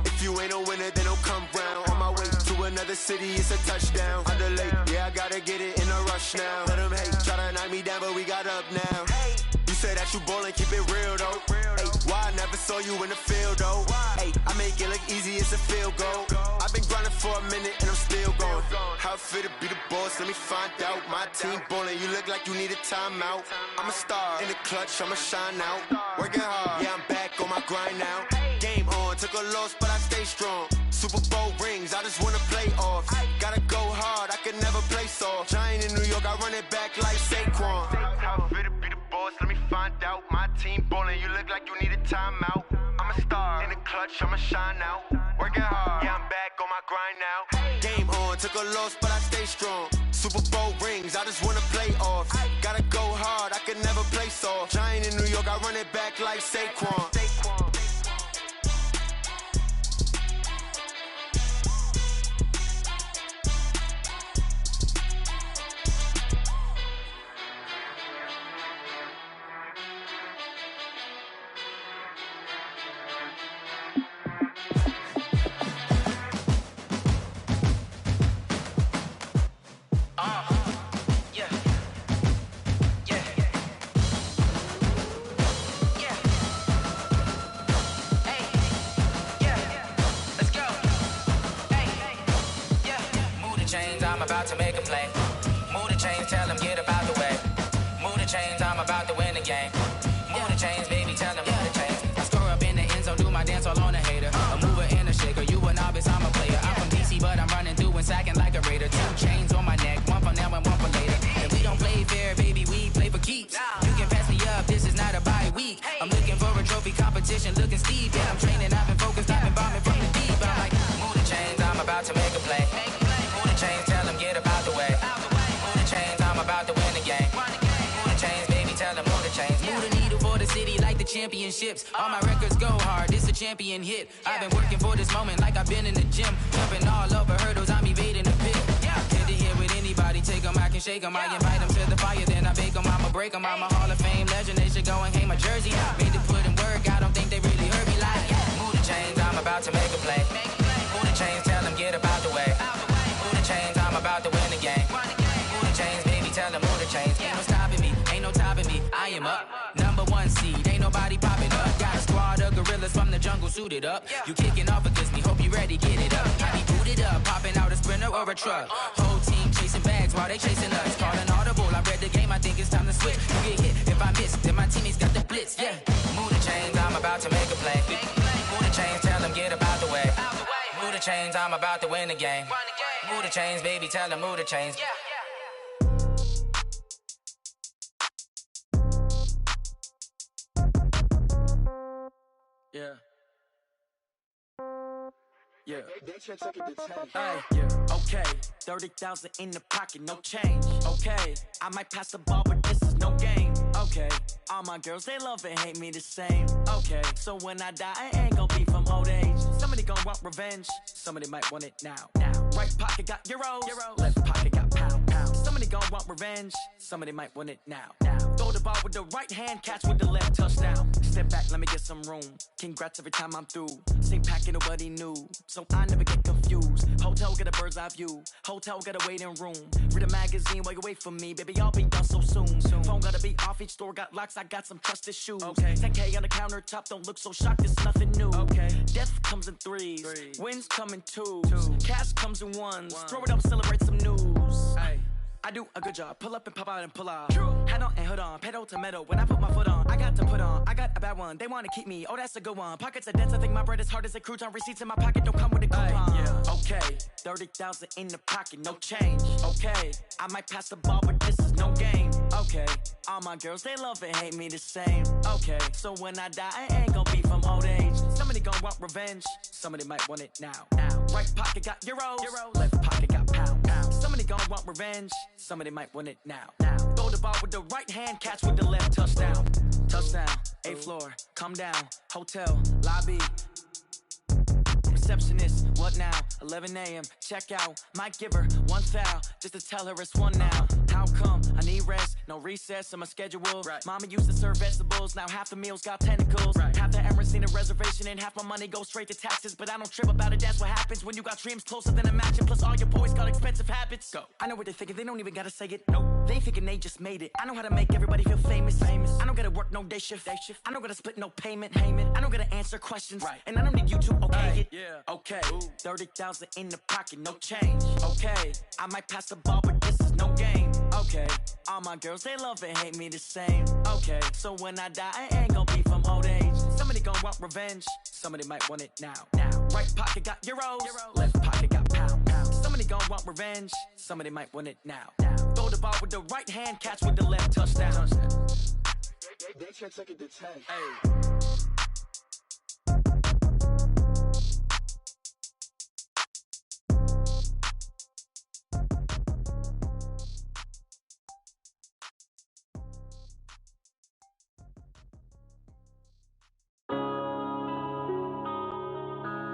Speaker 3: If you ain't a winner, then don't come round. On my way to another city, it's a touchdown. Under late, yeah, I gotta get it in a rush now. Let them hate, try to knock me down, but we got up now. You say that you ballin', keep it real though. Ay, why I never saw you in the field though? Ay, I make it look easy, it's a field goal. I've been grinding for a minute and I'm still going. How it feel to be the boss, let me find out. My team ballin', you look like you need a timeout. I'm a star, in the clutch, I'ma shine out. Working hard, yeah, I'm back on my grind now. Game on, took a loss, but I stay strong. Super Bowl rings, I just wanna play off. Gotta go hard, I can never play soft. Giant in New York, I run it back like Saquon. How it feel to be the boss, let me find out. My team ballin', you look like you need a timeout. I'm a star, in the clutch, I'ma shine out. Working hard, yeah, I'm back on my grind now. Game on, took a loss, but I stay strong. Super Bowl rings, I just wanna play off. Gotta go hard, I can never play soft. Giant in New York, I run it back like Saquon.
Speaker 6: I'm about to make a play. Move the chains, tell them get up out the way. Move the chains, I'm about to win the game. Move the chains, baby, tell them move the chains. I score up in the end zone, do my dance all on a hater. A mover and a shaker, you a novice, I'm a player. I'm from DC, but I'm running through and sacking like a raider. 2 chains on my neck, one for now and one for later. And we don't play fair, baby, we play for keeps. You can pass me up, this is not a bye week. I'm looking for a trophy competition, looking steep. Yeah, I'm training, I've been focused, I've been bombing from the deep. I'm like, move the chains, I'm about to make a play. Move the chains, tell them get up out the way. Move the chains, I'm about to win the game. Move the chains, baby, tell them move the chains. Move the needle for the city like the championships. All my records go hard, this a champion hit. I've been working for this moment like I've been in the gym. Jumping all over hurdles, I'm evading the pit. Tend to hit with anybody, take them, I can shake them. I invite them to the fire, then I bake them, I'ma break them. I'm a Hall of Fame legend, they should go and hang my jersey. Made to put in work, I don't think they really heard me like, move the chains, I'm about to make a play. Move the chains, tell them get up out the way. Move the chains, I'm about to win the game. Move the chains, baby, tell them move the chains. Ain't no stopping me, ain't no topping me, I am up. Number 1 seed, ain't nobody popping up. Got a squad of gorillas from the jungle suited up. You kicking off against me, hope you ready, get it up. I be booted up, popping out a Sprinter or a truck. Whole team chasing bags while they chasing us. Calling audible, I read the game, I think it's time to switch. You get hit, if I miss, then my teammates got the blitz, yeah. Move the chains, I'm about to make a play. Move the chains, tell them get up out the way. Move the chains, I'm about to win the game. Move the chains, baby, tell them move the chains.
Speaker 10: Yeah. Yeah. Hey, yeah. Okay. 30,000 in the pocket, no change. Okay. I might pass the ball, but this is no game. Okay. All my girls, they love and hate me the same. Okay. So when I die, I ain't gon' be from old age. Somebody gon' want revenge. Somebody might want it now. Right pocket got euros. Left pocket got pounds. Somebody gon' want revenge. Somebody might want it now. Throw the ball with the right hand, catch with the left, touchdown. Step back, let me get some room. Congrats every time I'm through. Same packet, nobody knew, so I never get confused. Hotel get a bird's eye view. Hotel get a waiting room. Read a magazine while you wait for me, baby. I'll be done so soon. Phone gotta be off, each store got locks. I got some trusted shoes. 10K on the countertop, don't look so shocked. It's nothing new. Death comes in threes. Wins come in twos. Cash comes in ones. Throw it up, celebrate some news. I do a good job. Pull up and pop out and pull out. Head on and hood on, pedal to metal. When I put my foot on, I got to put on. I got a bad one, they wanna keep me. Oh, that's a good one. Pockets are dense, I think my bread is hard as a crouton. Receipts in my pocket don't come with a coupon. Yeah. Okay, 30,000 in the pocket, no change. Okay, I might pass the ball, but this is no game. Okay, all my girls, they love and hate me the same. Okay, so when I die, I ain't gon' be from old age. Somebody gon' want revenge, somebody might want it now. Right pocket got euros, left pocket got pound. Somebody gon' want revenge, somebody might want it now. Throw the ball with the right hand, catch with the left, touchdown. Touchdown, 8th floor, come down, hotel, lobby. Receptionist, what now? 11 a.m. check out. Might give her one foul just to tell her it's one now. How come? I need rest, no recess on my schedule. Right. Mama used to serve vegetables, now half the meals got tentacles. Right. Half the Emirates need a reservation and half my money goes straight to taxes. But I don't trip about it, that's what happens when you got dreams closer than a match. And plus all your boys got expensive habits. Go. I know what they're thinking, they don't even gotta say it. Nope. They thinking they just made it. I know how to make everybody feel famous. I don't gotta work no day shift. I don't gotta split no payment. I don't gotta answer questions. Right. And I don't need you to okay it. Yeah. Okay, 30,000 in the pocket, no change. Okay, I might pass the ball, but this is no game. Okay, all my girls, they love and hate me the same. Okay, so when I die, I ain't gon' be from old age. Somebody gon' want revenge, somebody might want it now. Right pocket got euros, left pocket got pound. Somebody gon' want revenge, somebody might want it now. Throw the ball with the right hand, catch with the left, touchdown.
Speaker 11: They should take it to 10.
Speaker 10: Hey.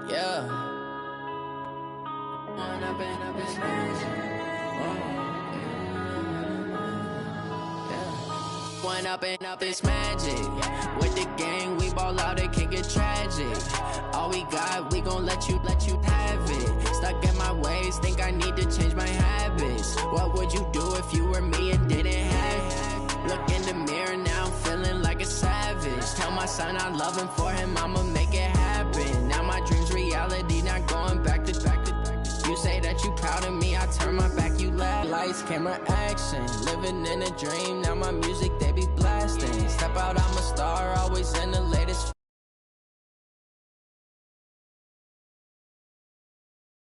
Speaker 12: Yeah. One up and up, it's magic. With the gang, we ball out, it can get tragic. All we got, we gon' let you have it. Stuck in my ways, think I need to change my habits. What would you do if you were me and didn't have it? Look in the mirror now, I'm feeling like a savage. Tell my son I love him, for him I'ma make it happen. Now my dream's reality, not going back to. You say that you proud of me, I turn my back, you laugh. Lights, camera, action, living in a dream. Now my music, they be blasting. Step out, I'm a star, always in the